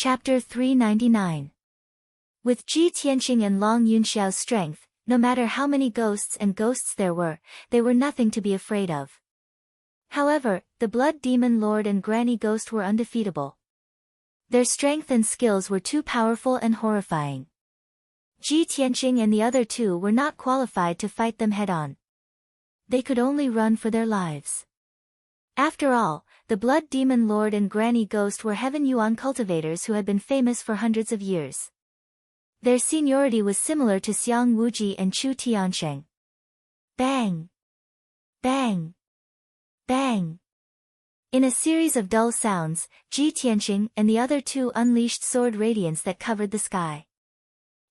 Chapter 399. With Ji Tianqing and Long Yunxiao's strength, no matter how many ghosts there were, they were nothing to be afraid of. However, the Blood Demon Lord and Granny Ghost were undefeatable. Their strength and skills were too powerful and horrifying. Ji Tianqing and the other two were not qualified to fight them head-on. They could only run for their lives. After all, the Blood Demon Lord and Granny Ghost were Heaven Yuan cultivators who had been famous for hundreds of years. Their seniority was similar to Xiang Wuji and Chu Tiansheng. Bang! Bang! Bang! In a series of dull sounds, Ji Tianqing and the other two unleashed sword radiance that covered the sky.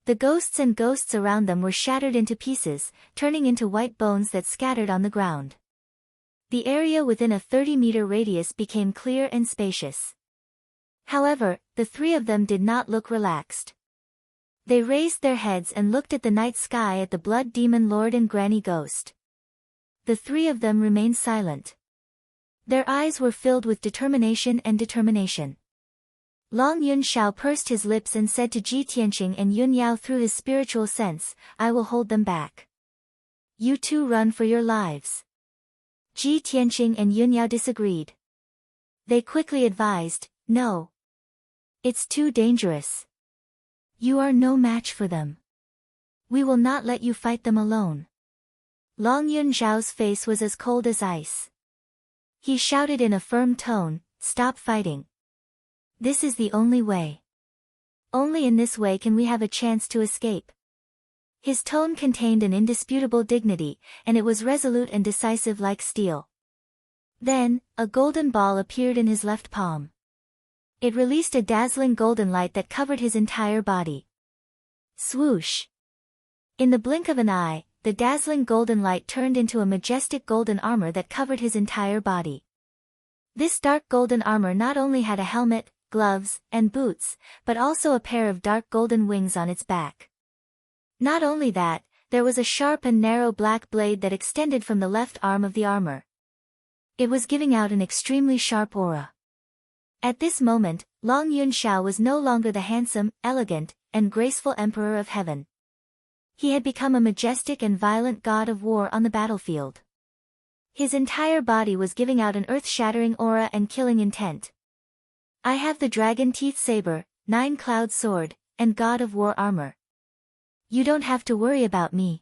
The ghosts around them were shattered into pieces, turning into white bones that scattered on the ground. The area within a 30-meter radius became clear and spacious. However, the three of them did not look relaxed. They raised their heads and looked at the night sky at the Blood Demon Lord and Granny Ghost. The three of them remained silent. Their eyes were filled with determination. Long Yunxiao pursed his lips and said to Ji Tianqing and Yun Yao through his spiritual sense, "I will hold them back. You two run for your lives." Ji Tianqing and Yun Yao disagreed. They quickly advised, "No. It's too dangerous. You are no match for them. We will not let you fight them alone." Long Yunxiao's face was as cold as ice. He shouted in a firm tone, "Stop fighting. This is the only way. Only in this way can we have a chance to escape." His tone contained an indisputable dignity, and it was resolute and decisive like steel. Then, a golden ball appeared in his left palm. It released a dazzling golden light that covered his entire body. Swoosh! In the blink of an eye, the dazzling golden light turned into a majestic golden armor that covered his entire body. This dark golden armor not only had a helmet, gloves, and boots, but also a pair of dark golden wings on its back. Not only that, there was a sharp and narrow black blade that extended from the left arm of the armor. It was giving out an extremely sharp aura. At this moment, Long Yunxiao was no longer the handsome, elegant, and graceful Emperor of Heaven. He had become a majestic and violent god of war on the battlefield. His entire body was giving out an earth-shattering aura and killing intent. "I have the dragon teeth saber, 9-cloud sword, and god of war armor. You don't have to worry about me.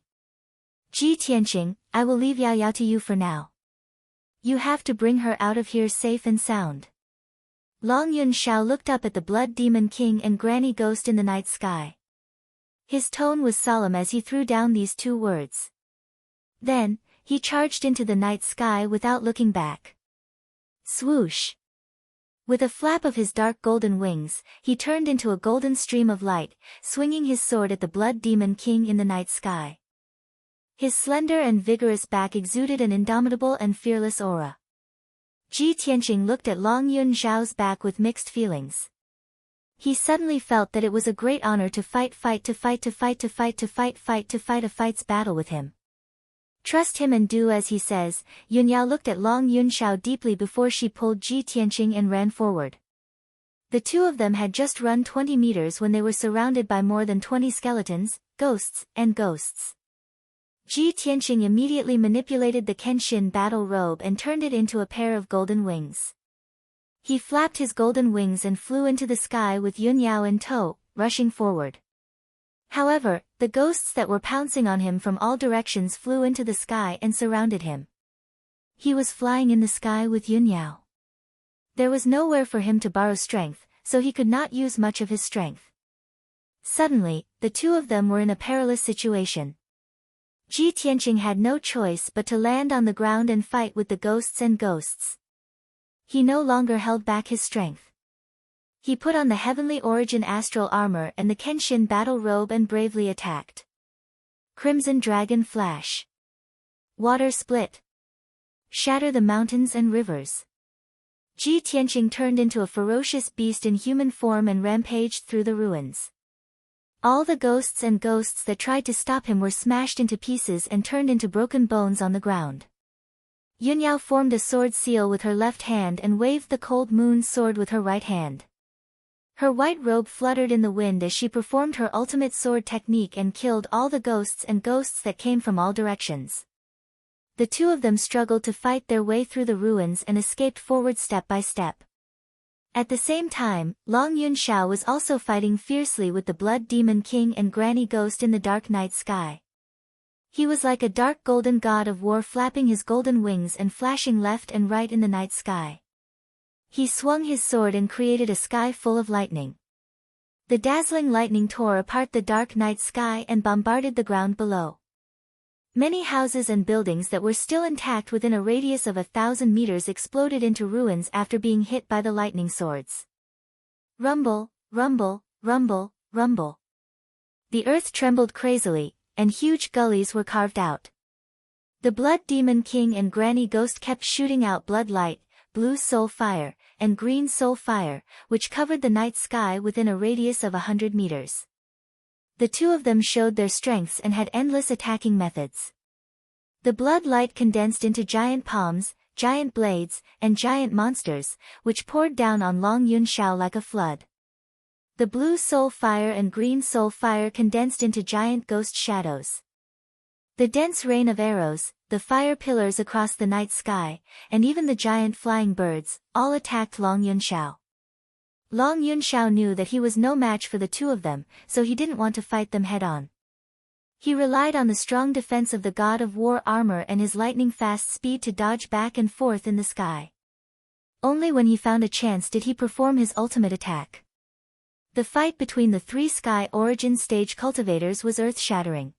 Ji Tianqing, I will leave Yao Yao to you for now. You have to bring her out of here safe and sound." Long Yunxiao looked up at the Blood Demon King and Granny Ghost in the night sky. His tone was solemn as he threw down these two words. Then, he charged into the night sky without looking back. Swoosh! With a flap of his dark golden wings, he turned into a golden stream of light, swinging his sword at the Blood Demon King in the night sky. His slender and vigorous back exuded an indomitable and fearless aura. Ji Tianqing looked at Long Yunxiao's back with mixed feelings. He suddenly felt that it was a great honor to fight a fight's battle with him. "Trust him and do as he says." Yun Yao looked at Long Yunxiao deeply before she pulled Ji Tianqing and ran forward. The two of them had just run 20 meters when they were surrounded by more than 20 skeletons, ghosts. Ji Tianqing immediately manipulated the Kenshin battle robe and turned it into a pair of golden wings. He flapped his golden wings and flew into the sky with Yun Yao in tow, rushing forward. However, the ghosts that were pouncing on him from all directions flew into the sky and surrounded him. He was flying in the sky with Yun Yao. There was nowhere for him to borrow strength, so he could not use much of his strength. Suddenly, the two of them were in a perilous situation. Ji Tianqing had no choice but to land on the ground and fight with the ghosts. He no longer held back his strength. He put on the Heavenly Origin astral armor and the Kenshin battle robe and bravely attacked. Crimson Dragon Flash. Water Split. Shatter the mountains and rivers. Ji Tianqing turned into a ferocious beast in human form and rampaged through the ruins. All the ghosts that tried to stop him were smashed into pieces and turned into broken bones on the ground. Yun Yao formed a sword seal with her left hand and waved the cold moon sword with her right hand. Her white robe fluttered in the wind as she performed her ultimate sword technique and killed all the ghosts that came from all directions. The two of them struggled to fight their way through the ruins and escaped forward step by step. At the same time, Long Yunxiao was also fighting fiercely with the Blood Demon King and Granny Ghost in the dark night sky. He was like a dark golden god of war, flapping his golden wings and flashing left and right in the night sky. He swung his sword and created a sky full of lightning. The dazzling lightning tore apart the dark night sky and bombarded the ground below. Many houses and buildings that were still intact within a radius of 1,000 meters exploded into ruins after being hit by the lightning swords. Rumble, rumble, rumble, rumble. The earth trembled crazily, and huge gullies were carved out. The Blood Demon King and Granny Ghost kept shooting out blood light, blue soul fire, and green soul fire, which covered the night sky within a radius of 100 meters. The two of them showed their strengths and had endless attacking methods. The blood light condensed into giant palms, giant blades, and giant monsters, which poured down on Long Yunxiao like a flood. The blue soul fire and green soul fire condensed into giant ghost shadows. The dense rain of arrows, the fire pillars across the night sky, and even the giant flying birds, all attacked Long Yunxiao. Long Yunxiao knew that he was no match for the two of them, so he didn't want to fight them head-on. He relied on the strong defense of the god of war armor and his lightning-fast speed to dodge back and forth in the sky. Only when he found a chance did he perform his ultimate attack. The fight between the three Sky Origin stage cultivators was earth-shattering.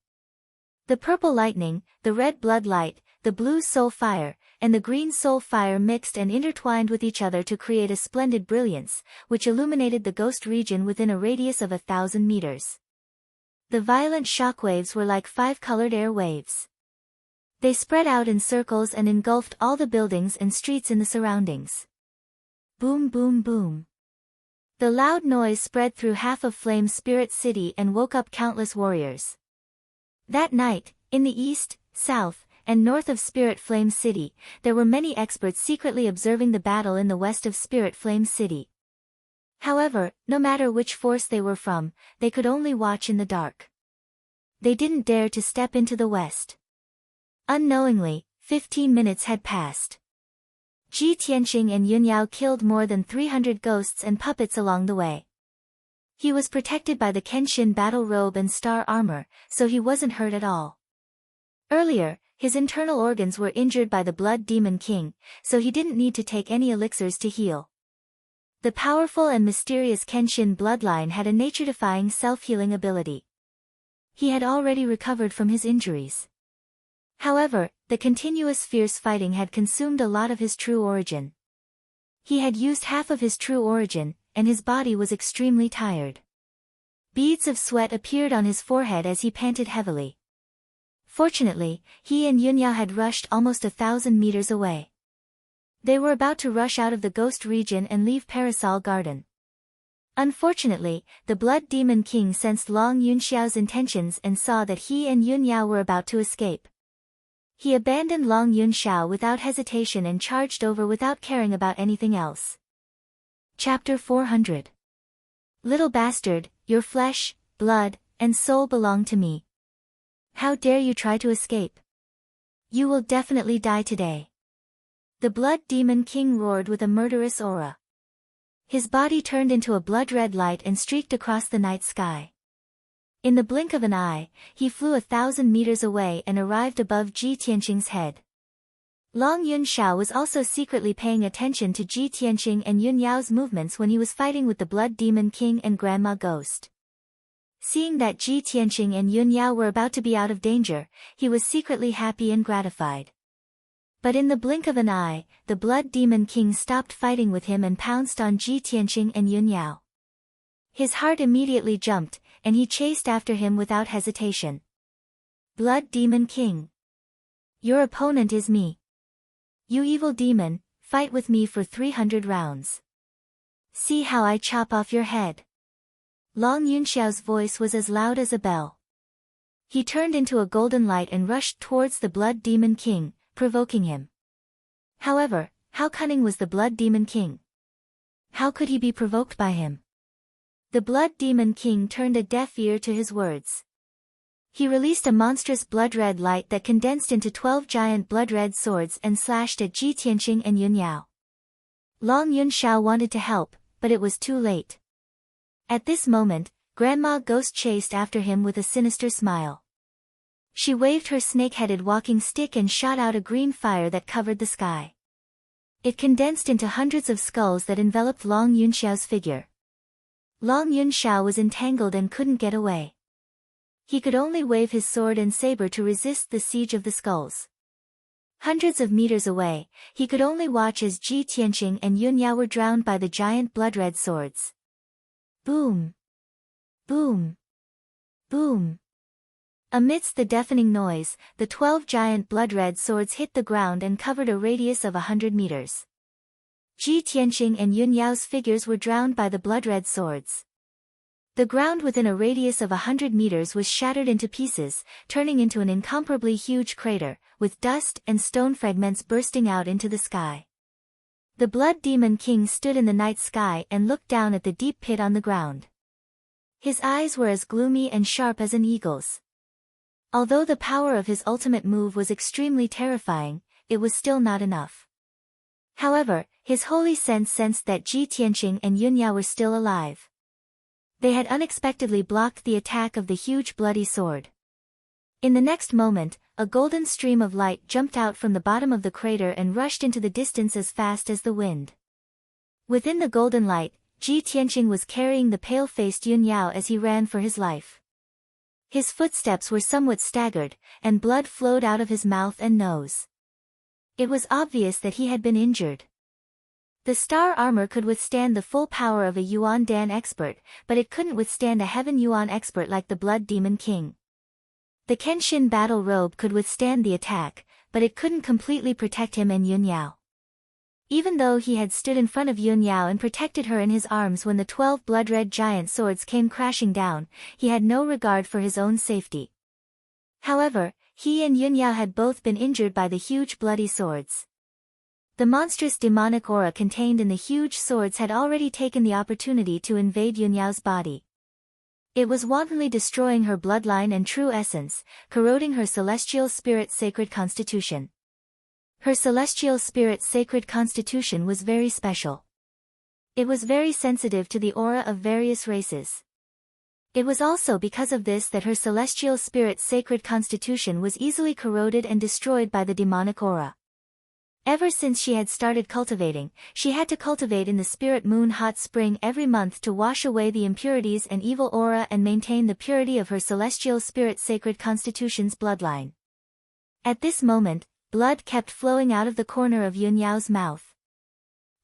The purple lightning, the red blood light, the blue soul fire, and the green soul fire mixed and intertwined with each other to create a splendid brilliance, which illuminated the ghost region within a radius of 1,000 meters. The violent shockwaves were like 5-colored air waves. They spread out in circles and engulfed all the buildings and streets in the surroundings. Boom, boom, boom. The loud noise spread through half of Flame Spirit City and woke up countless warriors. That night, in the east, south, and north of Spirit Flame City, there were many experts secretly observing the battle in the west of Spirit Flame City. However, no matter which force they were from, they could only watch in the dark. They didn't dare to step into the west. Unknowingly, 15 minutes had passed. Ji Tianqing and Yunyao killed more than 300 ghosts and puppets along the way. He was protected by the Kenshin battle robe and star armor, so he wasn't hurt at all. Earlier, his internal organs were injured by the Blood Demon King, so he didn't need to take any elixirs to heal. The powerful and mysterious Kenshin bloodline had a nature-defying self-healing ability. He had already recovered from his injuries. However, the continuous fierce fighting had consumed a lot of his true origin. He had used half of his true origin, and his body was extremely tired. Beads of sweat appeared on his forehead as he panted heavily. Fortunately, he and Yunyao had rushed almost 1,000 meters away. They were about to rush out of the ghost region and leave Parasol Garden. Unfortunately, the Blood Demon King sensed Long Yunxiao's intentions and saw that he and Yunyao were about to escape. He abandoned Long Yunxiao without hesitation and charged over without caring about anything else. Chapter 400. Little bastard, your flesh, blood, and soul belong to me. How dare you try to escape? You will definitely die today. The Blood Demon King roared with a murderous aura. His body turned into a blood-red light and streaked across the night sky. In the blink of an eye, he flew 1,000 meters away and arrived above Ji Tianqing's head. Long Yunxiao was also secretly paying attention to Ji Tianqing and Yunyao's movements when he was fighting with the Blood Demon King and Grandma Ghost. Seeing that Ji Tianqing and Yunyao were about to be out of danger, he was secretly happy and gratified. But in the blink of an eye, the Blood Demon King stopped fighting with him and pounced on Ji Tianqing and Yunyao. His heart immediately jumped, and he chased after him without hesitation. Blood Demon King. Your opponent is me. You evil demon, fight with me for 300 rounds. See how I chop off your head. Long Yunxiao's voice was as loud as a bell. He turned into a golden light and rushed towards the Blood Demon King, provoking him. However, how cunning was the Blood Demon King? How could he be provoked by him? The Blood Demon King turned a deaf ear to his words. He released a monstrous blood-red light that condensed into 12 giant blood-red swords and slashed at Ji Tianqing and Yun Yao. Long Yunxiao wanted to help, but it was too late. At this moment, Grandma Ghost chased after him with a sinister smile. She waved her snake-headed walking stick and shot out a green fire that covered the sky. It condensed into hundreds of skulls that enveloped Long Yunxiao's figure. Long Yunxiao was entangled and couldn't get away. He could only wave his sword and saber to resist the siege of the skulls. Hundreds of meters away, he could only watch as Ji Tianqing and Yun Yao were drowned by the giant blood-red swords. Boom! Boom! Boom! Amidst the deafening noise, the 12 giant blood-red swords hit the ground and covered a radius of 100 meters. Ji Tianqing and Yun Yao's figures were drowned by the blood-red swords. The ground within a radius of 100 meters was shattered into pieces, turning into an incomparably huge crater, with dust and stone fragments bursting out into the sky. The Blood Demon King stood in the night sky and looked down at the deep pit on the ground. His eyes were as gloomy and sharp as an eagle's. Although the power of his ultimate move was extremely terrifying, it was still not enough. However, his holy sense sensed that Ji Tianqing and Yun Yao were still alive. They had unexpectedly blocked the attack of the huge bloody sword. In the next moment, a golden stream of light jumped out from the bottom of the crater and rushed into the distance as fast as the wind. Within the golden light, Ji Tianqing was carrying the pale-faced Yun Yao as he ran for his life. His footsteps were somewhat staggered, and blood flowed out of his mouth and nose. It was obvious that he had been injured. The star armor could withstand the full power of a Yuan Dan expert, but it couldn't withstand a Heaven Yuan expert like the Blood Demon King. The Kenshin battle robe could withstand the attack, but it couldn't completely protect him and Yun Yao. Even though he had stood in front of Yun Yao and protected her in his arms when the 12 blood-red giant swords came crashing down, he had no regard for his own safety. However, he and Yun Yao had both been injured by the huge bloody swords. The monstrous demonic aura contained in the huge swords had already taken the opportunity to invade Yun Yao's body. It was wantonly destroying her bloodline and true essence, corroding her celestial spirit sacred constitution. Her celestial spirit sacred constitution was very special. It was very sensitive to the aura of various races. It was also because of this that her celestial spirit sacred constitution was easily corroded and destroyed by the demonic aura. Ever since she had started cultivating, she had to cultivate in the spirit moon hot spring every month to wash away the impurities and evil aura and maintain the purity of her celestial spirit sacred constitution's bloodline. At this moment, blood kept flowing out of the corner of Yun Yao's mouth.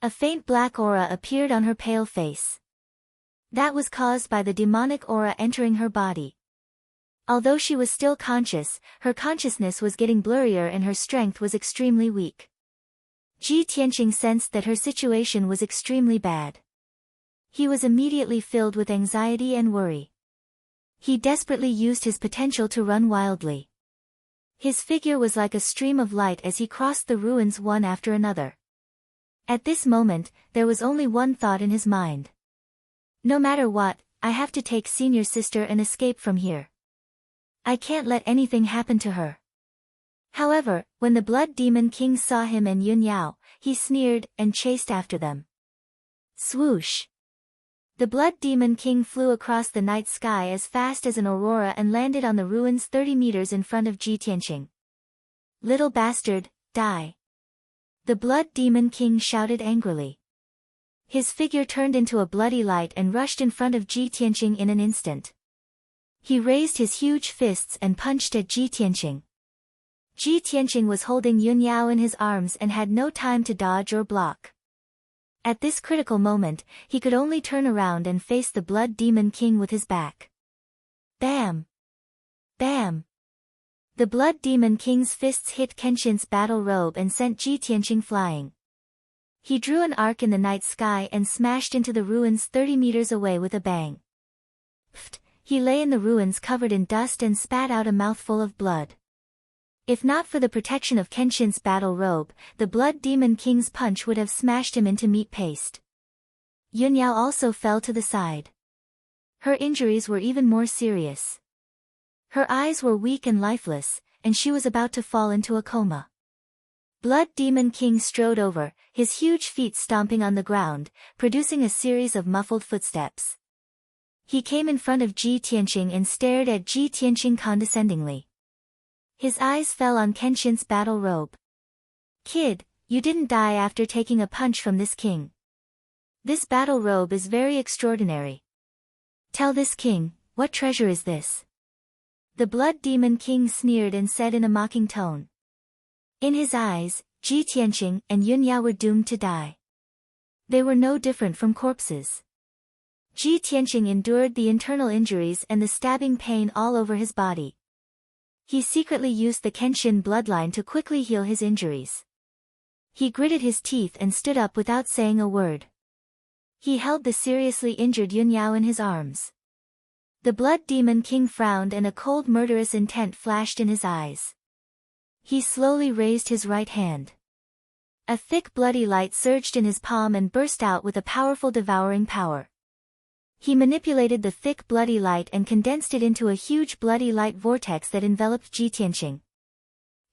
A faint black aura appeared on her pale face. That was caused by the demonic aura entering her body. Although she was still conscious, her consciousness was getting blurrier and her strength was extremely weak. Ji Tianqing sensed that her situation was extremely bad. He was immediately filled with anxiety and worry. He desperately used his potential to run wildly. His figure was like a stream of light as he crossed the ruins one after another. At this moment, there was only one thought in his mind. No matter what, I have to take senior sister and escape from here. I can't let anything happen to her. However, when the Blood Demon King saw him and Yun Yao, he sneered and chased after them. Swoosh! The Blood Demon King flew across the night sky as fast as an aurora and landed on the ruins 30 meters in front of Ji Tianqing. Little bastard, die! The Blood Demon King shouted angrily. His figure turned into a bloody light and rushed in front of Ji Tianqing in an instant. He raised his huge fists and punched at Ji Tianqing. Ji Tianqing was holding Yun Yao in his arms and had no time to dodge or block. At this critical moment, he could only turn around and face the Blood Demon King with his back. Bam! Bam! The Blood Demon King's fists hit Kenshin's battle robe and sent Ji Tianqing flying. He drew an arc in the night sky and smashed into the ruins 30 meters away with a bang. Pfft! He lay in the ruins covered in dust and spat out a mouthful of blood. If not for the protection of Kenshin's battle robe, the Blood Demon King's punch would have smashed him into meat paste. Yun Yao also fell to the side. Her injuries were even more serious. Her eyes were weak and lifeless, and she was about to fall into a coma. Blood Demon King strode over, his huge feet stomping on the ground, producing a series of muffled footsteps. He came in front of Ji Tianqing and stared at Ji Tianqing condescendingly. His eyes fell on Kenshin's battle robe. "Kid, you didn't die after taking a punch from this king. This battle robe is very extraordinary. Tell this king, what treasure is this?" The Blood Demon King sneered and said in a mocking tone. In his eyes, Ji Tianqing and Yun Yao were doomed to die. They were no different from corpses. Ji Tianqing endured the internal injuries and the stabbing pain all over his body. He secretly used the Kenshin bloodline to quickly heal his injuries. He gritted his teeth and stood up without saying a word. He held the seriously injured Yun Yao in his arms. The Blood Demon King frowned and a cold murderous intent flashed in his eyes. He slowly raised his right hand. A thick bloody light surged in his palm and burst out with a powerful devouring power. He manipulated the thick bloody light and condensed it into a huge bloody light vortex that enveloped Ji Tianqing.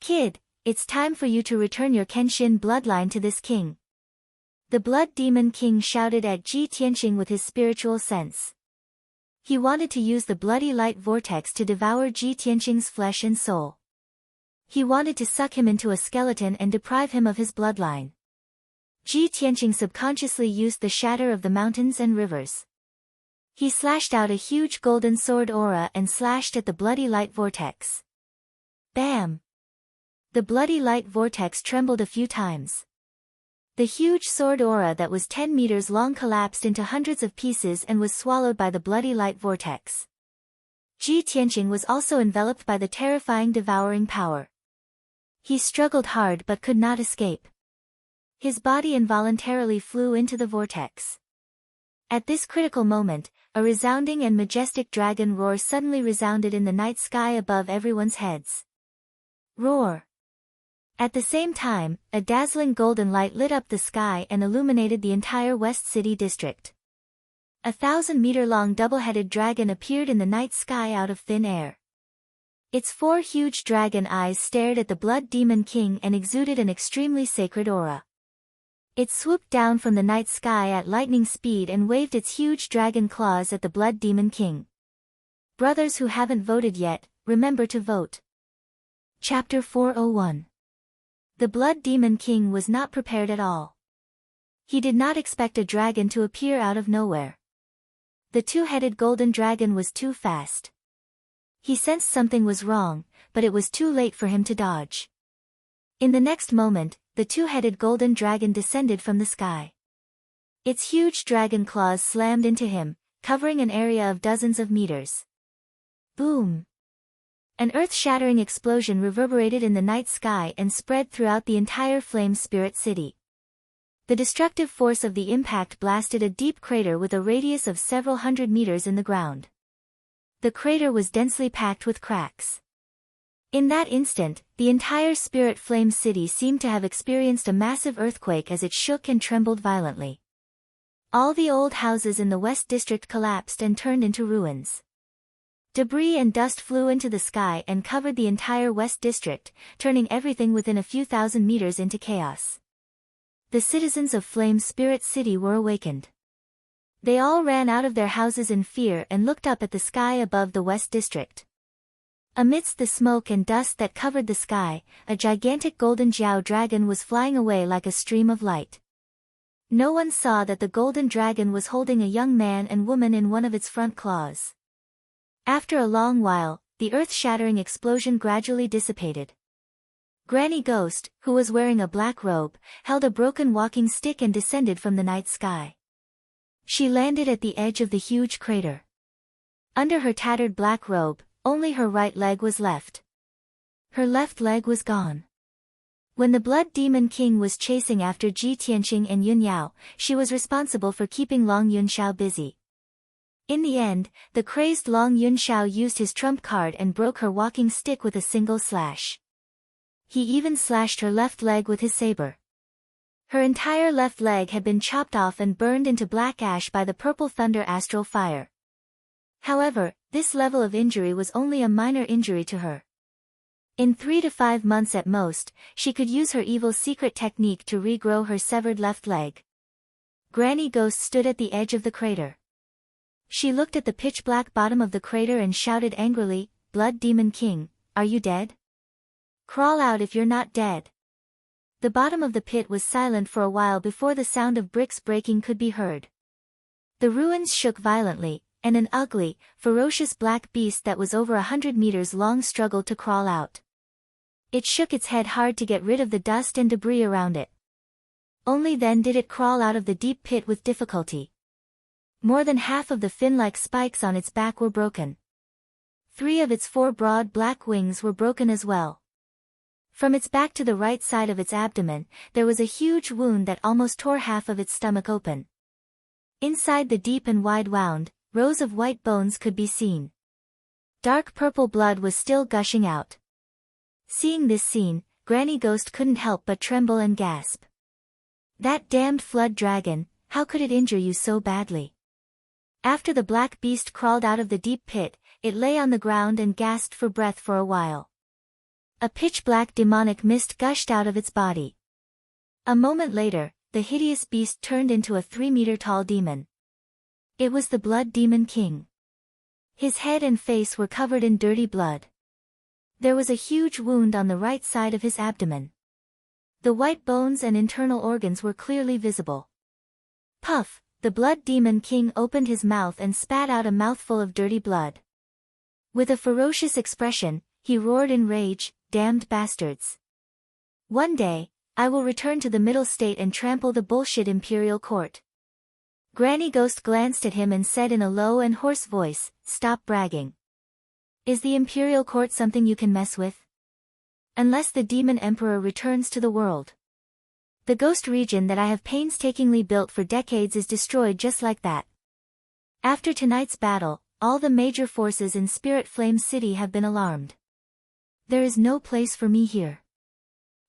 "Kid, it's time for you to return your Kenshin bloodline to this king." The Blood Demon King shouted at Ji Tianqing with his spiritual sense. He wanted to use the bloody light vortex to devour Ji Tianqing's flesh and soul. He wanted to suck him into a skeleton and deprive him of his bloodline. Ji Tianqing subconsciously used the shatter of the mountains and rivers. He slashed out a huge golden sword aura and slashed at the bloody light vortex. Bam! The bloody light vortex trembled a few times. The huge sword aura that was 10 meters long collapsed into hundreds of pieces and was swallowed by the bloody light vortex. Ji Tianqing was also enveloped by the terrifying devouring power. He struggled hard but could not escape. His body involuntarily flew into the vortex. At this critical moment, a resounding and majestic dragon roar suddenly resounded in the night sky above everyone's heads. Roar! At the same time, a dazzling golden light lit up the sky and illuminated the entire West City district. A 1,000-meter-long double-headed dragon appeared in the night sky out of thin air. Its 4 huge dragon eyes stared at the Blood Demon King and exuded an extremely sacred aura. It swooped down from the night sky at lightning speed and waved its huge dragon claws at the Blood Demon King. Brothers who haven't voted yet, remember to vote. Chapter 401. The Blood Demon King was not prepared at all. He did not expect a dragon to appear out of nowhere. The 2-headed golden dragon was too fast. He sensed something was wrong, but it was too late for him to dodge. In the next moment, the 2-headed golden dragon descended from the sky. Its huge dragon claws slammed into him, covering an area of dozens of meters. Boom! An earth-shattering explosion reverberated in the night sky and spread throughout the entire Flame Spirit City. The destructive force of the impact blasted a deep crater with a radius of several hundred meters in the ground. The crater was densely packed with cracks. In that instant, the entire Spirit Flame City seemed to have experienced a massive earthquake as it shook and trembled violently. All the old houses in the West District collapsed and turned into ruins. Debris and dust flew into the sky and covered the entire West District, turning everything within a few thousand meters into chaos. The citizens of Flame Spirit City were awakened. They all ran out of their houses in fear and looked up at the sky above the West District. Amidst the smoke and dust that covered the sky, a gigantic golden Jiao dragon was flying away like a stream of light. No one saw that the golden dragon was holding a young man and woman in one of its front claws. After a long while, the earth-shattering explosion gradually dissipated. Granny Ghost, who was wearing a black robe, held a broken walking stick and descended from the night sky. She landed at the edge of the huge crater. Under her tattered black robe, only her right leg was left. Her left leg was gone. When the Blood Demon King was chasing after Ji Tianqing and Yun Yao, she was responsible for keeping Long Yunxiao busy. In the end, the crazed Long Yunxiao used his trump card and broke her walking stick with a single slash. He even slashed her left leg with his saber. Her entire left leg had been chopped off and burned into black ash by the purple thunder astral fire. However, this level of injury was only a minor injury to her. In 3 to 5 months at most, she could use her evil secret technique to regrow her severed left leg. Granny Ghost stood at the edge of the crater. She looked at the pitch-black bottom of the crater and shouted angrily, "Blood Demon King, are you dead? Crawl out if you're not dead." The bottom of the pit was silent for a while before the sound of bricks breaking could be heard. The ruins shook violently, and an ugly, ferocious black beast that was over 100 meters long struggled to crawl out. It shook its head hard to get rid of the dust and debris around it. Only then did it crawl out of the deep pit with difficulty. More than half of the fin-like spikes on its back were broken. 3 of its 4 broad black wings were broken as well. From its back to the right side of its abdomen, there was a huge wound that almost tore half of its stomach open. Inside the deep and wide wound, rows of white bones could be seen. Dark purple blood was still gushing out. Seeing this scene, Granny Ghost couldn't help but tremble and gasp. "That damned flood dragon, how could it injure you so badly?" After the black beast crawled out of the deep pit, it lay on the ground and gasped for breath for a while. A pitch-black demonic mist gushed out of its body. A moment later, the hideous beast turned into a 3-meter-tall demon. It was the Blood Demon King. His head and face were covered in dirty blood. There was a huge wound on the right side of his abdomen. The white bones and internal organs were clearly visible. Puff, the Blood Demon King opened his mouth and spat out a mouthful of dirty blood. With a ferocious expression, he roared in rage, "Damned bastards. One day, I will return to the Middle State and trample the bullshit Imperial Court." Granny Ghost glanced at him and said in a low and hoarse voice, "Stop bragging. Is the Imperial Court something you can mess with? Unless the Demon Emperor returns to the world. The ghost region that I have painstakingly built for decades is destroyed just like that. After tonight's battle, all the major forces in Spirit Flame City have been alarmed. There is no place for me here."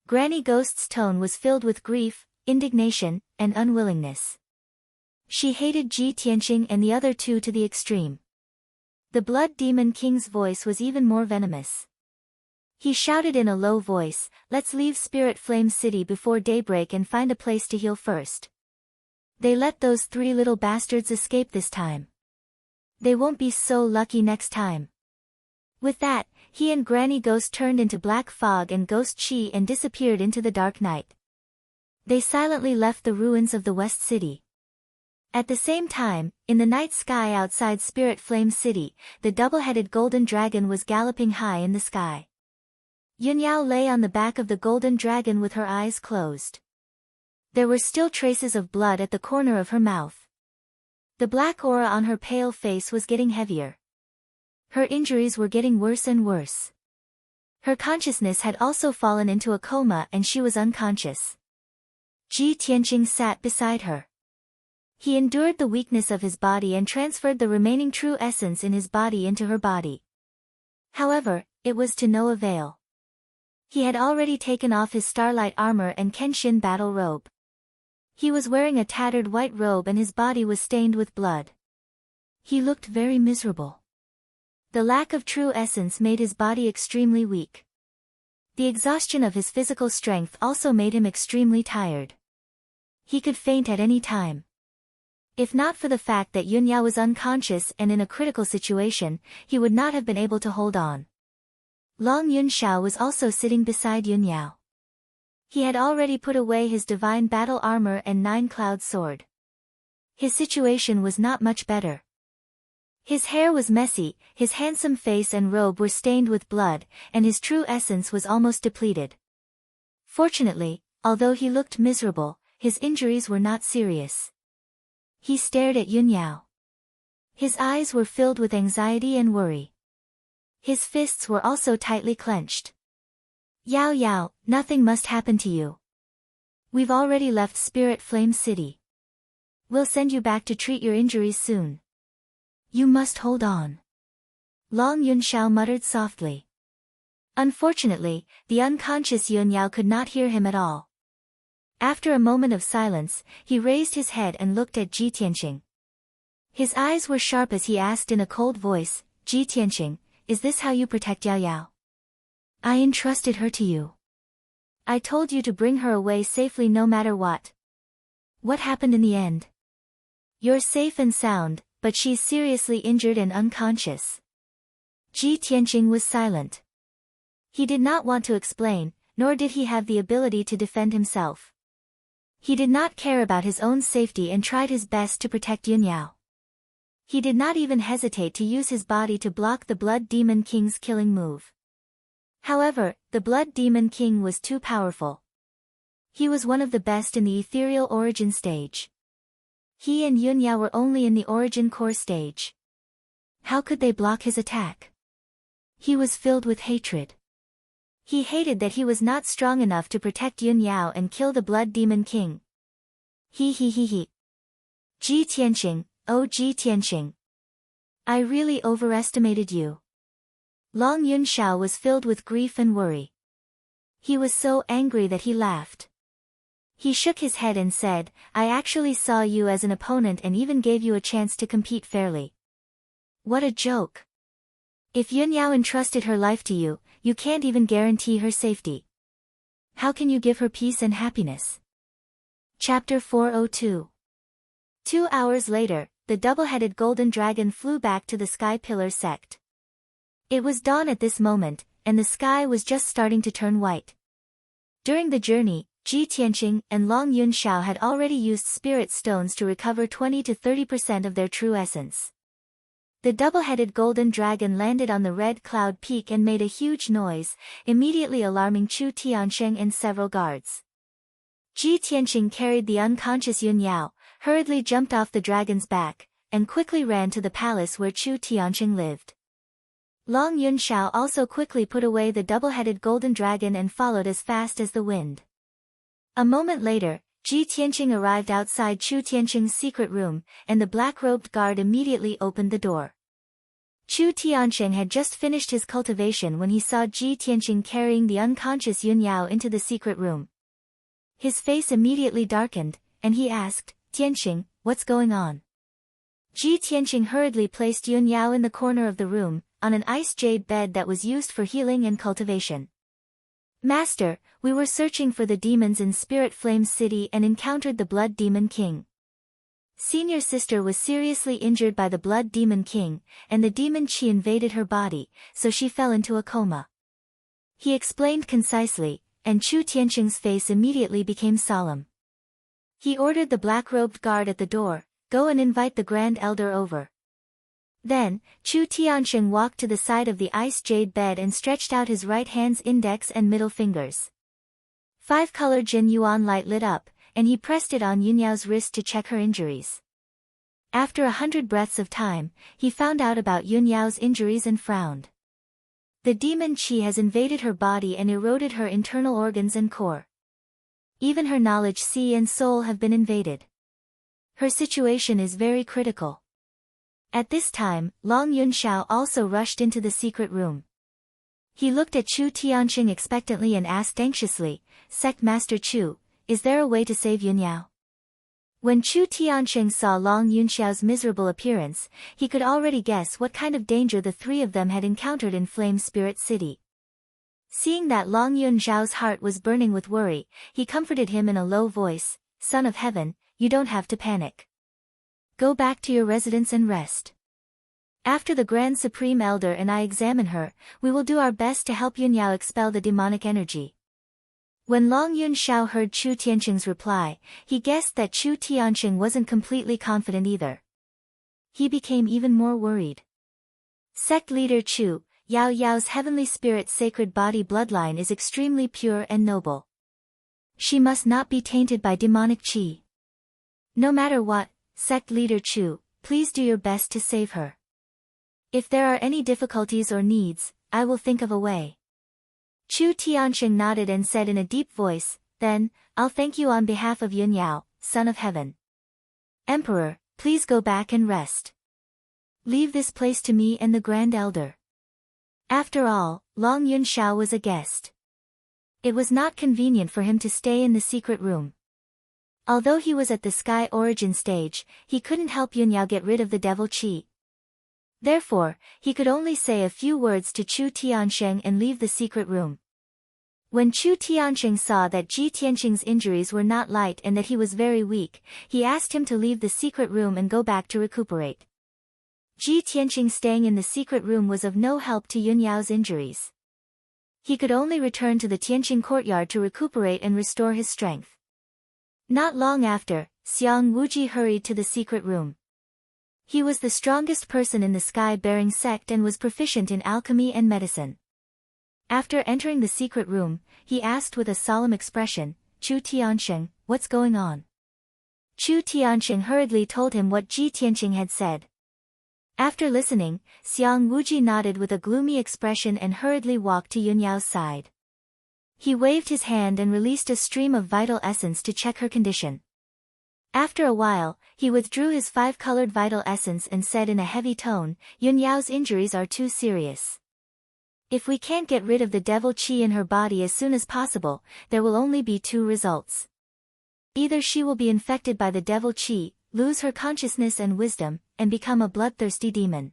Granny Ghost's tone was filled with grief, indignation, and unwillingness. She hated Ji Tianqing and the other two to the extreme. The Blood Demon King's voice was even more venomous. He shouted in a low voice, "Let's leave Spirit Flame City before daybreak and find a place to heal first. They let those 3 little bastards escape this time. They won't be so lucky next time." With that, he and Granny Ghost turned into black fog and ghost chi and disappeared into the dark night. They silently left the ruins of the West City. At the same time, in the night sky outside Spirit Flame City, the double-headed golden dragon was galloping high in the sky. Yunyao lay on the back of the golden dragon with her eyes closed. There were still traces of blood at the corner of her mouth. The black aura on her pale face was getting heavier. Her injuries were getting worse and worse. Her consciousness had also fallen into a coma and she was unconscious. Ji Tianqing sat beside her. He endured the weakness of his body and transferred the remaining true essence in his body into her body. However, it was to no avail. He had already taken off his starlight armor and Kenshin battle robe. He was wearing a tattered white robe and his body was stained with blood. He looked very miserable. The lack of true essence made his body extremely weak. The exhaustion of his physical strength also made him extremely tired. He could faint at any time. If not for the fact that Yunyao was unconscious and in a critical situation, he would not have been able to hold on. Long Yunxiao was also sitting beside Yunyao. He had already put away his divine battle armor and 9-cloud sword. His situation was not much better. His hair was messy, his handsome face and robe were stained with blood, and his true essence was almost depleted. Fortunately, although he looked miserable, his injuries were not serious. He stared at Yunyao. His eyes were filled with anxiety and worry. His fists were also tightly clenched. "Yao Yao, nothing must happen to you. We've already left Spirit Flame City. We'll send you back to treat your injuries soon. You must hold on." Long Yunxiao muttered softly. Unfortunately, the unconscious Yunyao could not hear him at all. After a moment of silence, he raised his head and looked at Ji Tianqing. His eyes were sharp as he asked in a cold voice, Ji Tianqing, is this how you protect Yao Yao? I entrusted her to you. I told you to bring her away safely no matter what. What happened in the end? You're safe and sound, but she's seriously injured and unconscious. Ji Tianqing was silent. He did not want to explain, nor did he have the ability to defend himself. He did not care about his own safety and tried his best to protect Yunyao. He did not even hesitate to use his body to block the Blood Demon King's killing move. However, the Blood Demon King was too powerful. He was one of the best in the ethereal origin stage. He and Yunyao were only in the origin core stage. How could they block his attack? He was filled with hatred. He hated that he was not strong enough to protect Yunyao and kill the Blood Demon King. He. Ji Tianqing, oh Ji Tianqing. I really overestimated you. Long Yunxiao was filled with grief and worry. He was so angry that he laughed. He shook his head and said, I actually saw you as an opponent and even gave you a chance to compete fairly. What a joke. If Yunyao entrusted her life to you, you can't even guarantee her safety. How can you give her peace and happiness? Chapter 402. 2 hours later, the double-headed golden dragon flew back to the Sky Pillar sect. It was dawn at this moment, and the sky was just starting to turn white. During the journey, Ji Tianqing and Long Yunxiao had already used spirit stones to recover 20 to 30% of their true essence. The double-headed golden dragon landed on the red cloud peak and made a huge noise, immediately alarming Chu Tiansheng and several guards. Ji Tianqing carried the unconscious Yunyao, hurriedly jumped off the dragon's back, and quickly ran to the palace where Chu Tiansheng lived. Long Yunxiao also quickly put away the double-headed golden dragon and followed as fast as the wind. A moment later, Ji Tianqing arrived outside Chu Tiansheng's secret room, and the black-robed guard immediately opened the door. Chu Tiansheng had just finished his cultivation when he saw Ji Tianqing carrying the unconscious Yunyao into the secret room. His face immediately darkened, and he asked, Tianqing, what's going on? Ji Tianqing hurriedly placed Yunyao in the corner of the room, on an ice jade bed that was used for healing and cultivation. Master, we were searching for the demons in Spirit Flame City and encountered the Blood Demon King. Senior sister was seriously injured by the Blood Demon King, and the demon Qi invaded her body, so she fell into a coma. He explained concisely, and Chu Tianqing's face immediately became solemn. He ordered the black-robed guard at the door, go and invite the Grand Elder over. Then, Chu Tiansheng walked to the side of the ice jade bed and stretched out his right hand's index and middle fingers. 5-color Jin Yuan light lit up, and he pressed it on Yunyao's wrist to check her injuries. After 100 breaths of time, he found out about Yunyao's injuries and frowned. The demon Qi has invaded her body and eroded her internal organs and core. Even her knowledge Si and soul have been invaded. Her situation is very critical. At this time, Long Yunxiao also rushed into the secret room. He looked at Chu Tiansheng expectantly and asked anxiously, Sect Master Chu, is there a way to save Yunyao? When Chu Tiansheng saw Long Yunxiao's miserable appearance, he could already guess what kind of danger the three of them had encountered in Flame Spirit City. Seeing that Long Yunxiao's heart was burning with worry, he comforted him in a low voice, Son of Heaven, you don't have to panic. Go back to your residence and rest. After the Grand Supreme Elder and I examine her, we will do our best to help Yunyao expel the demonic energy. When Long Yunxiao heard Chu Tiansheng's reply, he guessed that Chu Tiansheng wasn't completely confident either. He became even more worried. Sect leader Chu, Yao Yao's heavenly spirit sacred body bloodline is extremely pure and noble. She must not be tainted by demonic qi. No matter what, Sect leader Chu, please do your best to save her. If there are any difficulties or needs, I will think of a way. Chu Tiansheng nodded and said in a deep voice, Then, I'll thank you on behalf of Yunyao, Son of Heaven. Emperor, please go back and rest. Leave this place to me and the Grand Elder. After all, Long Yunxiao was a guest. It was not convenient for him to stay in the secret room. Although he was at the sky origin stage, he couldn't help Yunyao get rid of the devil chi. Therefore, he could only say a few words to Chu Tiansheng and leave the secret room. When Chu Tiansheng saw that Ji Tianqing's injuries were not light and that he was very weak, he asked him to leave the secret room and go back to recuperate. Ji Tianqing staying in the secret room was of no help to Yunyao's injuries. He could only return to the Tianqing courtyard to recuperate and restore his strength. Not long after, Xiang Wuji hurried to the secret room. He was the strongest person in the sky-bearing sect and was proficient in alchemy and medicine. After entering the secret room, he asked with a solemn expression, "Chu Tiansheng, what's going on?" Chu Tiansheng hurriedly told him what Ji Tianqing had said. After listening, Xiang Wuji nodded with a gloomy expression and hurriedly walked to Yunyao's side. He waved his hand and released a stream of vital essence to check her condition. After a while, he withdrew his 5-colored vital essence and said in a heavy tone, "Yunyao's injuries are too serious. If we can't get rid of the devil chi in her body as soon as possible, there will only be 2 results. Either she will be infected by the devil chi, lose her consciousness and wisdom, and become a bloodthirsty demon.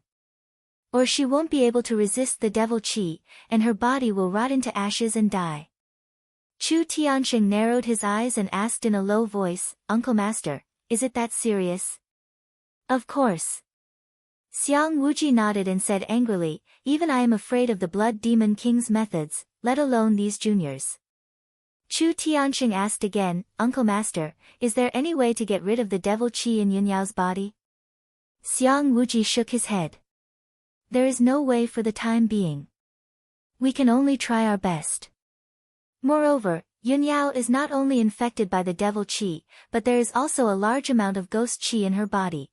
Or she won't be able to resist the devil chi, and her body will rot into ashes and die." Chu Tiansheng narrowed his eyes and asked in a low voice, "Uncle Master, is it that serious?" "Of course." Xiang Wuji nodded and said angrily, "Even I am afraid of the Blood Demon King's methods, let alone these juniors." Chu Tiansheng asked again, "Uncle Master, is there any way to get rid of the devil chi in Yunyao's body?" Xiang Wuji shook his head. "There is no way for the time being. We can only try our best. Moreover, Yunyao is not only infected by the devil chi, but there is also a large amount of ghost chi in her body."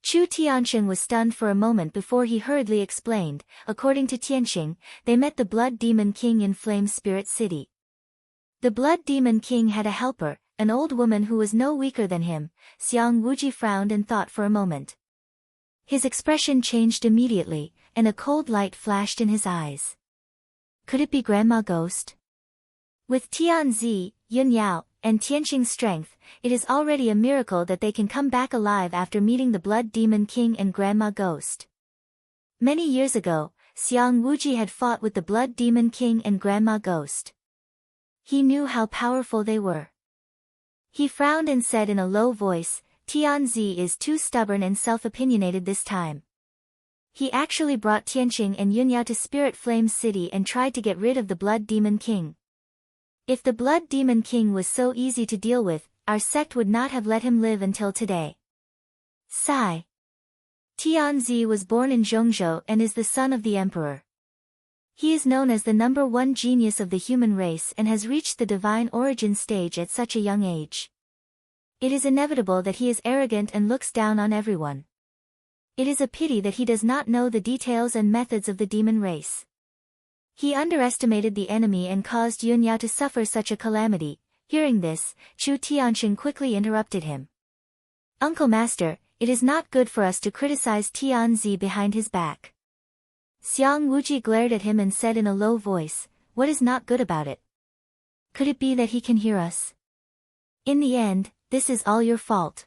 Chu Tiansheng was stunned for a moment before he hurriedly explained, "According to Tianqing, they met the Blood Demon King in Flame Spirit City. The Blood Demon King had a helper, an old woman who was no weaker than him." Xiang Wuji frowned and thought for a moment. His expression changed immediately, and a cold light flashed in his eyes. Could it be Grandma Ghost? With Tianzi, Yunyao, and Tianqing's strength, it is already a miracle that they can come back alive after meeting the Blood Demon King and Grandma Ghost. Many years ago, Xiang Wuji had fought with the Blood Demon King and Grandma Ghost. He knew how powerful they were. He frowned and said in a low voice, "Tianzi is too stubborn and self-opinionated this time. He actually brought Tianqing and Yunyao to Spirit Flame City and tried to get rid of the Blood Demon King. If the Blood Demon King was so easy to deal with, our sect would not have let him live until today." Sigh. Tianzi was born in Zhongzhou and is the son of the emperor. He is known as the #1 genius of the human race and has reached the divine origin stage at such a young age. It is inevitable that he is arrogant and looks down on everyone. It is a pity that he does not know the details and methods of the demon race. He underestimated the enemy and caused Yunyao to suffer such a calamity. Hearing this, Chu Tiansheng quickly interrupted him. "Uncle Master, it is not good for us to criticize Tianzi behind his back." Xiang Wuji glared at him and said in a low voice, "What is not good about it? Could it be that he can hear us? In the end, this is all your fault.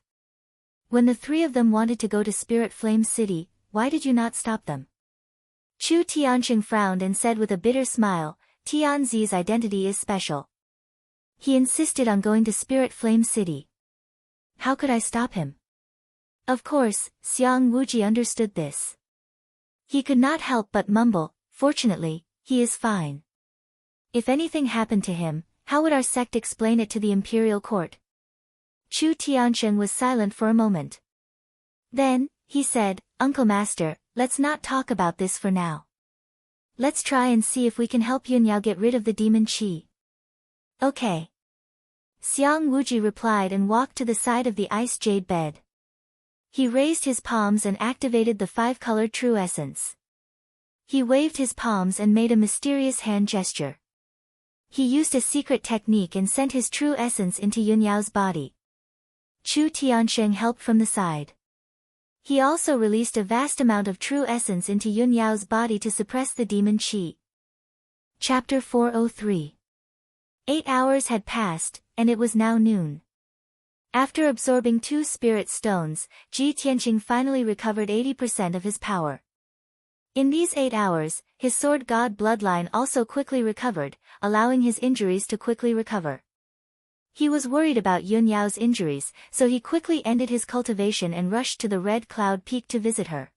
When the 3 of them wanted to go to Spirit Flame City, why did you not stop them?" Chu Tiansheng frowned and said with a bitter smile, "Tianzi's identity is special. He insisted on going to Spirit Flame City. How could I stop him?" Of course, Xiang Wuji understood this. He could not help but mumble, "Fortunately, he is fine. If anything happened to him, how would our sect explain it to the imperial court?" Chu Tiansheng was silent for a moment. Then, he said, "Uncle Master, let's not talk about this for now. Let's try and see if we can help Yunyao get rid of the demon chi." "Okay." Xiang Wuji replied and walked to the side of the ice jade bed. He raised his palms and activated the 5-colored true essence. He waved his palms and made a mysterious hand gesture. He used a secret technique and sent his true essence into Yunyao's body. Chu Tiansheng helped from the side. He also released a vast amount of true essence into Yunyao's body to suppress the demon chi. Chapter 403. 8 hours had passed, and it was now noon. After absorbing 2 spirit stones, Ji Tianqing finally recovered 80% of his power. In these 8 hours, his sword god bloodline also quickly recovered, allowing his injuries to quickly recover. He was worried about Yun Yao's injuries, so he quickly ended his cultivation and rushed to the Red Cloud Peak to visit her.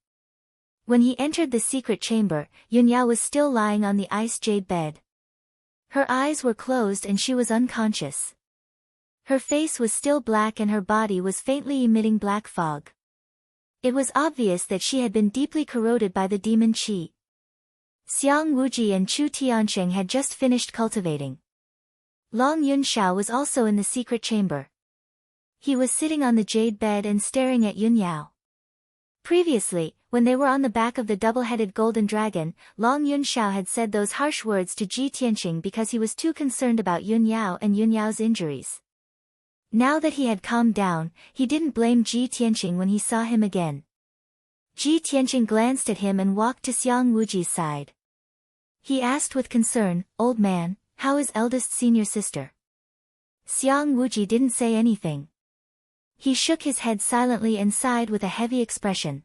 When he entered the secret chamber, Yun Yao was still lying on the ice jade bed. Her eyes were closed and she was unconscious. Her face was still black and her body was faintly emitting black fog. It was obvious that she had been deeply corroded by the demon qi. Xiang Wuji and Chu Tiansheng had just finished cultivating. Long Yunxiao was also in the secret chamber. He was sitting on the jade bed and staring at Yun Yao. Previously, when they were on the back of the double-headed golden dragon, Long Yunxiao had said those harsh words to Ji Tianqing because he was too concerned about Yun Yao and Yun Yao's injuries. Now that he had calmed down, he didn't blame Ji Tianqing when he saw him again. Ji Tianqing glanced at him and walked to Xiang Wuji's side. He asked with concern, "Old man, how is eldest senior sister?" Xiang Wuji didn't say anything. He shook his head silently and sighed with a heavy expression.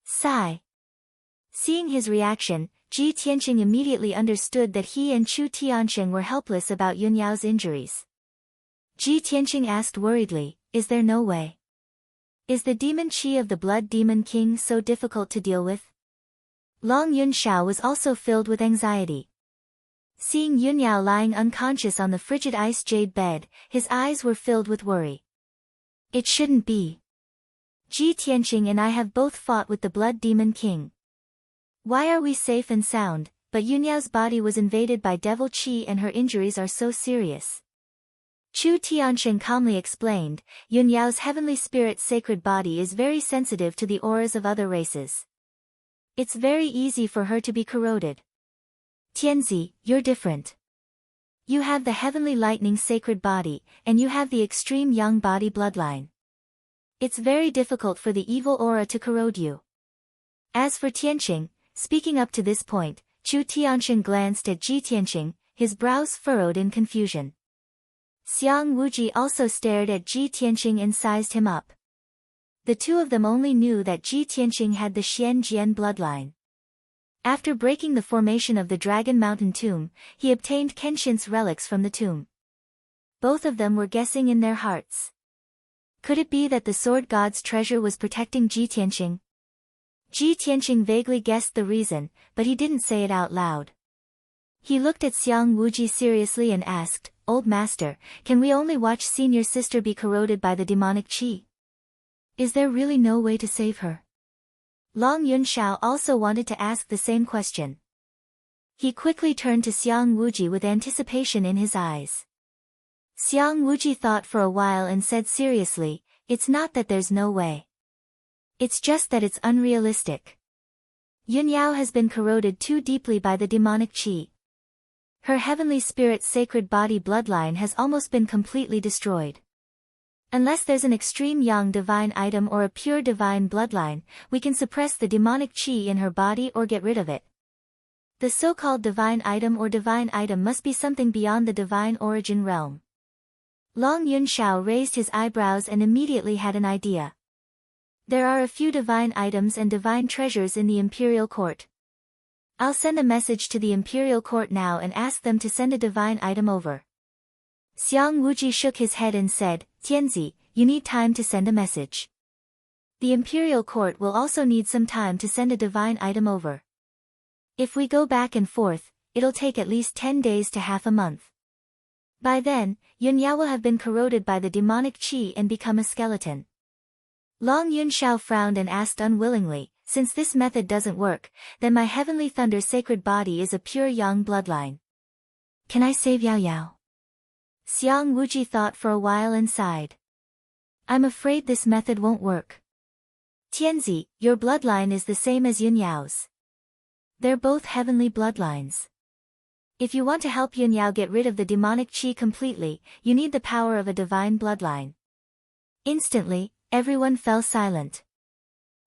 Sigh. Seeing his reaction, Ji Tianqing immediately understood that he and Chu Tiansheng were helpless about Yun Yao's injuries. Ji Tianqing asked worriedly, "Is there no way? Is the demon qi of the Blood Demon King so difficult to deal with?" Long Yunxiao was also filled with anxiety. Seeing Yun Yao lying unconscious on the frigid ice jade bed, his eyes were filled with worry. "It shouldn't be. Ji Tianqing and I have both fought with the Blood Demon King. Why are we safe and sound, but Yun Yao's body was invaded by devil qi and her injuries are so serious?" Chu Tiansheng calmly explained, "Yun Yao's heavenly spirit sacred body is very sensitive to the auras of other races. It's very easy for her to be corroded. Tianzi, you're different. You have the heavenly lightning sacred body, and you have the extreme young body bloodline. It's very difficult for the evil aura to corrode you." As for Tianqing, speaking up to this point, Chu Tiansheng glanced at Ji Tianqing, his brows furrowed in confusion. Xiang Wuji also stared at Ji Tianqing and sized him up. The two of them only knew that Ji Tianqing had the Xian Jian bloodline. After breaking the formation of the Dragon Mountain tomb, he obtained Kenshin's relics from the tomb. Both of them were guessing in their hearts. Could it be that the sword god's treasure was protecting Ji Tianqing? Ji Tianqing vaguely guessed the reason, but he didn't say it out loud. He looked at Xiang Wuji seriously and asked, "Old master, can we only watch senior sister be corroded by the demonic qi? Is there really no way to save her?" Long Yunxiao also wanted to ask the same question. He quickly turned to Xiang Wuji with anticipation in his eyes. Xiang Wuji thought for a while and said seriously, "It's not that there's no way. It's just that it's unrealistic. Yun Yao has been corroded too deeply by the demonic qi. Her heavenly spirit sacred body bloodline has almost been completely destroyed. Unless there's an extreme young divine item or a pure divine bloodline, we can suppress the demonic qi in her body or get rid of it. The so-called divine item or divine item must be something beyond the divine origin realm." Long Yunxiao raised his eyebrows and immediately had an idea. "There are a few divine items and divine treasures in the imperial court. I'll send a message to the imperial court now and ask them to send a divine item over." Xiang Wuji shook his head and said, "Tianzi, you need time to send a message. The imperial court will also need some time to send a divine item over. If we go back and forth, it'll take at least 10 days to half a month. By then, Yun Yao will have been corroded by the demonic qi and become a skeleton." Long Yunxiao frowned and asked unwillingly, "Since this method doesn't work, then my heavenly thunder sacred body is a pure young bloodline. Can I save Yao Yao?" Xiang Wuji thought for a while and sighed. "I'm afraid this method won't work. Tianzi, your bloodline is the same as Yun Yao's. They're both heavenly bloodlines. If you want to help Yun Yao get rid of the demonic qi completely, you need the power of a divine bloodline." Instantly, everyone fell silent.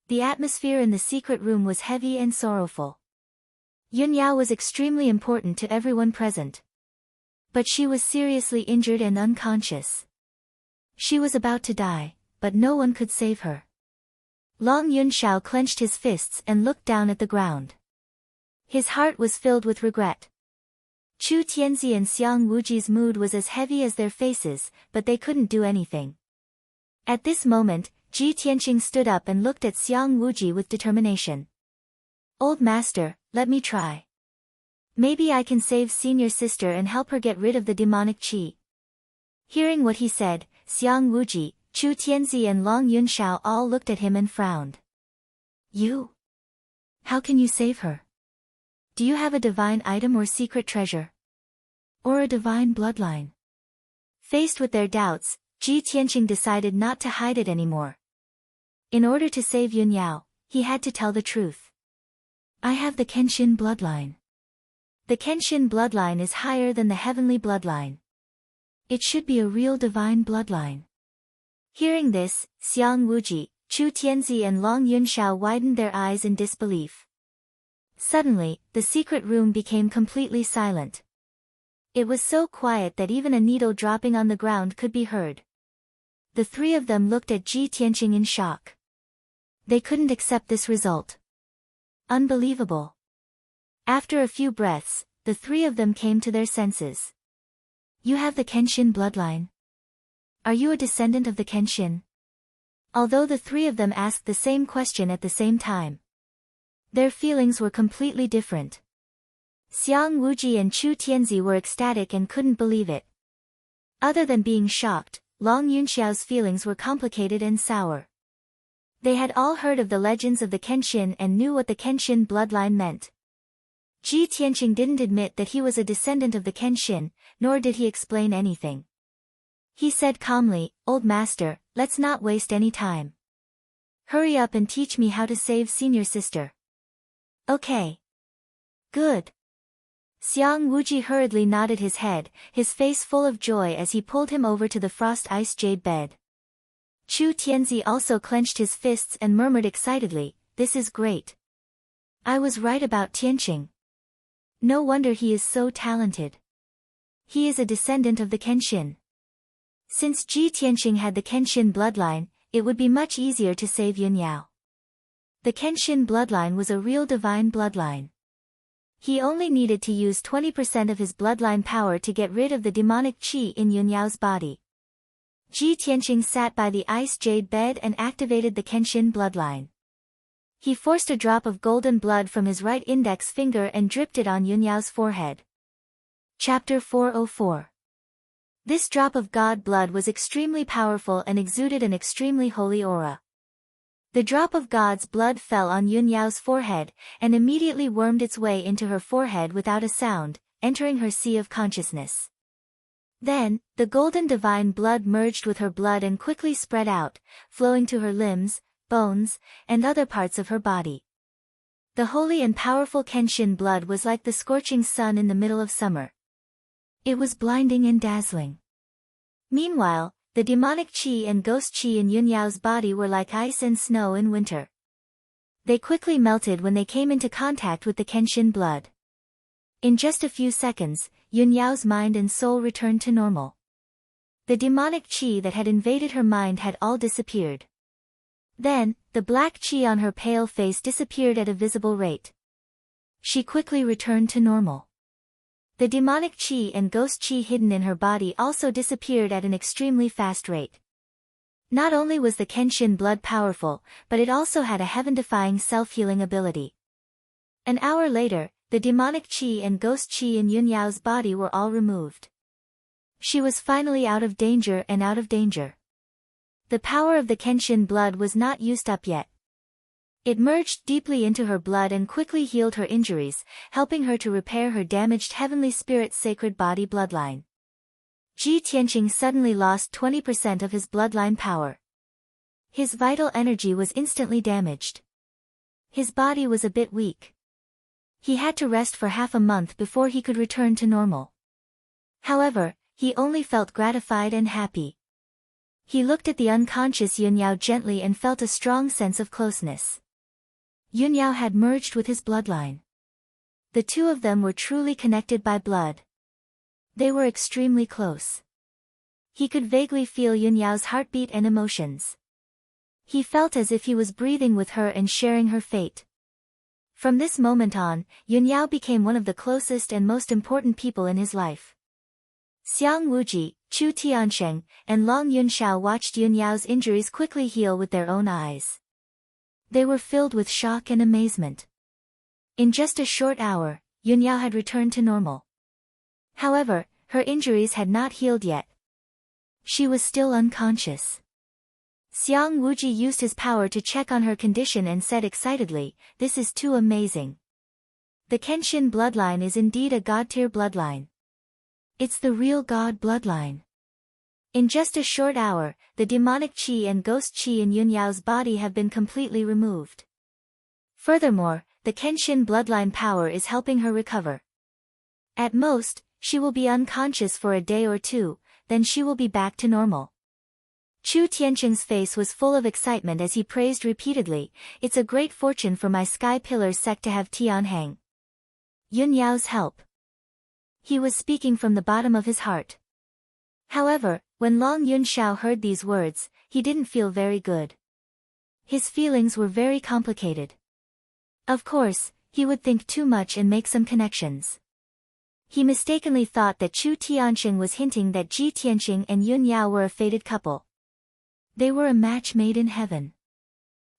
The atmosphere in the secret room was heavy and sorrowful. Yun Yao was extremely important to everyone present. But she was seriously injured and unconscious. She was about to die, but no one could save her. Long Yunxiao clenched his fists and looked down at the ground. His heart was filled with regret. Chu Tianzi and Xiang Wuji's mood was as heavy as their faces, but they couldn't do anything. At this moment, Ji Tianqing stood up and looked at Xiang Wuji with determination. Old master, let me try. Maybe I can save senior sister and help her get rid of the demonic qi. Hearing what he said, Xiang Wuji, Chu Tianzi and Long Yunxiao all looked at him and frowned. You? How can you save her? Do you have a divine item or secret treasure? Or a divine bloodline? Faced with their doubts, Ji Tianqing decided not to hide it anymore. In order to save Yunyao, he had to tell the truth. I have the Kenshin bloodline. The Kenshin bloodline is higher than the heavenly bloodline. It should be a real divine bloodline. Hearing this, Xiang Wuji, Chu Tianzi and Long Yunxiao widened their eyes in disbelief. Suddenly, the secret room became completely silent. It was so quiet that even a needle dropping on the ground could be heard. The three of them looked at Ji Tianqing in shock. They couldn't accept this result. Unbelievable. After a few breaths, the three of them came to their senses. You have the Kenshin bloodline. Are you a descendant of the Kenshin? Although the three of them asked the same question at the same time, their feelings were completely different. Xiang Wuji and Chu Tianzi were ecstatic and couldn't believe it. Other than being shocked, Long Yunxiao's feelings were complicated and sour. They had all heard of the legends of the Kenshin and knew what the Kenshin bloodline meant. Ji Tianqing didn't admit that he was a descendant of the Kenshin, nor did he explain anything. He said calmly, Old master, let's not waste any time. Hurry up and teach me how to save senior sister. Okay. Good. Xiang Wuji hurriedly nodded his head, his face full of joy as he pulled him over to the frost ice jade bed. Chu Tianzi also clenched his fists and murmured excitedly, This is great. I was right about Tianqing. No wonder he is so talented. He is a descendant of the Kenshin. Since Ji Tianqing had the Kenshin bloodline, it would be much easier to save Yunyao. The Kenshin bloodline was a real divine bloodline. He only needed to use 20% of his bloodline power to get rid of the demonic qi in Yunyao's body. Ji Tianqing sat by the ice jade bed and activated the Kenshin bloodline. He forced a drop of golden blood from his right index finger and dripped it on Yunyao's forehead. Chapter 404. This drop of god blood was extremely powerful and exuded an extremely holy aura. The drop of God's blood fell on Yunyao's forehead, and immediately wormed its way into her forehead without a sound, entering her sea of consciousness. Then, the golden divine blood merged with her blood and quickly spread out, flowing to her limbs, bones, and other parts of her body. The holy and powerful Kenshin blood was like the scorching sun in the middle of summer. It was blinding and dazzling. Meanwhile, the demonic qi and ghost qi in Yunyao's body were like ice and snow in winter. They quickly melted when they came into contact with the Kenshin blood. In just a few seconds, Yunyao's mind and soul returned to normal. The demonic qi that had invaded her mind had all disappeared. Then, the black qi on her pale face disappeared at a visible rate. She quickly returned to normal. The demonic qi and ghost qi hidden in her body also disappeared at an extremely fast rate. Not only was the Kenshin blood powerful, but it also had a heaven-defying self-healing ability. An hour later, the demonic qi and ghost qi in Yunyao's body were all removed. She was finally out of danger and out of danger. The power of the Kenshin blood was not used up yet. It merged deeply into her blood and quickly healed her injuries, helping her to repair her damaged heavenly spirit's sacred body bloodline. Ji Tianqing suddenly lost 20% of his bloodline power. His vital energy was instantly damaged. His body was a bit weak. He had to rest for half a month before he could return to normal. However, he only felt gratified and happy. He looked at the unconscious Yunyao gently and felt a strong sense of closeness. Yunyao had merged with his bloodline. The two of them were truly connected by blood. They were extremely close. He could vaguely feel Yunyao's heartbeat and emotions. He felt as if he was breathing with her and sharing her fate. From this moment on, Yunyao became one of the closest and most important people in his life. Xiang Wuji, Chu Tiansheng, and Long Yunxiao watched Yunyao's injuries quickly heal with their own eyes. They were filled with shock and amazement. In just a short hour, Yunyao had returned to normal. However, her injuries had not healed yet. She was still unconscious. Xiang Wuji used his power to check on her condition and said excitedly, "This is too amazing. The Kenshin bloodline is indeed a god-tier bloodline. It's the real god bloodline." In just a short hour, the demonic qi and ghost qi in Yunyao's body have been completely removed. Furthermore, the Kenshin bloodline power is helping her recover. At most, she will be unconscious for a day or two, then she will be back to normal. Chu Tianqing's face was full of excitement as he praised repeatedly, "It's a great fortune for my Sky Pillar sect to have Tianheng Yunyao's help." He was speaking from the bottom of his heart. However, when Long Yunxiao heard these words, he didn't feel very good. His feelings were very complicated. Of course, he would think too much and make some connections. He mistakenly thought that Chu Tianqing was hinting that Ji Tianqing and Yunyao were a fated couple. They were a match made in heaven.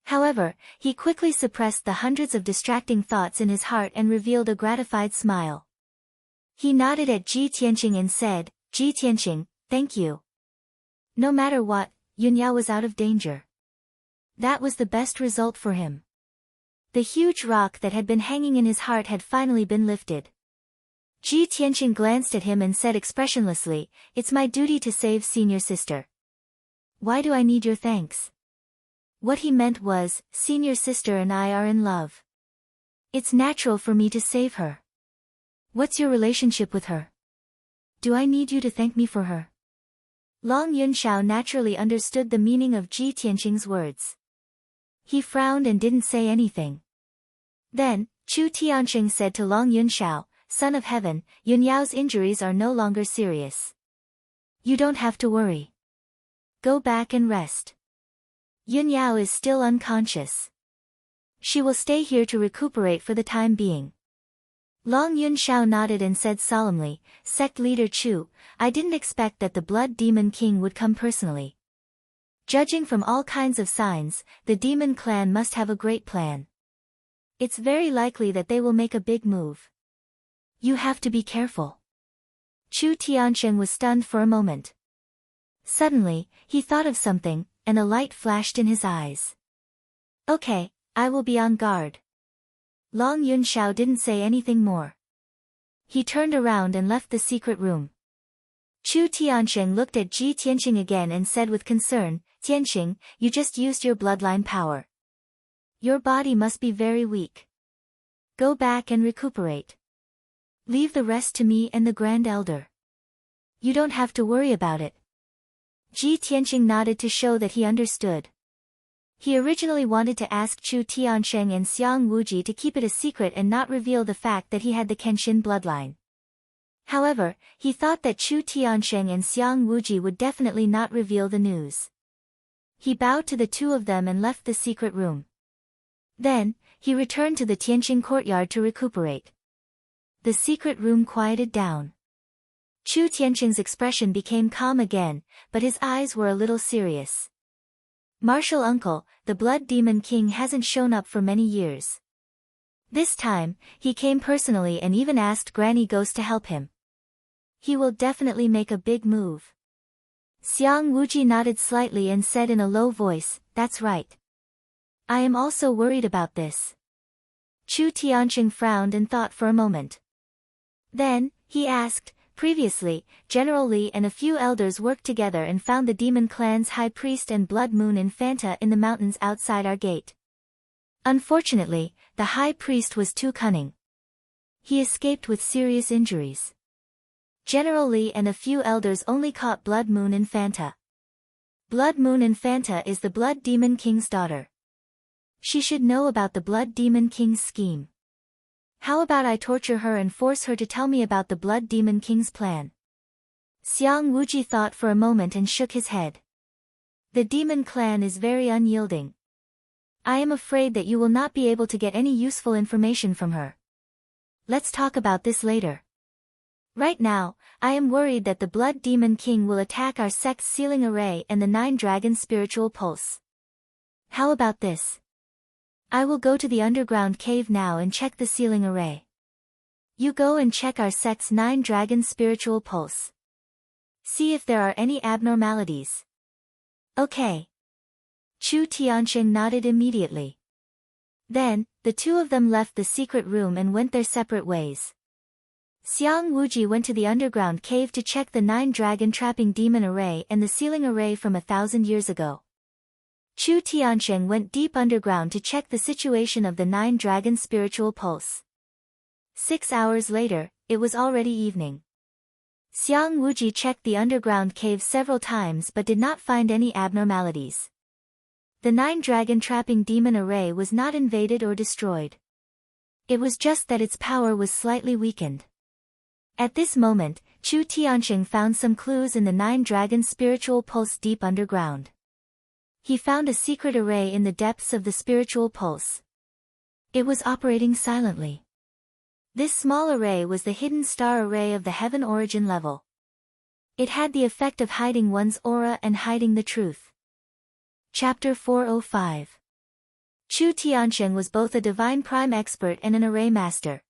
However, he quickly suppressed the hundreds of distracting thoughts in his heart and revealed a gratified smile. He nodded at Ji Tianqing and said, "Ji Tianqing, thank you." No matter what, Yunyao was out of danger. That was the best result for him. The huge rock that had been hanging in his heart had finally been lifted. Ji Tianqing glanced at him and said expressionlessly, "It's my duty to save senior sister. Why do I need your thanks?" What he meant was, senior sister and I are in love. It's natural for me to save her. What's your relationship with her? Do I need you to thank me for her? Long Yunxiao naturally understood the meaning of Ji Tianqing's words. He frowned and didn't say anything. Then, Chu Tianqing said to Long Yunxiao, "Son of Heaven, Yunyao's injuries are no longer serious. You don't have to worry. Go back and rest. Yunyao is still unconscious. She will stay here to recuperate for the time being." Long Yunxiao nodded and said solemnly, "Sect leader Chu, I didn't expect that the Blood Demon King would come personally. Judging from all kinds of signs, the demon clan must have a great plan. It's very likely that they will make a big move. You have to be careful." Chu Tiansheng was stunned for a moment. Suddenly, he thought of something, and a light flashed in his eyes. "Okay, I will be on guard." Long Yunxiao didn't say anything more. He turned around and left the secret room. Chu Tiansheng looked at Ji Tianqing again and said with concern, "Tianqing, you just used your bloodline power. Your body must be very weak. Go back and recuperate. Leave the rest to me and the Grand Elder. You don't have to worry about it." Ji Tianqing nodded to show that he understood. He originally wanted to ask Chu Tiansheng and Xiang Wuji to keep it a secret and not reveal the fact that he had the Kenshin bloodline. However, he thought that Chu Tiansheng and Xiang Wuji would definitely not reveal the news. He bowed to the two of them and left the secret room. Then, he returned to the Tianqing courtyard to recuperate. The secret room quieted down. Chu Tianqing's expression became calm again, but his eyes were a little serious. "Martial uncle, the Blood Demon King hasn't shown up for many years. This time, he came personally and even asked Granny Ghost to help him. He will definitely make a big move." Xiang Wuji nodded slightly and said in a low voice, "That's right. I am also worried about this." Chu Tianqing frowned and thought for a moment. Then, he asked, "Previously, General Li and a few elders worked together and found the demon clan's high priest and Blood Moon Infanta in the mountains outside our gate. Unfortunately, the high priest was too cunning. He escaped with serious injuries. General Li and a few elders only caught Blood Moon Infanta. Blood Moon Infanta is the Blood Demon King's daughter. She should know about the Blood Demon King's scheme. How about I torture her and force her to tell me about the Blood Demon King's plan?" Xiang Wuji thought for a moment and shook his head. The demon clan is very unyielding. I am afraid that you will not be able to get any useful information from her. Let's talk about this later. Right now, I am worried that the Blood Demon King will attack our sect's sealing array and the 9 Dragon Spiritual Pulse. How about this? I will go to the underground cave now and check the sealing array. You go and check our sect's 9 Dragon Spiritual Pulse. See if there are any abnormalities. Okay. Chu Tianqing nodded immediately. Then, the two of them left the secret room and went their separate ways. Xiang Wuji went to the underground cave to check the 9 dragon trapping demon array and the sealing array from 1,000 years ago. Chu Tianqing went deep underground to check the situation of the 9 dragon spiritual pulse. 6 hours later, it was already evening. Xiang Wuji checked the underground cave several times but did not find any abnormalities. The 9 dragon trapping demon array was not invaded or destroyed. It was just that its power was slightly weakened. At this moment, Chu Tianqing found some clues in the 9 dragon spiritual pulse deep underground. He found a secret array in the depths of the spiritual pulse. It was operating silently. This small array was the hidden star array of the heaven origin level. It had the effect of hiding one's aura and hiding the truth. Chapter 405. Chu Tianqing was both a divine prime expert and an array master.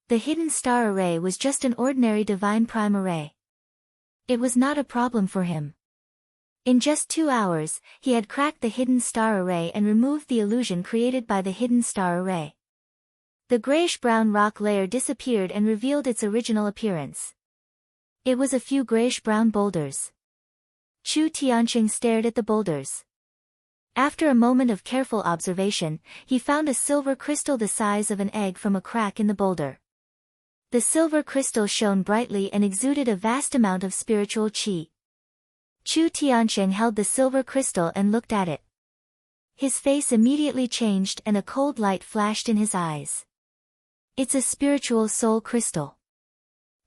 The hidden star array was just an ordinary divine prime array. It was not a problem for him. In just 2 hours, he had cracked the hidden star array and removed the illusion created by the hidden star array. The grayish-brown rock layer disappeared and revealed its original appearance. It was a few grayish-brown boulders. Chu Tianqing stared at the boulders. After a moment of careful observation, he found a silver crystal the size of an egg from a crack in the boulder. The silver crystal shone brightly and exuded a vast amount of spiritual qi. Chu Tianqing held the silver crystal and looked at it. His face immediately changed and a cold light flashed in his eyes. It's a spiritual soul crystal.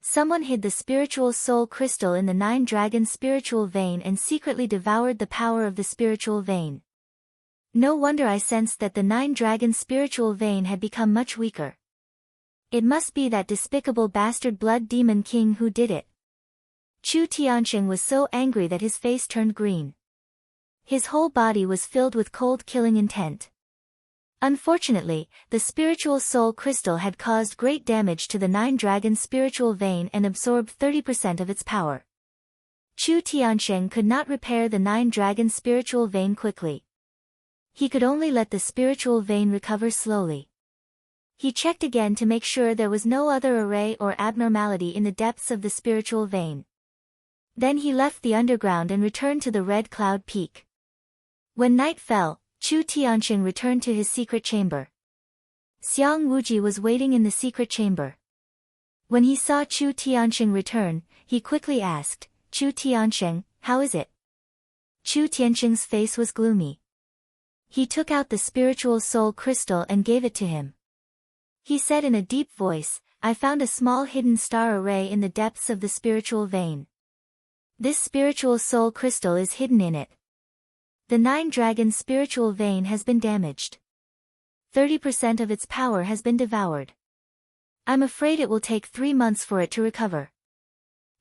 Someone hid the spiritual soul crystal in the 9 dragon spiritual vein and secretly devoured the power of the spiritual vein. No wonder I sensed that the 9 dragon spiritual vein had become much weaker. It must be that despicable bastard Blood Demon King who did it. Chu Tianqing was so angry that his face turned green. His whole body was filled with cold killing intent. Unfortunately, the spiritual soul crystal had caused great damage to the 9 dragon spiritual vein and absorbed 30% of its power. Chu Tianqing could not repair the 9 dragon spiritual vein quickly. He could only let the spiritual vein recover slowly. He checked again to make sure there was no other array or abnormality in the depths of the spiritual vein. Then he left the underground and returned to the Red Cloud Peak. When night fell, Chu Tianqing returned to his secret chamber. Xiang Wuji was waiting in the secret chamber. When he saw Chu Tianqing return, he quickly asked, "Chu Tianqing, how is it?" Chu Tianqing's face was gloomy. He took out the spiritual soul crystal and gave it to him. He said in a deep voice, "I found a small hidden star array in the depths of the spiritual vein. This spiritual soul crystal is hidden in it. The 9 dragon spiritual vein has been damaged. 30% of its power has been devoured. I'm afraid it will take 3 months for it to recover.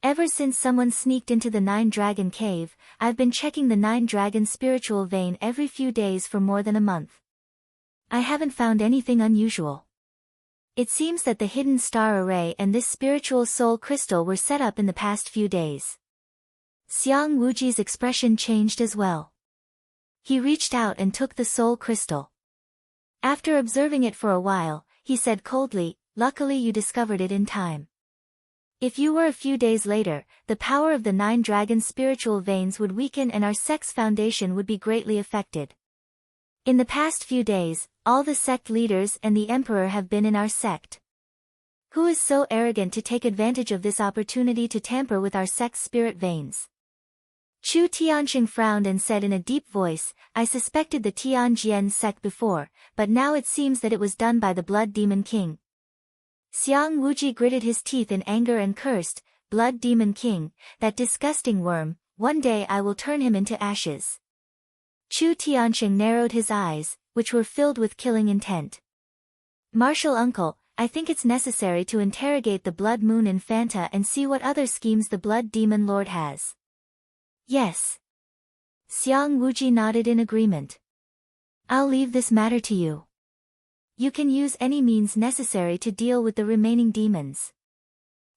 Ever since someone sneaked into the 9 dragon cave, I've been checking the 9 dragon spiritual vein every few days for more than a month. I haven't found anything unusual. It seems that the hidden star array and this spiritual soul crystal were set up in the past few days." Xiang Wuji's expression changed as well. He reached out and took the soul crystal. After observing it for a while, he said coldly, "Luckily you discovered it in time. If you were a few days later, the power of the 9 dragon spiritual veins would weaken and our sect's foundation would be greatly affected. In the past few days, all the sect leaders and the emperor have been in our sect. Who is so arrogant to take advantage of this opportunity to tamper with our sect's spirit veins?" Chu Tianqing frowned and said in a deep voice, "I suspected the Tianjian sect before, but now it seems that it was done by the Blood Demon King." Xiang Wuji gritted his teeth in anger and cursed, Blood Demon King, that disgusting worm, one day I will turn him into ashes. Chu Tianqing narrowed his eyes, which were filled with killing intent. Martial uncle, I think it's necessary to interrogate the Blood Moon Infanta and see what other schemes the Blood Demon Lord has. Yes. Xiang Wuji nodded in agreement. I'll leave this matter to you. You can use any means necessary to deal with the remaining demons.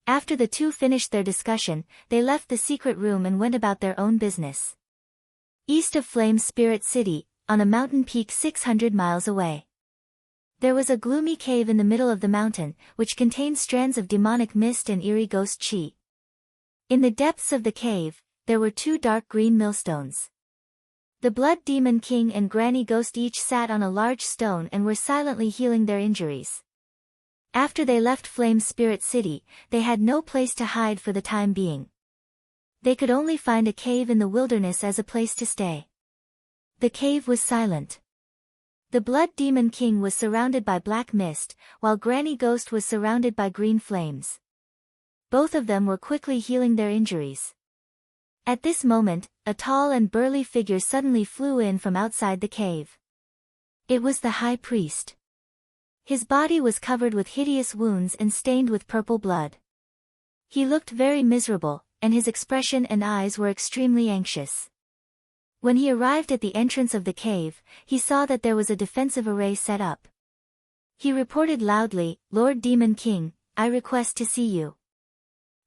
After the two finished their discussion, they left the secret room and went about their own business. East of Flame Spirit City, on a mountain peak 600 miles away. There was a gloomy cave in the middle of the mountain, which contained strands of demonic mist and eerie ghost chi. In the depths of the cave, there were two dark green millstones. The Blood Demon King and Granny Ghost each sat on a large stone and were silently healing their injuries. After they left Flame Spirit City, they had no place to hide for the time being. They could only find a cave in the wilderness as a place to stay. The cave was silent. The Blood Demon King was surrounded by black mist, while Granny Ghost was surrounded by green flames. Both of them were quickly healing their injuries. At this moment, a tall and burly figure suddenly flew in from outside the cave. It was the High Priest. His body was covered with hideous wounds and stained with purple blood. He looked very miserable, and his expression and eyes were extremely anxious. When he arrived at the entrance of the cave, he saw that there was a defensive array set up. He reported loudly, "Lord Demon King, I request to see you.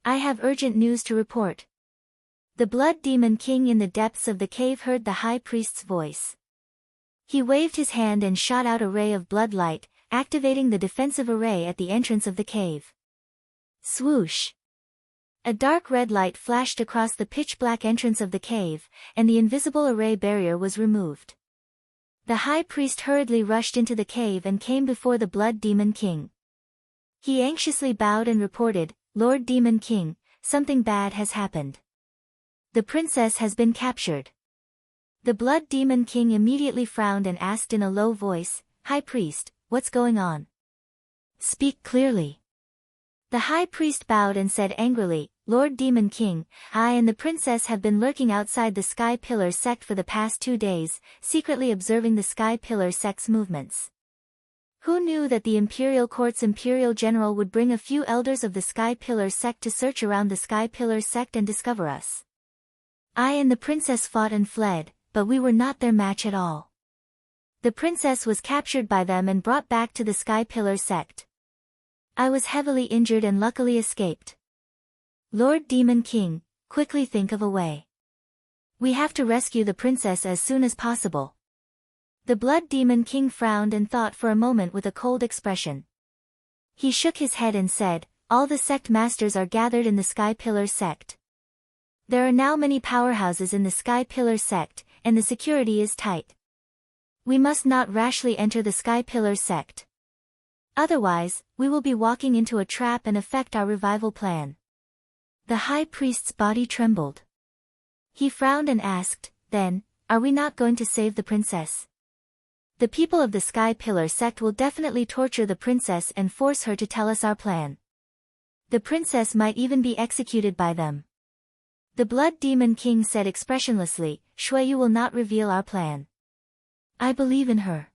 I have urgent news to report." The Blood Demon King in the depths of the cave heard the High Priest's voice. He waved his hand and shot out a ray of blood light, activating the defensive array at the entrance of the cave. Swoosh! A dark red light flashed across the pitch-black entrance of the cave, and the invisible array barrier was removed. The High Priest hurriedly rushed into the cave and came before the Blood Demon King. He anxiously bowed and reported, "Lord Demon King, something bad has happened. The princess has been captured." The Blood Demon King immediately frowned and asked in a low voice, "High Priest, what's going on? Speak clearly." The High Priest bowed and said angrily, "Lord Demon King, I and the princess have been lurking outside the Sky Pillar sect for the past 2 days, secretly observing the Sky Pillar sect's movements. Who knew that the Imperial Court's Imperial General would bring a few elders of the Sky Pillar sect to search around the Sky Pillar sect and discover us? I and the princess fought and fled, but we were not their match at all. The princess was captured by them and brought back to the Sky Pillar sect. I was heavily injured and luckily escaped. Lord Demon King, quickly think of a way. We have to rescue the princess as soon as possible." The Blood Demon King frowned and thought for a moment with a cold expression. He shook his head and said, "All the sect masters are gathered in the Sky Pillar sect. There are now many powerhouses in the Sky Pillar sect, and the security is tight. We must not rashly enter the Sky Pillar sect. Otherwise, we will be walking into a trap and affect our revival plan." The High Priest's body trembled. He frowned and asked, "Then, are we not going to save the princess? The people of the Sky Pillar sect will definitely torture the princess and force her to tell us our plan. The princess might even be executed by them." The Blood Demon King said expressionlessly, "Shuiyu will not reveal our plan. I believe in her."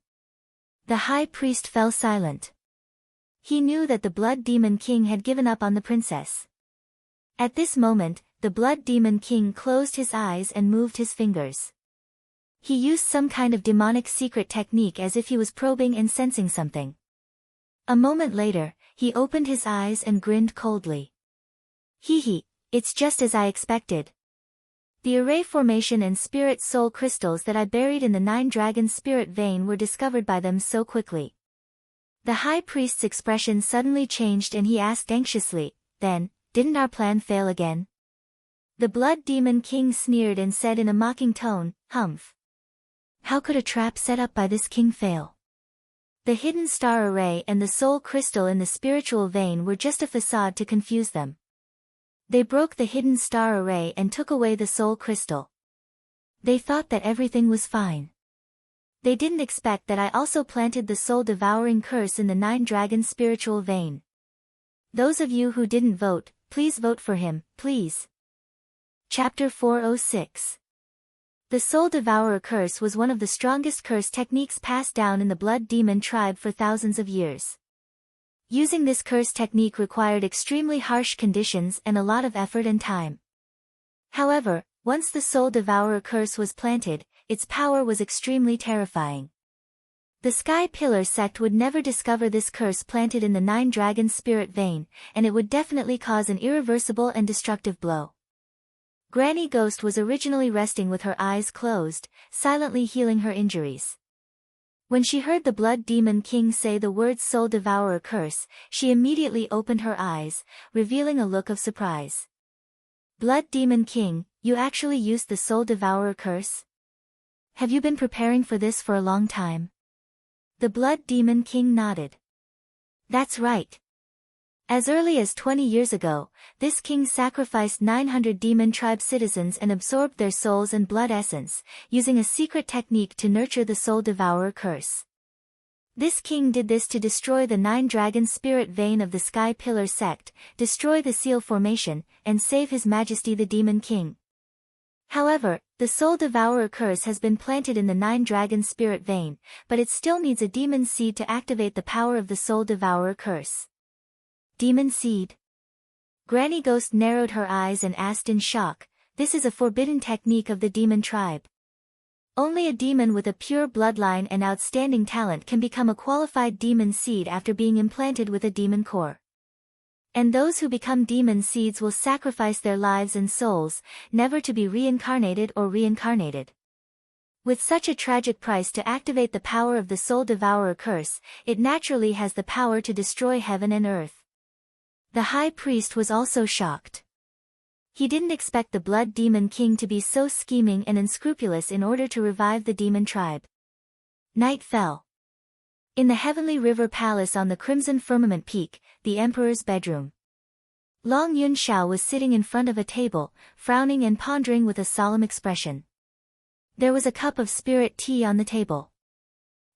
The High Priest fell silent. He knew that the Blood Demon King had given up on the princess. At this moment, the Blood Demon King closed his eyes and moved his fingers. He used some kind of demonic secret technique as if he was probing and sensing something. A moment later, he opened his eyes and grinned coldly. "Hee, it's just as I expected. The array formation and spirit soul crystals that I buried in the 9 dragon spirit vein were discovered by them so quickly." The High Priest's expression suddenly changed and he asked anxiously, "Then, didn't our plan fail again?" The Blood Demon King sneered and said in a mocking tone, "Humph. How could a trap set up by this king fail? The hidden star array and the soul crystal in the spiritual vein were just a facade to confuse them. They broke the hidden star array and took away the soul crystal. They thought that everything was fine. They didn't expect that I also planted the soul-devouring curse in the 9 dragon spiritual vein. Those of you who didn't vote, please vote for him, please. Chapter 406. The Soul Devourer curse was one of the strongest curse techniques passed down in the Blood Demon tribe for thousands of years. Using this curse technique required extremely harsh conditions and a lot of effort and time. However, once the Soul Devourer curse was planted, its power was extremely terrifying. The Sky Pillar sect would never discover this curse planted in the 9 Dragon Spirit vein, and it would definitely cause an irreversible and destructive blow. Granny Ghost was originally resting with her eyes closed, silently healing her injuries. When she heard the Blood Demon King say the words Soul Devourer curse, she immediately opened her eyes, revealing a look of surprise. Blood Demon King, you actually used the Soul Devourer curse? Have you been preparing for this for a long time? The Blood Demon King nodded. That's right. As early as 20 years ago, this king sacrificed 900 demon tribe citizens and absorbed their souls and blood essence, using a secret technique to nurture the Soul Devourer curse. This king did this to destroy the 9 Dragon Spirit vein of the Sky Pillar sect, destroy the Seal Formation, and save His Majesty the Demon King. However, the Soul Devourer curse has been planted in the 9 Dragon Spirit vein, but it still needs a demon seed to activate the power of the Soul Devourer curse. Demon seed? Granny Ghost narrowed her eyes and asked in shock, this is a forbidden technique of the demon tribe. Only a demon with a pure bloodline and outstanding talent can become a qualified demon seed after being implanted with a demon core. And those who become demon seeds will sacrifice their lives and souls, never to be reincarnated or reincarnated. With such a tragic price to activate the power of the Soul Devourer curse, it naturally has the power to destroy heaven and earth. The High Priest was also shocked. He didn't expect the Blood Demon King to be so scheming and unscrupulous in order to revive the demon tribe. Night fell. In the Heavenly River Palace on the Crimson Firmament Peak, the Emperor's bedroom. Long Yun Xiao was sitting in front of a table, frowning and pondering with a solemn expression. There was a cup of spirit tea on the table.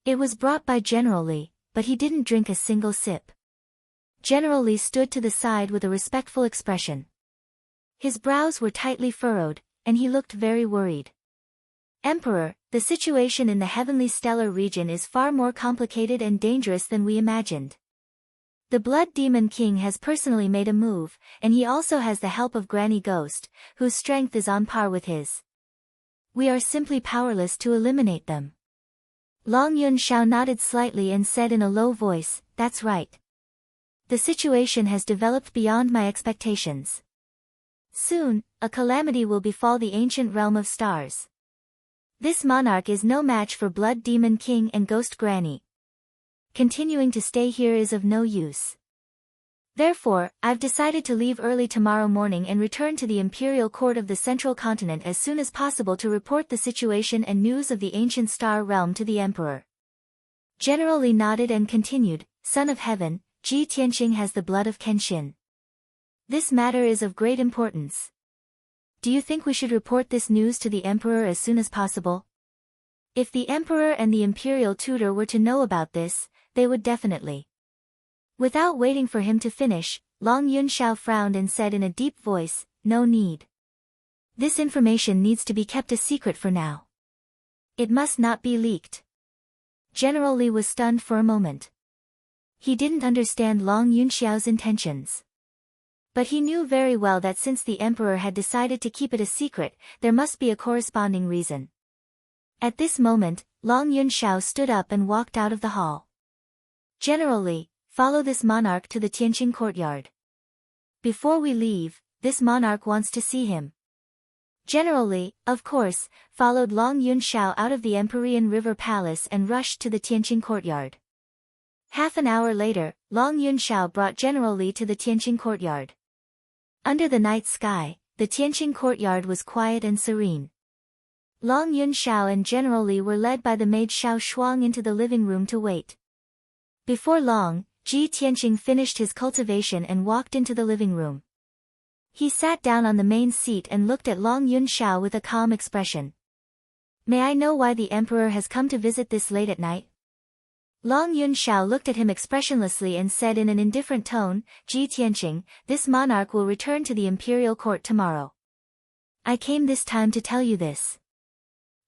It was brought by General Li, but he didn't drink a single sip. General Li stood to the side with a respectful expression. His brows were tightly furrowed, and he looked very worried. Emperor, the situation in the Heavenly Stellar region is far more complicated and dangerous than we imagined. The Blood Demon King has personally made a move, and he also has the help of Granny Ghost, whose strength is on par with his. We are simply powerless to eliminate them. Long Yun Xiao nodded slightly and said in a low voice, that's right. The situation has developed beyond my expectations. Soon, a calamity will befall the ancient realm of stars. This monarch is no match for Blood Demon King and Ghost Granny. Continuing to stay here is of no use. Therefore, I've decided to leave early tomorrow morning and return to the Imperial Court of the Central Continent as soon as possible to report the situation and news of the ancient star realm to the Emperor. General Li nodded and continued, Son of Heaven, Ji Tianqing has the blood of Kenshin. This matter is of great importance. Do you think we should report this news to the Emperor as soon as possible? If the Emperor and the Imperial Tutor were to know about this, they would definitely. Without waiting for him to finish, Long Yun Xiao frowned and said in a deep voice, no need. This information needs to be kept a secret for now. It must not be leaked. General Li was stunned for a moment. He didn't understand Long Yun Xiao's intentions. But he knew very well that since the Emperor had decided to keep it a secret, there must be a corresponding reason. At this moment, Long Yun Xiao stood up and walked out of the hall. General Li, follow this monarch to the Tianqing courtyard. Before we leave, this monarch wants to see him. General Li, of course, followed Long Yun Xiao out of the Empyrean River Palace and rushed to the Tianqing courtyard. Half an hour later, Long Yun Xiao brought General Li to the Tianqing courtyard. Under the night sky, the Tianqing courtyard was quiet and serene. Long Yun Xiao and General Li were led by the maid Xiao Shuang into the living room to wait. Before long, Ji Tianqing finished his cultivation and walked into the living room. He sat down on the main seat and looked at Long Yun Xiao with a calm expression. May I know why the Emperor has come to visit this late at night? Long Yunxiao looked at him expressionlessly and said in an indifferent tone, Ji Tianqing, this monarch will return to the imperial court tomorrow. I came this time to tell you this.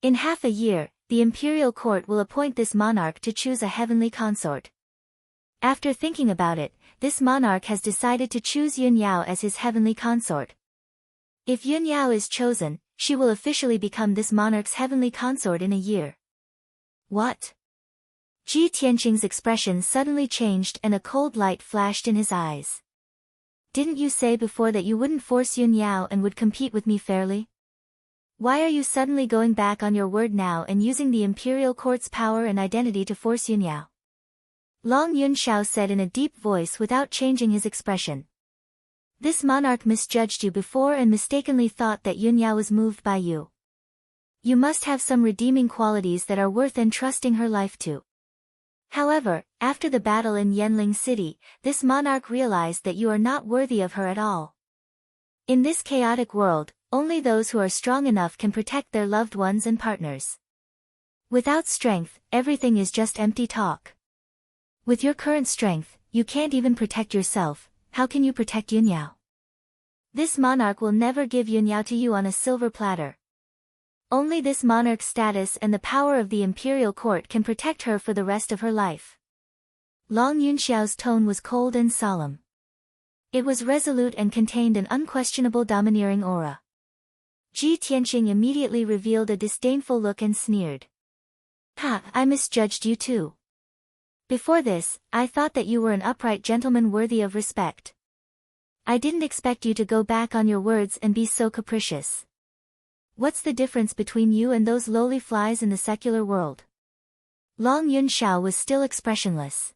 In half a year, the imperial court will appoint this monarch to choose a heavenly consort. After thinking about it, this monarch has decided to choose Yunyao as his heavenly consort. If Yunyao is chosen, she will officially become this monarch's heavenly consort in a year. What? Ji Tianqing's expression suddenly changed and a cold light flashed in his eyes. Didn't you say before that you wouldn't force Yunyao and would compete with me fairly? Why are you suddenly going back on your word now and using the imperial court's power and identity to force Yunyao? Long Yunxiao said in a deep voice without changing his expression. This monarch misjudged you before and mistakenly thought that Yunyao was moved by you. You must have some redeeming qualities that are worth entrusting her life to. However, after the battle in Yanling City, this monarch realized that you are not worthy of her at all. In this chaotic world, only those who are strong enough can protect their loved ones and partners. Without strength, everything is just empty talk. With your current strength, you can't even protect yourself, how can you protect Yunyao? This monarch will never give Yunyao to you on a silver platter. Only this monarch's status and the power of the imperial court can protect her for the rest of her life. Long Yunxiao's tone was cold and solemn. It was resolute and contained an unquestionable domineering aura. Ji Tianqing immediately revealed a disdainful look and sneered. Ha, I misjudged you too. Before this, I thought that you were an upright gentleman worthy of respect. I didn't expect you to go back on your words and be so capricious. What's the difference between you and those lowly flies in the secular world? Long Yunxiao was still expressionless.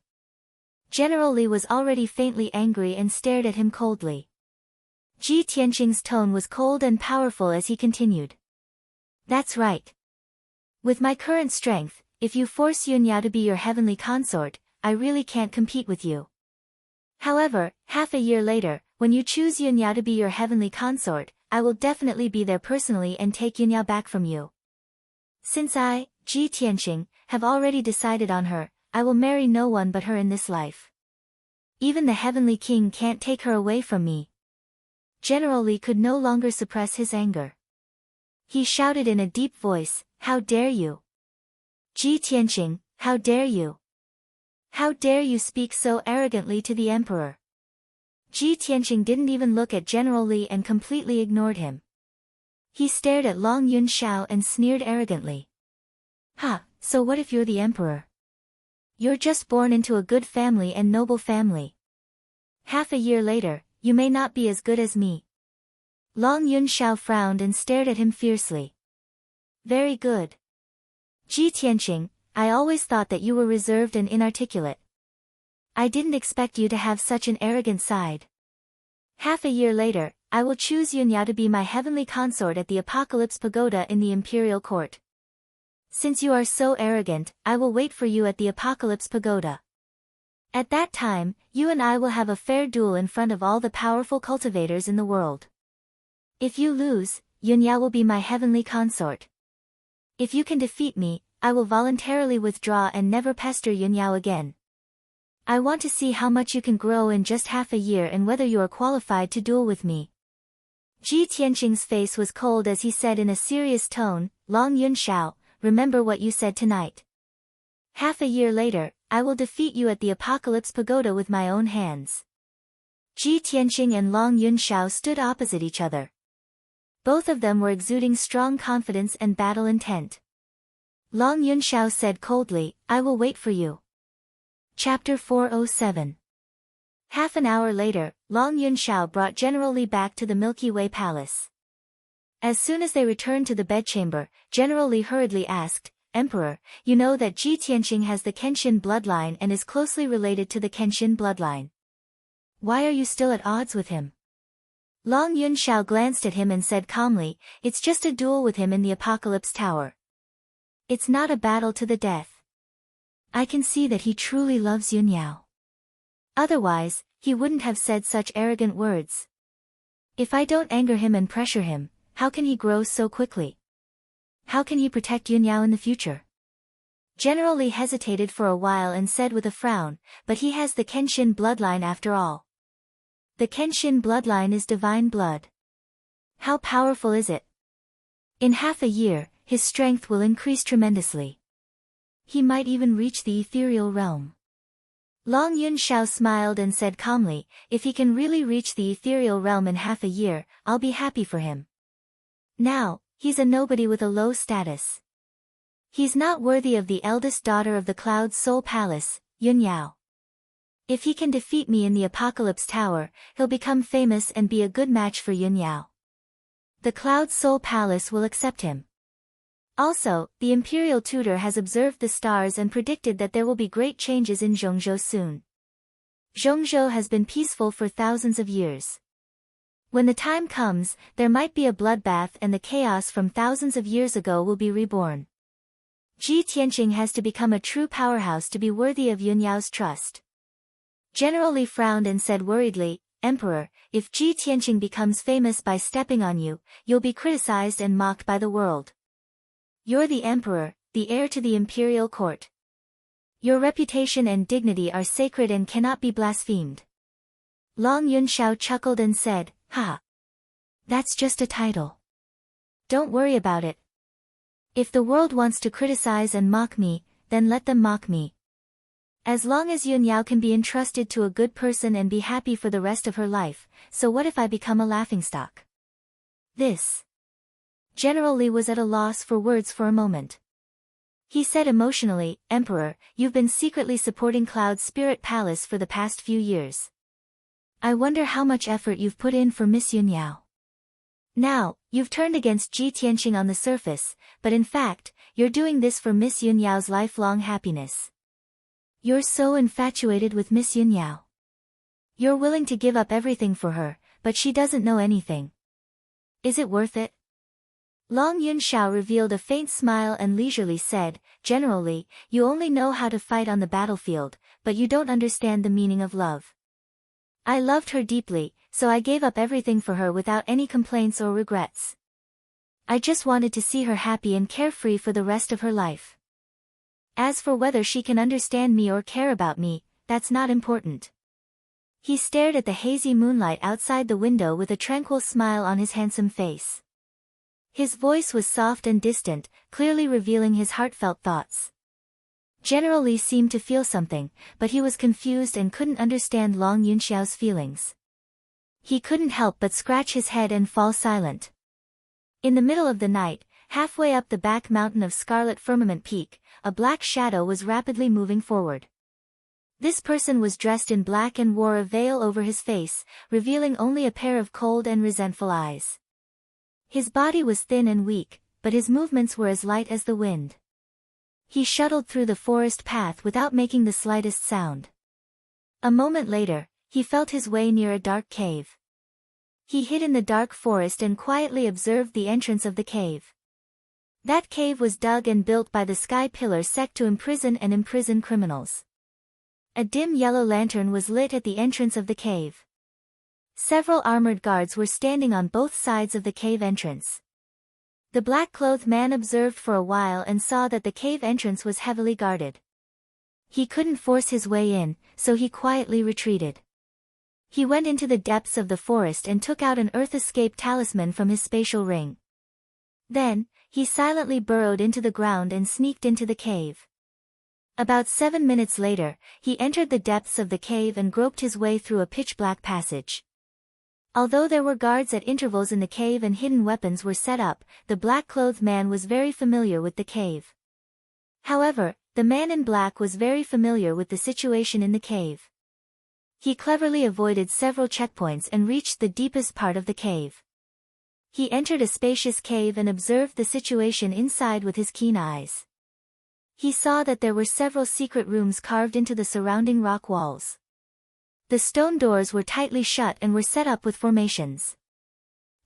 General Li was already faintly angry and stared at him coldly. Ji Tianqing's tone was cold and powerful as he continued. That's right. With my current strength, if you force Yunyao to be your heavenly consort, I really can't compete with you. However, half a year later, when you choose Yunyao to be your heavenly consort, I will definitely be there personally and take Yunyao back from you. Since I, Ji Tianqing, have already decided on her, I will marry no one but her in this life. Even the heavenly king can't take her away from me. General Li could no longer suppress his anger. He shouted in a deep voice, how dare you? Ji Tianqing, how dare you? How dare you speak so arrogantly to the emperor? Ji Tianqing didn't even look at General Li and completely ignored him. He stared at Long Yunxiao and sneered arrogantly. Ha, so what if you're the emperor? You're just born into a good family and noble family. Half a year later, you may not be as good as me. Long Yunxiao frowned and stared at him fiercely. Very good. Ji Tianqing, I always thought that you were reserved and inarticulate. I didn't expect you to have such an arrogant side. Half a year later, I will choose Yunyao to be my heavenly consort at the Apocalypse Pagoda in the imperial court. Since you are so arrogant, I will wait for you at the Apocalypse Pagoda. At that time, you and I will have a fair duel in front of all the powerful cultivators in the world. If you lose, Yunyao will be my heavenly consort. If you can defeat me, I will voluntarily withdraw and never pester Yunyao again. I want to see how much you can grow in just half a year and whether you are qualified to duel with me. Ji Tianqing's face was cold as he said in a serious tone, Long Yunxiao, remember what you said tonight. Half a year later, I will defeat you at the Apocalypse Pagoda with my own hands. Ji Tianqing and Long Yunxiao stood opposite each other. Both of them were exuding strong confidence and battle intent. Long Yunxiao said coldly, I will wait for you. Chapter 407. Half an hour later, Long Yunxiao brought General Li back to the Milky Way Palace. As soon as they returned to the bedchamber, General Li hurriedly asked, Emperor, you know that Ji Tianqing has the Kenshin bloodline and is closely related to the Kenshin bloodline. Why are you still at odds with him? Long Yunxiao glanced at him and said calmly, it's just a duel with him in the Apocalypse Tower. It's not a battle to the death. I can see that he truly loves Yunyao. Otherwise, he wouldn't have said such arrogant words. If I don't anger him and pressure him, how can he grow so quickly? How can he protect Yunyao in the future? General Li hesitated for a while and said with a frown, but he has the Kenshin bloodline after all. The Kenshin bloodline is divine blood. How powerful is it? In half a year, his strength will increase tremendously. He might even reach the ethereal realm. Long Yunxiao smiled and said calmly, if he can really reach the ethereal realm in half a year, I'll be happy for him. Now, he's a nobody with a low status. He's not worthy of the eldest daughter of the Cloud Soul Palace, Yunyao. If he can defeat me in the Apocalypse Tower, he'll become famous and be a good match for Yunyao. The Cloud Soul Palace will accept him. Also, the Imperial Tutor has observed the stars and predicted that there will be great changes in Zhongzhou soon. Zhongzhou has been peaceful for thousands of years. When the time comes, there might be a bloodbath and the chaos from thousands of years ago will be reborn. Ji Tianqing has to become a true powerhouse to be worthy of Yunyao's trust. General Li frowned and said worriedly, Emperor, if Ji Tianqing becomes famous by stepping on you, you'll be criticized and mocked by the world. You're the emperor, the heir to the imperial court. Your reputation and dignity are sacred and cannot be blasphemed. Long Yunxiao chuckled and said, Ha! That's just a title. Don't worry about it. If the world wants to criticize and mock me, then let them mock me. As long as Yunyao can be entrusted to a good person and be happy for the rest of her life, so what if I become a laughingstock? This. General Li was at a loss for words for a moment. He said emotionally, Emperor, you've been secretly supporting Cloud Spirit Palace for the past few years. I wonder how much effort you've put in for Miss Yunyao. Now, you've turned against Ji Tianqing on the surface, but in fact, you're doing this for Miss Yunyao's lifelong happiness. You're so infatuated with Miss Yunyao. You're willing to give up everything for her, but she doesn't know anything. Is it worth it? Long Yunxiao revealed a faint smile and leisurely said, General Li, you only know how to fight on the battlefield, but you don't understand the meaning of love. I loved her deeply, so I gave up everything for her without any complaints or regrets. I just wanted to see her happy and carefree for the rest of her life. As for whether she can understand me or care about me, that's not important. He stared at the hazy moonlight outside the window with a tranquil smile on his handsome face. His voice was soft and distant, clearly revealing his heartfelt thoughts. General Li seemed to feel something, but he was confused and couldn't understand Long Yunxiao's feelings. He couldn't help but scratch his head and fall silent. In the middle of the night, halfway up the back mountain of Scarlet Firmament Peak, a black shadow was rapidly moving forward. This person was dressed in black and wore a veil over his face, revealing only a pair of cold and resentful eyes. His body was thin and weak, but his movements were as light as the wind. He shuttled through the forest path without making the slightest sound. A moment later, he felt his way near a dark cave. He hid in the dark forest and quietly observed the entrance of the cave. That cave was dug and built by the Sky Pillar sect to imprison criminals. A dim yellow lantern was lit at the entrance of the cave. Several armored guards were standing on both sides of the cave entrance. The black-clothed man observed for a while and saw that the cave entrance was heavily guarded. He couldn't force his way in, so he quietly retreated. He went into the depths of the forest and took out an Earth Escape talisman from his spatial ring. Then, he silently burrowed into the ground and sneaked into the cave. About 7 minutes later, he entered the depths of the cave and groped his way through a pitch-black passage. Although there were guards at intervals in the cave and hidden weapons were set up, the black-clothed man was very familiar with the cave. However, the man in black was very familiar with the situation in the cave. He cleverly avoided several checkpoints and reached the deepest part of the cave. He entered a spacious cave and observed the situation inside with his keen eyes. He saw that there were several secret rooms carved into the surrounding rock walls. The stone doors were tightly shut and were set up with formations.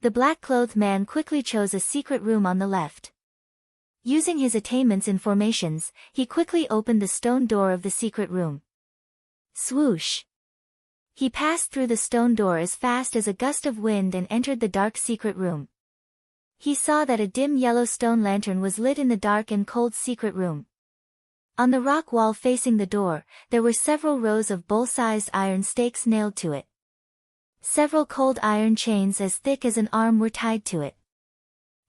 The black-clothed man quickly chose a secret room on the left. Using his attainments in formations, he quickly opened the stone door of the secret room. Swoosh! He passed through the stone door as fast as a gust of wind and entered the dark secret room. He saw that a dim yellow stone lantern was lit in the dark and cold secret room. On the rock wall facing the door, there were several rows of bowl-sized iron stakes nailed to it. Several cold iron chains as thick as an arm were tied to it.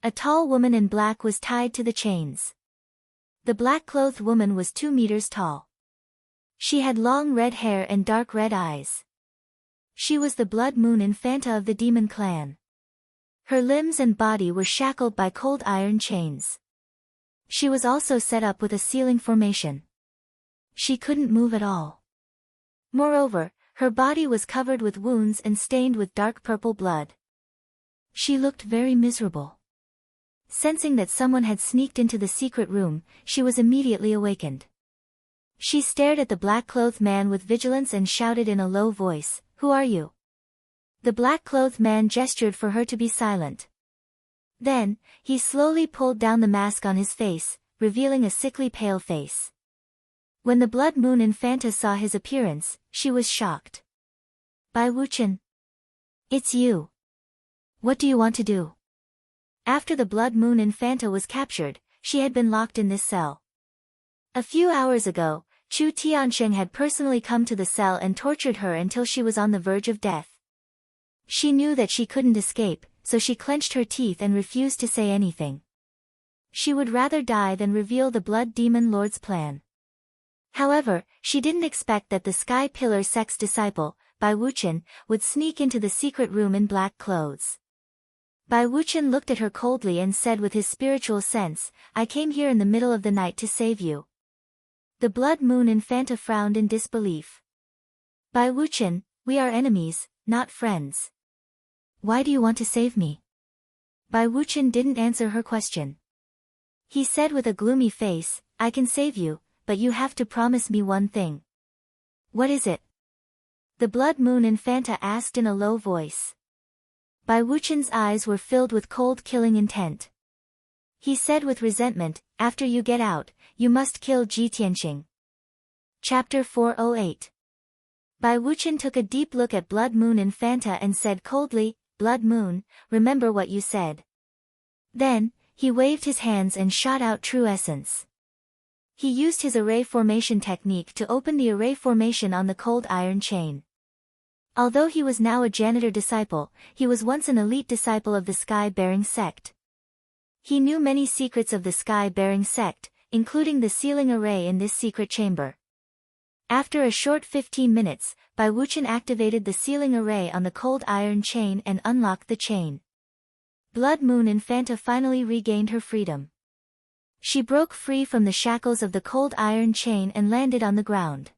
A tall woman in black was tied to the chains. The black-clothed woman was 2 meters tall. She had long red hair and dark red eyes. She was the Blood Moon Infanta of the demon clan. Her limbs and body were shackled by cold iron chains. She was also set up with a ceiling formation. She couldn't move at all. Moreover, her body was covered with wounds and stained with dark purple blood. She looked very miserable. Sensing that someone had sneaked into the secret room, she was immediately awakened. She stared at the black-clothed man with vigilance and shouted in a low voice, "Who are you?" The black-clothed man gestured for her to be silent. Then, he slowly pulled down the mask on his face, revealing a sickly pale face. When the Blood Moon Infanta saw his appearance, she was shocked. "Bai Wuchen? It's you. What do you want to do?" After the Blood Moon Infanta was captured, she had been locked in this cell. A few hours ago, Chu Tiansheng had personally come to the cell and tortured her until she was on the verge of death. She knew that she couldn't escape, so she clenched her teeth and refused to say anything. She would rather die than reveal the Blood Demon Lord's plan. However, she didn't expect that the Sky Pillar sect's disciple, Bai Wuchen, would sneak into the secret room in black clothes. Bai Wuchen looked at her coldly and said with his spiritual sense, "I came here in the middle of the night to save you." The Blood Moon Infanta frowned in disbelief. "Bai Wuchen, we are enemies, not friends. Why do you want to save me?" Bai Wuchen didn't answer her question. He said with a gloomy face, "I can save you, but you have to promise me one thing." "What is it?" The Blood Moon Infanta asked in a low voice. Bai Wuchen's eyes were filled with cold killing intent. He said with resentment, "After you get out, you must kill Ji Tianqing." Chapter 408. Bai Wuchen took a deep look at Blood Moon Infanta and said coldly, "Blood Moon, remember what you said." Then, he waved his hands and shot out true essence. He used his array formation technique to open the array formation on the cold iron chain. Although he was now a janitor disciple, he was once an elite disciple of the Sky-bearing sect. He knew many secrets of the Sky-bearing sect, including the sealing array in this secret chamber. After a short 15 minutes, Bai Wuchen activated the sealing array on the cold iron chain and unlocked the chain. Blood Moon Infanta finally regained her freedom. She broke free from the shackles of the cold iron chain and landed on the ground.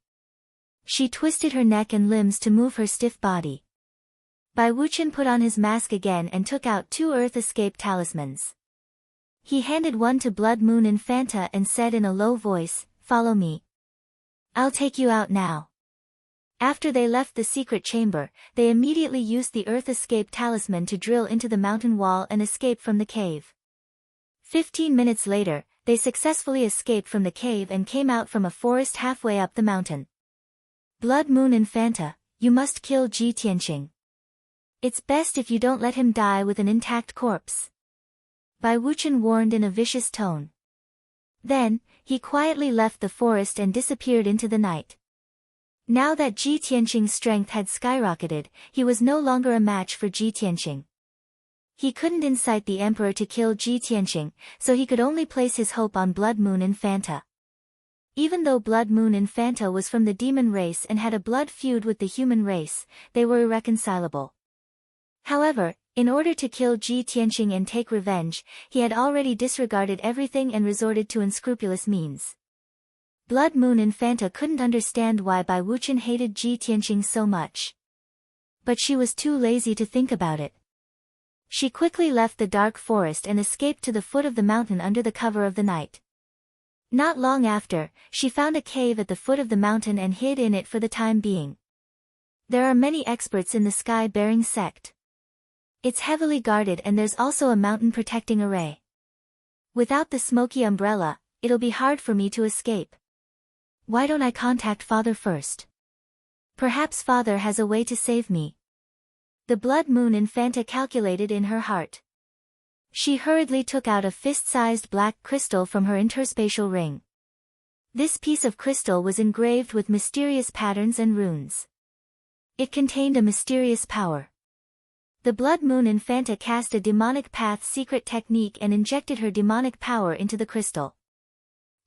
She twisted her neck and limbs to move her stiff body. Bai Wuchen put on his mask again and took out 2 Earth Escape talismans. He handed one to Blood Moon Infanta and said in a low voice, "Follow me. I'll take you out now." After they left the secret chamber, they immediately used the Earth Escape talisman to drill into the mountain wall and escape from the cave. 15 minutes later, they successfully escaped from the cave and came out from a forest halfway up the mountain. "Blood Moon Infanta, you must kill Ji Tianqing. It's best if you don't let him die with an intact corpse," Bai Wuchen warned in a vicious tone. Then, he quietly left the forest and disappeared into the night. Now that Ji Tianqing's strength had skyrocketed, he was no longer a match for Ji Tianqing. He couldn't incite the emperor to kill Ji Tianqing, so he could only place his hope on Blood Moon Infanta. Even though Blood Moon Infanta was from the demon race and had a blood feud with the human race, they were irreconcilable. However, in order to kill Ji Tianqing and take revenge, he had already disregarded everything and resorted to unscrupulous means. Blood Moon Infanta couldn't understand why Bai Wuchen hated Ji Tianqing so much. But she was too lazy to think about it. She quickly left the dark forest and escaped to the foot of the mountain under the cover of the night. Not long after, she found a cave at the foot of the mountain and hid in it for the time being. There are many experts in the Sky-bearing sect. It's heavily guarded and there's also a mountain protecting array. Without the smoky umbrella, it'll be hard for me to escape. Why don't I contact Father first? Perhaps Father has a way to save me. The Blood Moon Infanta calculated in her heart. She hurriedly took out a fist-sized black crystal from her interspatial ring. This piece of crystal was engraved with mysterious patterns and runes. It contained a mysterious power. The Blood Moon Infanta cast a demonic path secret technique and injected her demonic power into the crystal.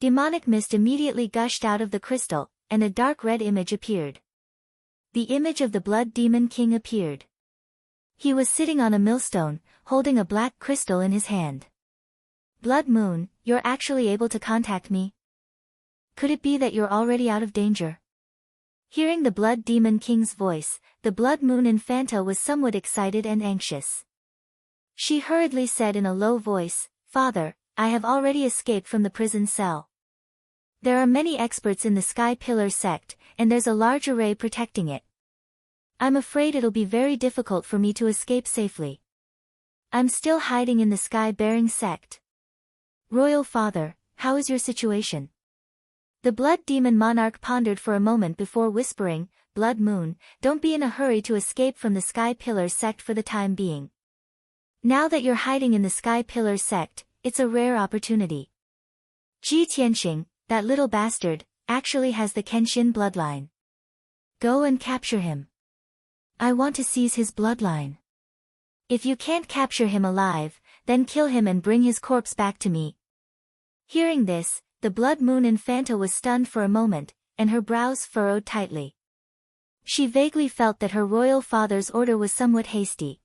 Demonic mist immediately gushed out of the crystal, and a dark red image appeared. The image of the Blood Demon King appeared. He was sitting on a millstone, holding a black crystal in his hand. Blood Moon, you're actually able to contact me? Could it be that you're already out of danger? Hearing the Blood Demon King's voice, the Blood Moon Infanta was somewhat excited and anxious. She hurriedly said in a low voice, "Father, I have already escaped from the prison cell. There are many experts in the Sky Pillar sect, and there's a large array protecting it. I'm afraid it'll be very difficult for me to escape safely. I'm still hiding in the Sky Bearing sect. Royal Father, how is your situation?" The Blood Demon Monarch pondered for a moment before whispering, "Blood Moon, don't be in a hurry to escape from the Sky Pillar sect for the time being. Now that you're hiding in the Sky Pillar sect, it's a rare opportunity. Ji Tianqing, that little bastard, actually has the Kenshin bloodline. Go and capture him. I want to seize his bloodline. If you can't capture him alive, then kill him and bring his corpse back to me." Hearing this, the Blood Moon Infanta was stunned for a moment, and her brows furrowed tightly. She vaguely felt that her royal father's order was somewhat hasty.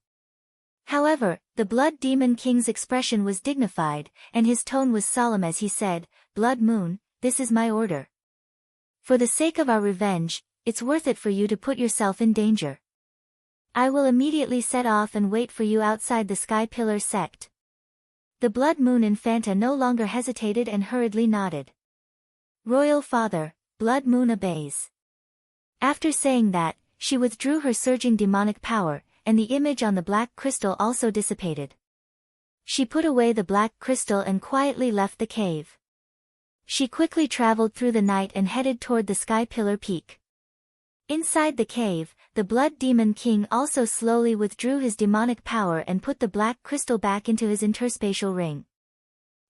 However, the Blood Demon King's expression was dignified, and his tone was solemn as he said, "Blood Moon, this is my order. For the sake of our revenge, it's worth it for you to put yourself in danger. I will immediately set off and wait for you outside the Sky Pillar sect." The Blood Moon Infanta no longer hesitated and hurriedly nodded. "Royal Father, Blood Moon obeys." After saying that, she withdrew her surging demonic power, and the image on the black crystal also dissipated. She put away the black crystal and quietly left the cave. She quickly traveled through the night and headed toward the Sky Pillar Peak. Inside the cave, the Blood Demon King also slowly withdrew his demonic power and put the black crystal back into his interspatial ring.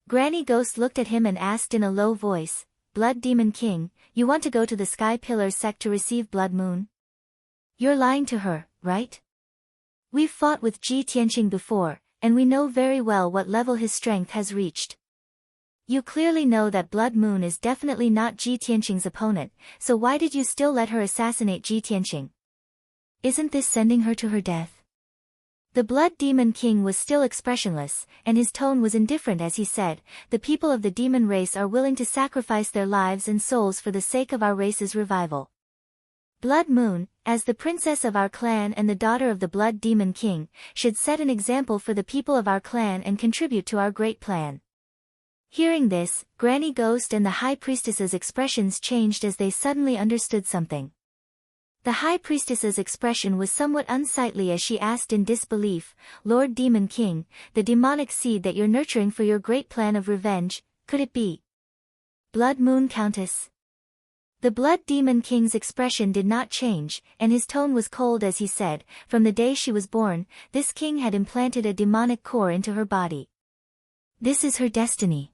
Granny Ghost looked at him and asked in a low voice, "Blood Demon King, you want to go to the Sky Pillar sect to receive Blood Moon? You're lying to her, right? We've fought with Ji Tianqing before, and we know very well what level his strength has reached. You clearly know that Blood Moon is definitely not Ji Tianqing's opponent, so why did you still let her assassinate Ji Tianqing? Isn't this sending her to her death?" The Blood Demon King was still expressionless, and his tone was indifferent as he said, "The people of the demon race are willing to sacrifice their lives and souls for the sake of our race's revival. Blood Moon, as the princess of our clan and the daughter of the Blood Demon King, should set an example for the people of our clan and contribute to our great plan." Hearing this, Granny Ghost and the High Priestess's expressions changed as they suddenly understood something. The High Priestess's expression was somewhat unsightly as she asked in disbelief, "Lord Demon King, the demonic seed that you're nurturing for your great plan of revenge, could it be Blood Moon Countess?" The Blood Demon King's expression did not change, and his tone was cold as he said, "From the day she was born, this king had implanted a demonic core into her body. This is her destiny.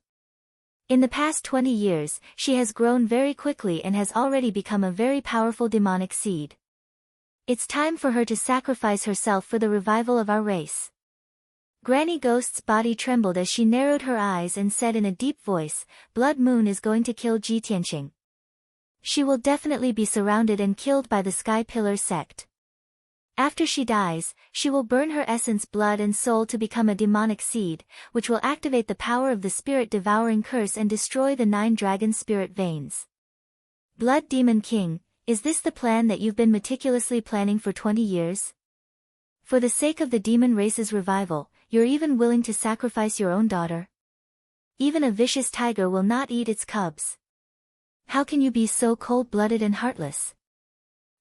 In the past 20 years, she has grown very quickly and has already become a very powerful demonic seed. It's time for her to sacrifice herself for the revival of our race." Granny Ghost's body trembled as she narrowed her eyes and said in a deep voice, "Blood Moon is going to kill Ji Tianqing. She will definitely be surrounded and killed by the Sky Pillar sect. After she dies, she will burn her essence, blood and soul to become a demonic seed, which will activate the power of the spirit-devouring curse and destroy the 9 dragon spirit veins. Blood Demon King, is this the plan that you've been meticulously planning for 20 years? For the sake of the demon race's revival, you're even willing to sacrifice your own daughter? Even a vicious tiger will not eat its cubs. How can you be so cold-blooded and heartless?"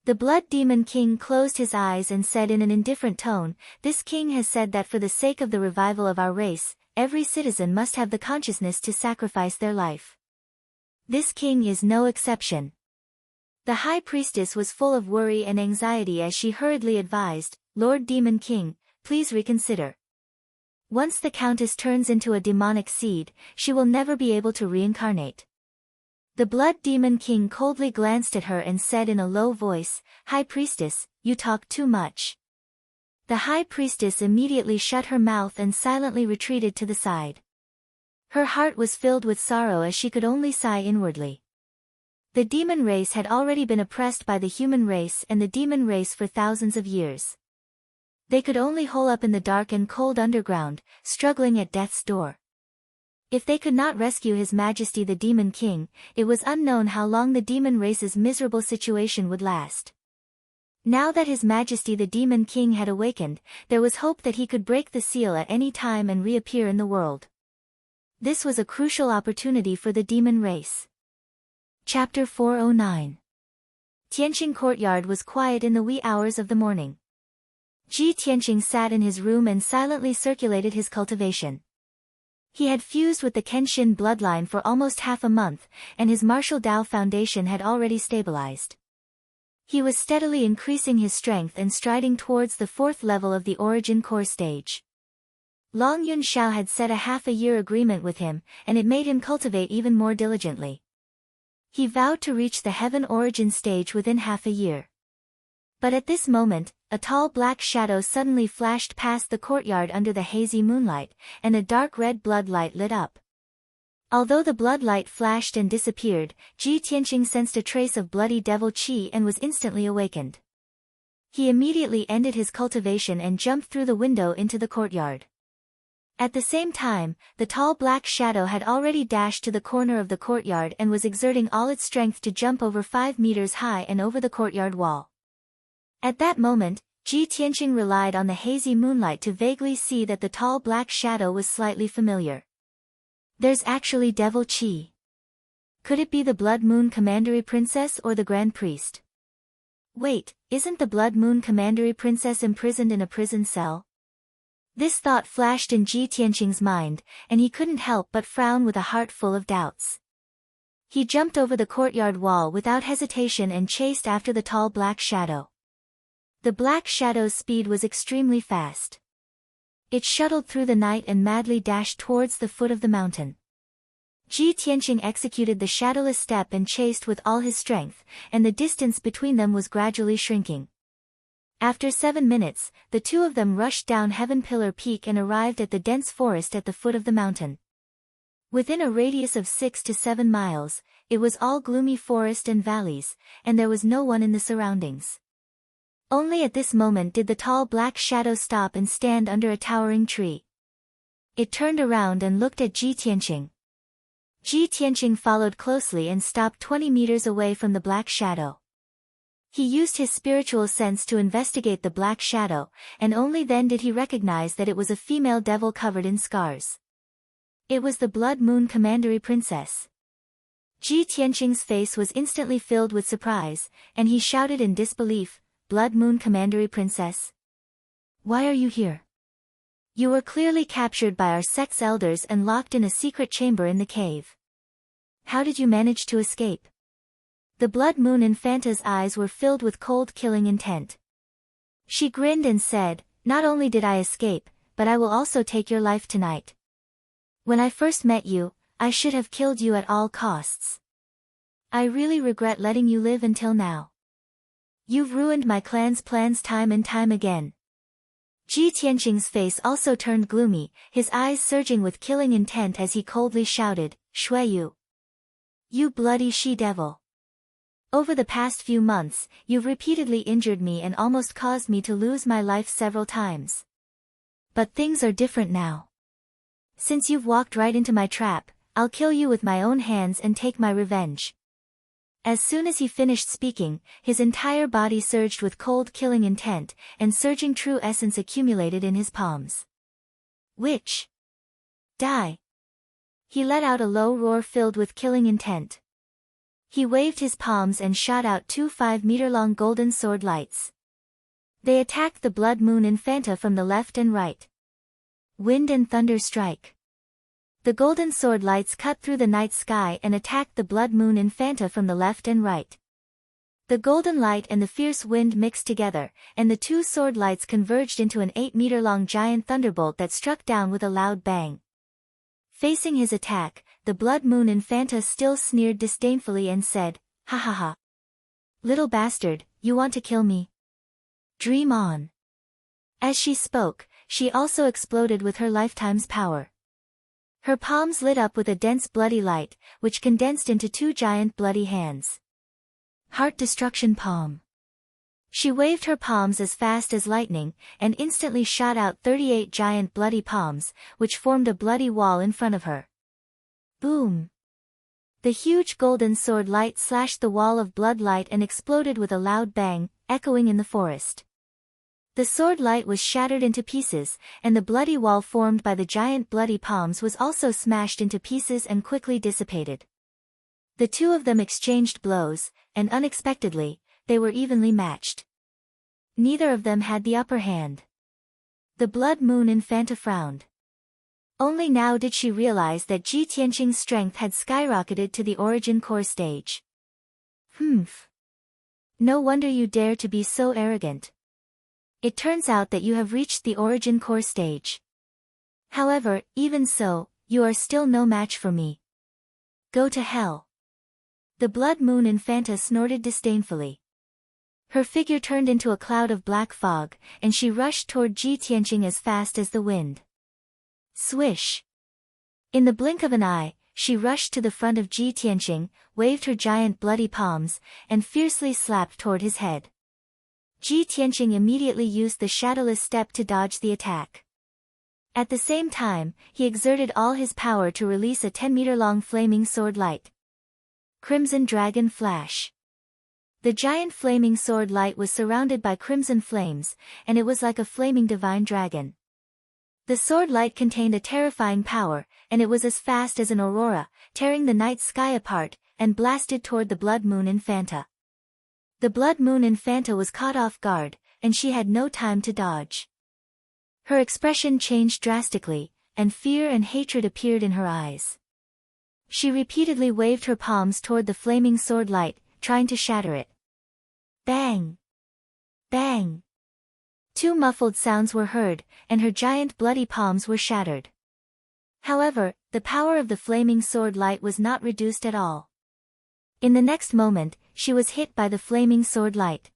The Blood Demon King closed his eyes and said in an indifferent tone, "This king has said that for the sake of the revival of our race, every citizen must have the consciousness to sacrifice their life. This king is no exception." The High Priestess was full of worry and anxiety as she hurriedly advised, "Lord Demon King, please reconsider. Once the Countess turns into a demonic seed, she will never be able to reincarnate. The Blood Demon King coldly glanced at her and said in a low voice, "High Priestess, you talk too much." The High Priestess immediately shut her mouth and silently retreated to the side. Her heart was filled with sorrow as she could only sigh inwardly. The demon race had already been oppressed by the human race and the demon race for thousands of years. They could only hole up in the dark and cold underground, struggling at death's door. If they could not rescue His Majesty the Demon King, it was unknown how long the demon race's miserable situation would last. Now that His Majesty the Demon King had awakened, there was hope that he could break the seal at any time and reappear in the world. This was a crucial opportunity for the demon race. Chapter 409. Tianqing Courtyard was quiet in the wee hours of the morning. Ji Tianqing sat in his room and silently circulated his cultivation. He had fused with the Kenshin bloodline for almost half a month, and his martial Dao foundation had already stabilized. He was steadily increasing his strength and striding towards the 4th level of the Origin Core stage. Long Yun Xiao had set a half-a-year agreement with him, and it made him cultivate even more diligently. He vowed to reach the Heaven Origin stage within half a year. But at this moment, a tall black shadow suddenly flashed past the courtyard under the hazy moonlight, and a dark red blood light lit up. Although the blood light flashed and disappeared, Ji Tianqing sensed a trace of bloody devil qi and was instantly awakened. He immediately ended his cultivation and jumped through the window into the courtyard. At the same time, the tall black shadow had already dashed to the corner of the courtyard and was exerting all its strength to jump over 5 meters high and over the courtyard wall. At that moment, Ji Tianqing relied on the hazy moonlight to vaguely see that the tall black shadow was slightly familiar. There's actually devil qi. Could it be the Blood Moon Commandery Princess or the Grand Priest? Wait, isn't the Blood Moon Commandery Princess imprisoned in a prison cell? This thought flashed in Ji Tianqing's mind, and he couldn't help but frown with a heart full of doubts. He jumped over the courtyard wall without hesitation and chased after the tall black shadow. The black shadow's speed was extremely fast. It shuttled through the night and madly dashed towards the foot of the mountain. Ji Tianqing executed the shadowless step and chased with all his strength, and the distance between them was gradually shrinking. After 7 minutes, the two of them rushed down Heaven Pillar Peak and arrived at the dense forest at the foot of the mountain. Within a radius of 6 to 7 miles, it was all gloomy forest and valleys, and there was no one in the surroundings. Only at this moment did the tall black shadow stop and stand under a towering tree. It turned around and looked at Ji Tianqing. Ji Tianqing followed closely and stopped 20 meters away from the black shadow. He used his spiritual sense to investigate the black shadow, and only then did he recognize that it was a female devil covered in scars. It was the Blood Moon Commandery Princess. Ji Tianqing's face was instantly filled with surprise, and he shouted in disbelief, "Blood Moon Commandery Princess? Why are you here? You were clearly captured by our sect's elders and locked in a secret chamber in the cave. How did you manage to escape?" The Blood Moon Infanta's eyes were filled with cold killing intent. She grinned and said, "Not only did I escape, but I will also take your life tonight. When I first met you, I should have killed you at all costs. I really regret letting you live until now. You've ruined my clan's plans time and time again." Ji Tianqing's face also turned gloomy, his eyes surging with killing intent as he coldly shouted, "Shui Yu! You bloody she-devil! Over the past few months, you've repeatedly injured me and almost caused me to lose my life several times. But things are different now. Since you've walked right into my trap, I'll kill you with my own hands and take my revenge." As soon as he finished speaking, his entire body surged with cold killing intent, and surging true essence accumulated in his palms. "Witch! Die!" He let out a low roar filled with killing intent. He waved his palms and shot out 2 5-meter-long golden sword lights. They attacked the Blood Moon Infanta from the left and right. Wind and thunder strike. The golden sword lights cut through the night sky and attacked the Blood Moon Infanta from the left and right. The golden light and the fierce wind mixed together, and the 2 sword lights converged into an 8-meter-long giant thunderbolt that struck down with a loud bang. Facing his attack, the Blood Moon Infanta still sneered disdainfully and said, "Ha ha ha. Little bastard, you want to kill me? Dream on." As she spoke, she also exploded with her lifetime's power. Her palms lit up with a dense bloody light, which condensed into 2 giant bloody hands. Heart Destruction Palm. She waved her palms as fast as lightning, and instantly shot out 38 giant bloody palms, which formed a bloody wall in front of her. Boom! The huge golden sword light slashed the wall of blood light and exploded with a loud bang, echoing in the forest. The sword light was shattered into pieces, and the bloody wall formed by the giant bloody palms was also smashed into pieces and quickly dissipated. The two of them exchanged blows, and unexpectedly, they were evenly matched. Neither of them had the upper hand. The Blood Moon Infanta frowned. Only now did she realize that Ji Tianqing's strength had skyrocketed to the origin core stage. Humph. No wonder you dare to be so arrogant. It turns out that you have reached the origin core stage. However, even so, you are still no match for me. Go to hell. The Blood Moon Infanta snorted disdainfully. Her figure turned into a cloud of black fog, and she rushed toward Ji Tianqing as fast as the wind. Swish! In the blink of an eye, she rushed to the front of Ji Tianqing, waved her giant bloody palms, and fiercely slapped toward his head. Ji Tianqing immediately used the shadowless step to dodge the attack. At the same time, he exerted all his power to release a 10-meter-long flaming sword light. Crimson Dragon Flash. The giant flaming sword light was surrounded by crimson flames, and it was like a flaming divine dragon. The sword light contained a terrifying power, and it was as fast as an aurora, tearing the night sky apart, and blasted toward the Blood Moon Infanta. The Blood Moon Infanta was caught off guard, and she had no time to dodge. Her expression changed drastically, and fear and hatred appeared in her eyes. She repeatedly waved her palms toward the flaming sword light, trying to shatter it. Bang! Bang! 2 muffled sounds were heard, and her giant bloody palms were shattered. However, the power of the flaming sword light was not reduced at all. In the next moment, she was hit by the flaming sword light.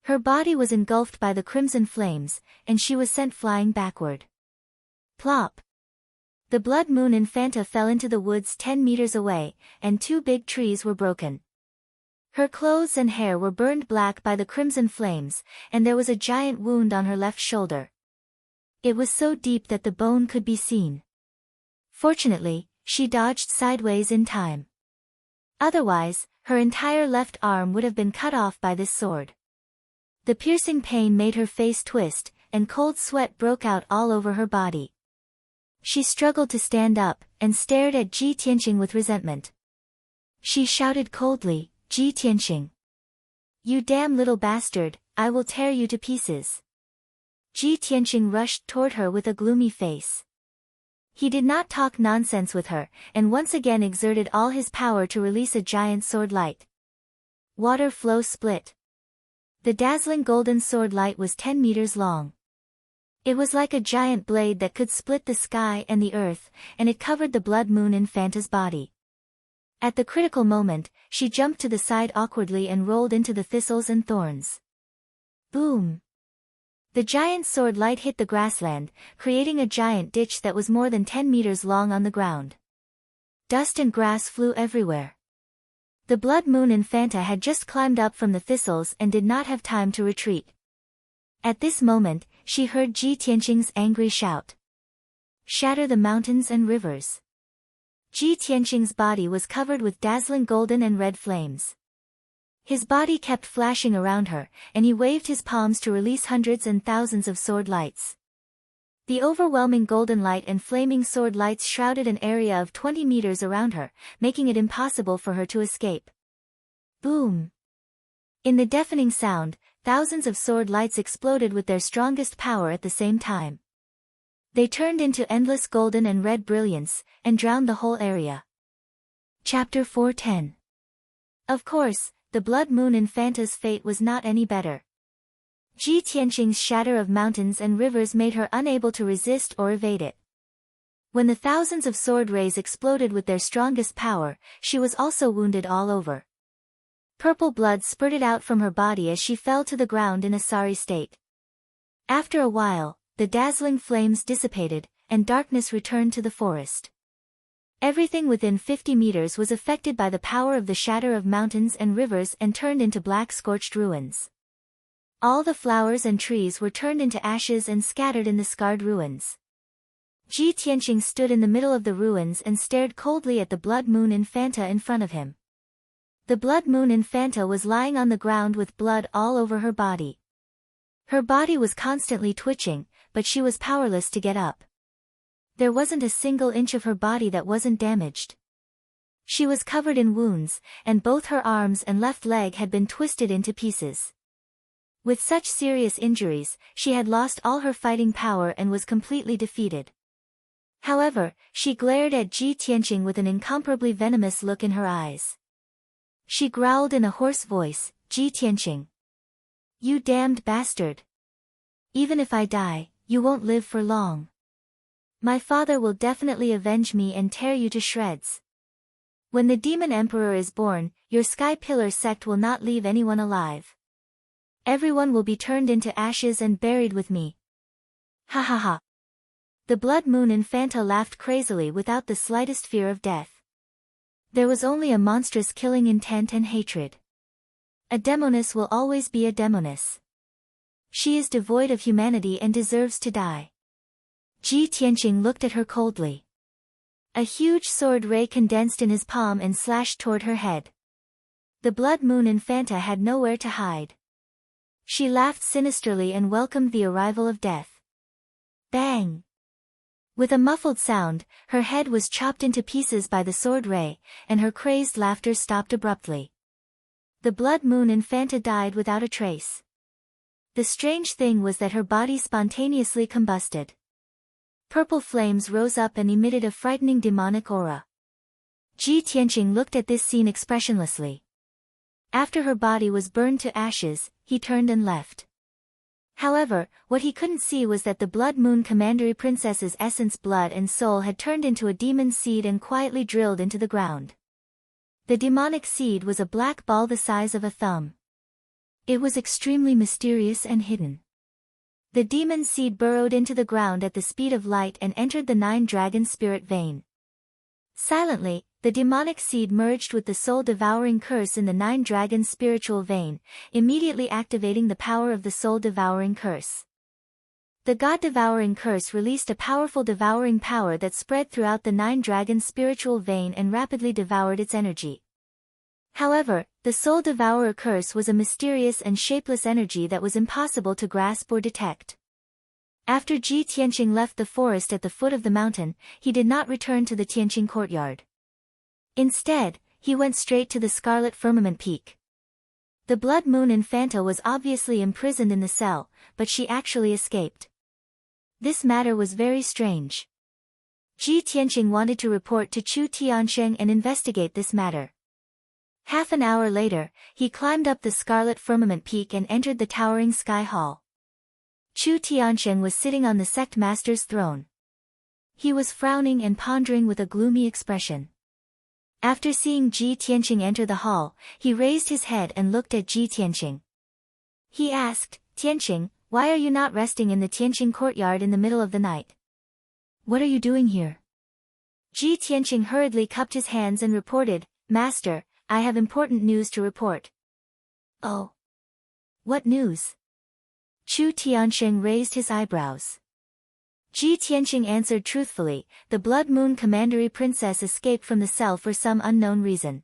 Her body was engulfed by the crimson flames, and she was sent flying backward. Plop! The Blood Moon Infanta fell into the woods 10 meters away, and 2 big trees were broken. Her clothes and hair were burned black by the crimson flames, and there was a giant wound on her left shoulder. It was so deep that the bone could be seen. Fortunately, she dodged sideways in time. Otherwise, her entire left arm would have been cut off by this sword. The piercing pain made her face twist, and cold sweat broke out all over her body. She struggled to stand up, and stared at Ji Tianqing with resentment. She shouted coldly, "Ji Tianqing! You damn little bastard, I will tear you to pieces." Ji Tianqing rushed toward her with a gloomy face. He did not talk nonsense with her, and once again exerted all his power to release a giant sword light. Water flow split. The dazzling golden sword light was 10 meters long. It was like a giant blade that could split the sky and the earth, and it covered the Blood Moon Infanta's body. At the critical moment, she jumped to the side awkwardly and rolled into the thistles and thorns. Boom! The giant sword light hit the grassland, creating a giant ditch that was more than 10 meters long on the ground. Dust and grass flew everywhere. The Blood Moon Infanta had just climbed up from the thistles and did not have time to retreat. At this moment, she heard Ji Tianqing's angry shout. Shatter the mountains and rivers. Ji Tianqing's body was covered with dazzling golden and red flames. His body kept flashing around her, and he waved his palms to release hundreds and thousands of sword lights. The overwhelming golden light and flaming sword lights shrouded an area of 20 meters around her, making it impossible for her to escape. Boom! In the deafening sound, thousands of sword lights exploded with their strongest power at the same time. They turned into endless golden and red brilliance, and drowned the whole area. Chapter 410. Of course, the Blood Moon Infanta's fate was not any better. Ji Tianqing's shatter of mountains and rivers made her unable to resist or evade it. When the thousands of sword rays exploded with their strongest power, she was also wounded all over. Purple blood spurted out from her body as she fell to the ground in a sorry state. After a while, the dazzling flames dissipated, and darkness returned to the forest. Everything within 50 meters was affected by the power of the shatter of mountains and rivers and turned into black scorched ruins. All the flowers and trees were turned into ashes and scattered in the scarred ruins. Ji Tianqing stood in the middle of the ruins and stared coldly at the Blood Moon Infanta in front of him. The Blood Moon Infanta was lying on the ground with blood all over her body. Her body was constantly twitching, but she was powerless to get up. There wasn't a single inch of her body that wasn't damaged. She was covered in wounds, and both her arms and left leg had been twisted into pieces. With such serious injuries, she had lost all her fighting power and was completely defeated. However, she glared at Ji Tianqing with an incomparably venomous look in her eyes. She growled in a hoarse voice, "Ji Tianqing. You damned bastard. Even if I die, you won't live for long. My father will definitely avenge me and tear you to shreds. When the Demon Emperor is born, your Sky Pillar sect will not leave anyone alive. Everyone will be turned into ashes and buried with me." Ha ha ha. The Blood Moon Infanta laughed crazily without the slightest fear of death. There was only a monstrous killing intent and hatred. A demoness will always be a demoness. She is devoid of humanity and deserves to die. Ji Tianqing looked at her coldly. A huge sword ray condensed in his palm and slashed toward her head. The Blood Moon Infanta had nowhere to hide. She laughed sinisterly and welcomed the arrival of death. Bang! With a muffled sound, her head was chopped into pieces by the sword ray, and her crazed laughter stopped abruptly. The Blood Moon Infanta died without a trace. The strange thing was that her body spontaneously combusted. Purple flames rose up and emitted a frightening demonic aura. Ji Tianqing looked at this scene expressionlessly. After her body was burned to ashes, he turned and left. However, what he couldn't see was that the Blood Moon Commandery Princess's essence, blood and soul had turned into a demon seed and quietly drilled into the ground. The demonic seed was a black ball the size of a thumb. It was extremely mysterious and hidden. The demon seed burrowed into the ground at the speed of light and entered the 9-dragon spirit vein. Silently, the demonic seed merged with the soul-devouring curse in the 9-dragon spiritual vein, immediately activating the power of the soul-devouring curse. The God-devouring curse released a powerful devouring power that spread throughout the 9-dragon spiritual vein and rapidly devoured its energy. However, the Soul Devourer curse was a mysterious and shapeless energy that was impossible to grasp or detect. After Ji Tianqing left the forest at the foot of the mountain, he did not return to the Tianqing courtyard. Instead, he went straight to the Scarlet Firmament Peak. The Blood Moon Infanta was obviously imprisoned in the cell, but she actually escaped. This matter was very strange. Ji Tianqing wanted to report to Chu Tiansheng and investigate this matter. Half an hour later, he climbed up the Scarlet Firmament Peak and entered the towering Sky Hall. Chu Tiansheng was sitting on the sect master's throne. He was frowning and pondering with a gloomy expression. After seeing Ji Tianqing enter the hall, he raised his head and looked at Ji Tianqing. He asked, "Tianqing, why are you not resting in the Tianqing courtyard in the middle of the night? What are you doing here?" Ji Tianqing hurriedly cupped his hands and reported, "Master, I have important news to report." "Oh? What news?" Chu Tiansheng raised his eyebrows. Ji Tianqing answered truthfully, "The Blood Moon Commandery Princess escaped from the cell for some unknown reason.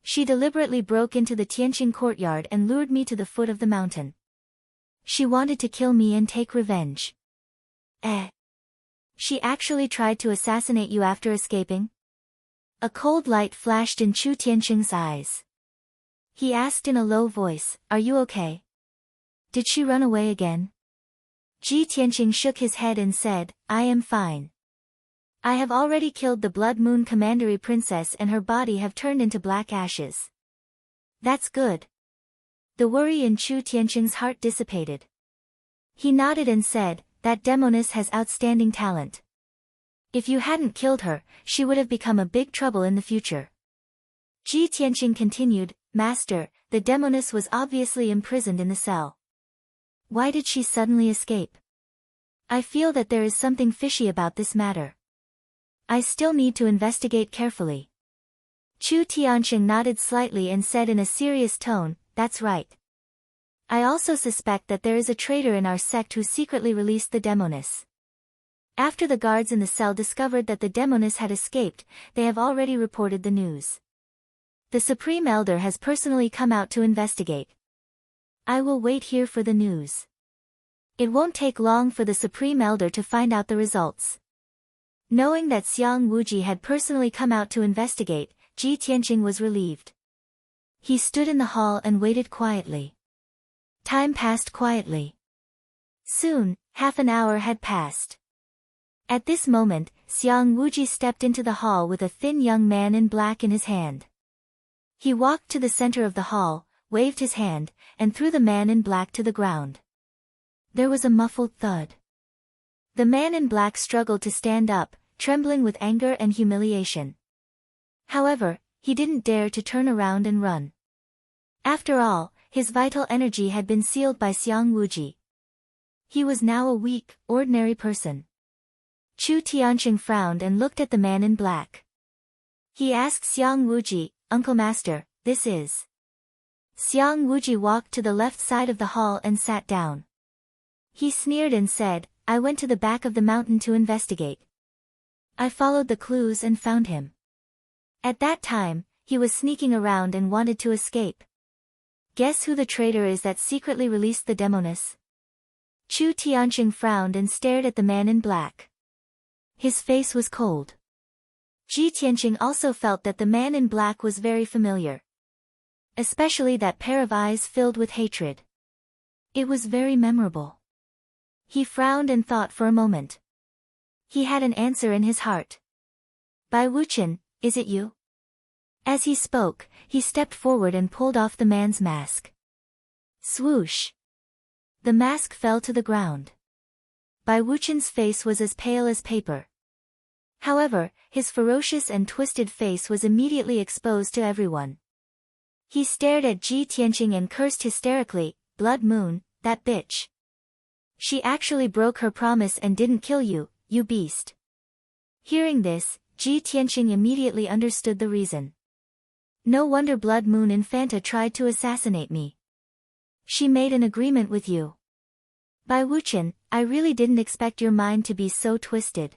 She deliberately broke into the Tianqing courtyard and lured me to the foot of the mountain. She wanted to kill me and take revenge." She actually tried to assassinate you after escaping?" A cold light flashed in Chu Tianqing's eyes. He asked in a low voice, "Are you okay? Did she run away again?" Ji Tianqing shook his head and said, "I am fine. I have already killed the Blood Moon Commandery Princess and her body have turned into black ashes." "That's good." The worry in Chu Tianqing's heart dissipated. He nodded and said, "That demoness has outstanding talent. If you hadn't killed her, she would have become a big trouble in the future. Ji Tianqing continued, Master, the demoness was obviously imprisoned in the cell. Why did she suddenly escape? I feel that there is something fishy about this matter. I still need to investigate carefully. Chu Tianqing nodded slightly and said in a serious tone, That's right. I also suspect that there is a traitor in our sect who secretly released the demoness. After the guards in the cell discovered that the demoness had escaped, they have already reported the news. The Supreme Elder has personally come out to investigate. I will wait here for the news. It won't take long for the Supreme Elder to find out the results. Knowing that Xiang Wuji had personally come out to investigate, Ji Tianqing was relieved. He stood in the hall and waited quietly. Time passed quietly. Soon, half an hour had passed. At this moment, Xiang Wuji stepped into the hall with a thin young man in black in his hand. He walked to the center of the hall, waved his hand, and threw the man in black to the ground. There was a muffled thud. The man in black struggled to stand up, trembling with anger and humiliation. However, he didn't dare to turn around and run. After all, his vital energy had been sealed by Xiang Wuji. He was now a weak, ordinary person. Chu Tianqing frowned and looked at the man in black. He asked Xiang Wuji, Uncle Master, this is... Xiang Wuji walked to the left side of the hall and sat down. He sneered and said, I went to the back of the mountain to investigate. I followed the clues and found him. At that time, he was sneaking around and wanted to escape. Guess who the traitor is that secretly released the demoness? Chu Tianqing frowned and stared at the man in black. His face was cold. Ji Tianqing also felt that the man in black was very familiar. Especially that pair of eyes filled with hatred. It was very memorable. He frowned and thought for a moment. He had an answer in his heart. Bai Wuchen, is it you? As he spoke, he stepped forward and pulled off the man's mask. Swoosh! The mask fell to the ground. Bai Wuchen's face was as pale as paper. However, his ferocious and twisted face was immediately exposed to everyone. He stared at Ji Tianqing and cursed hysterically, Blood Moon, that bitch. She actually broke her promise and didn't kill you, you beast. Hearing this, Ji Tianqing immediately understood the reason. No wonder Blood Moon Infanta tried to assassinate me. She made an agreement with you. Bai Wuchen, I really didn't expect your mind to be so twisted.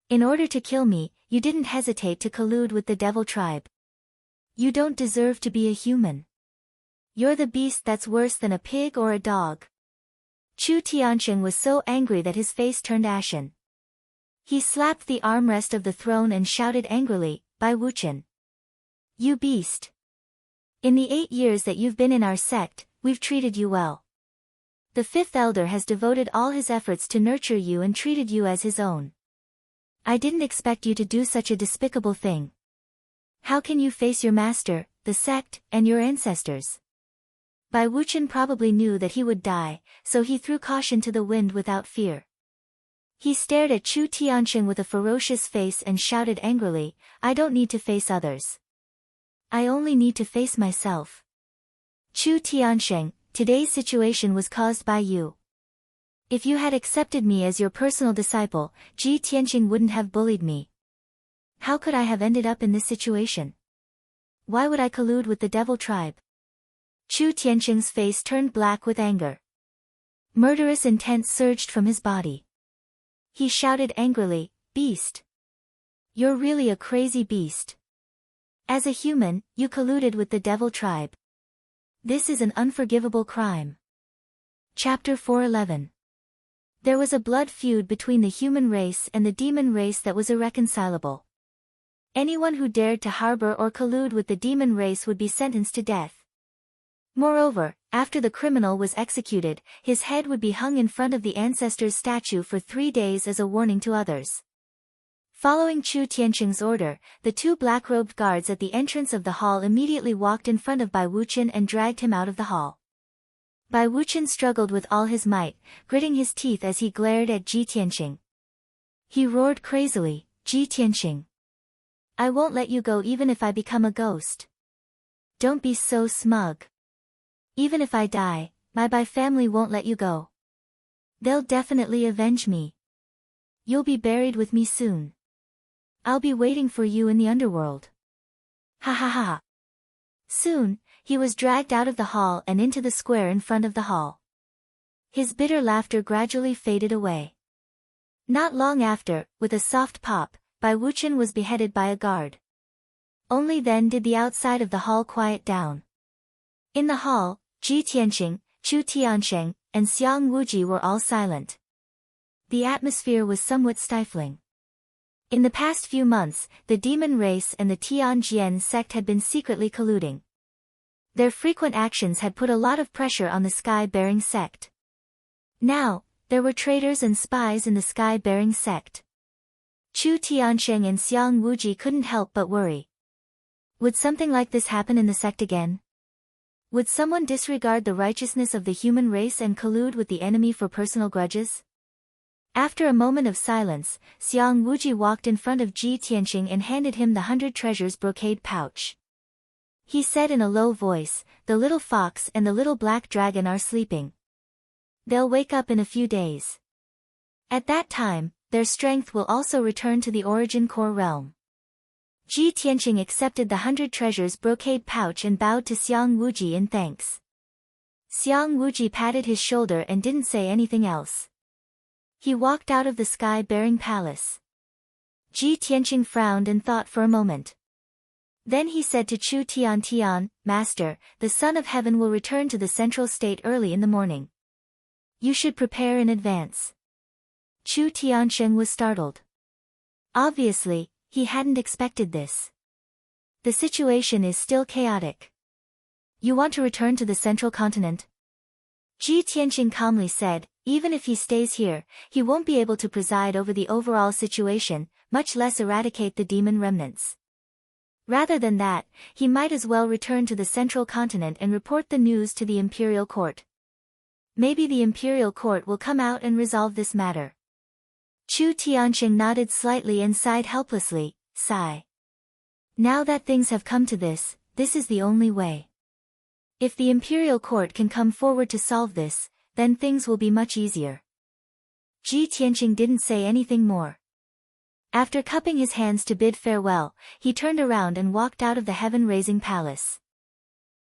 In order to kill me, you didn't hesitate to collude with the devil tribe. You don't deserve to be a human. You're the beast that's worse than a pig or a dog. Chu Tianqing was so angry that his face turned ashen. He slapped the armrest of the throne and shouted angrily, Bai Wuchen. You beast. In the 8 years that you've been in our sect, we've treated you well. The fifth elder has devoted all his efforts to nurture you and treated you as his own. I didn't expect you to do such a despicable thing. How can you face your master, the sect, and your ancestors? Bai Wuchen probably knew that he would die, so he threw caution to the wind without fear. He stared at Chu Tianqing with a ferocious face and shouted angrily, I don't need to face others. I only need to face myself. Chu Tianqing, today's situation was caused by you. If you had accepted me as your personal disciple, Ji Tianqing wouldn't have bullied me. How could I have ended up in this situation? Why would I collude with the devil tribe? Chu Tianqing's face turned black with anger. Murderous intent surged from his body. He shouted angrily, Beast! You're really a crazy beast. As a human, you colluded with the devil tribe. This is an unforgivable crime. Chapter 411. There was a blood feud between the human race and the demon race that was irreconcilable. Anyone who dared to harbor or collude with the demon race would be sentenced to death. Moreover, after the criminal was executed, his head would be hung in front of the ancestor's statue for 3 days as a warning to others. Following Chu Tianqing's order, the 2 black-robed guards at the entrance of the hall immediately walked in front of Bai Wuchen and dragged him out of the hall. Bai Wuchen struggled with all his might, gritting his teeth as he glared at Ji Tianqing. He roared crazily, Ji Tianqing. I won't let you go even if I become a ghost. Don't be so smug. Even if I die, my family won't let you go. They'll definitely avenge me. You'll be buried with me soon. I'll be waiting for you in the underworld. Ha ha ha. Soon, he was dragged out of the hall and into the square in front of the hall. His bitter laughter gradually faded away. Not long after, with a soft pop, Bai Wuchen was beheaded by a guard. Only then did the outside of the hall quiet down. In the hall, Ji Tianqing, Chu Tiansheng, and Xiang Wuji were all silent. The atmosphere was somewhat stifling. In the past few months, the demon race and the Tianjian sect had been secretly colluding. Their frequent actions had put a lot of pressure on the sky-bearing sect. Now, there were traitors and spies in the sky-bearing sect. Chu Tiansheng and Xiang Wuji couldn't help but worry. Would something like this happen in the sect again? Would someone disregard the righteousness of the human race and collude with the enemy for personal grudges? After a moment of silence, Xiang Wuji walked in front of Ji Tianqing and handed him the 100 treasures brocade pouch. He said in a low voice, "The little fox and the little black dragon are sleeping. They'll wake up in a few days. At that time, their strength will also return to the origin core realm." Ji Tianqing accepted the 100 treasures brocade pouch and bowed to Xiang Wuji in thanks. Xiang Wuji patted his shoulder and didn't say anything else. He walked out of the sky-bearing palace. Ji Tianqing frowned and thought for a moment. Then he said to Chu Tian, "Master, the Son of Heaven will return to the central state early in the morning. You should prepare in advance." Chu Tiansheng was startled. Obviously, he hadn't expected this. The situation is still chaotic. You want to return to the central continent? Ji Tianqing calmly said, even if he stays here, he won't be able to preside over the overall situation, much less eradicate the demon remnants. Rather than that, he might as well return to the central continent and report the news to the imperial court. Maybe the imperial court will come out and resolve this matter. Chu Tiansheng nodded slightly and sighed helplessly, sigh. Now that things have come to this, this is the only way. If the imperial court can come forward to solve this, then things will be much easier. Ji Tianqing didn't say anything more. After cupping his hands to bid farewell, he turned around and walked out of the heaven-raising palace.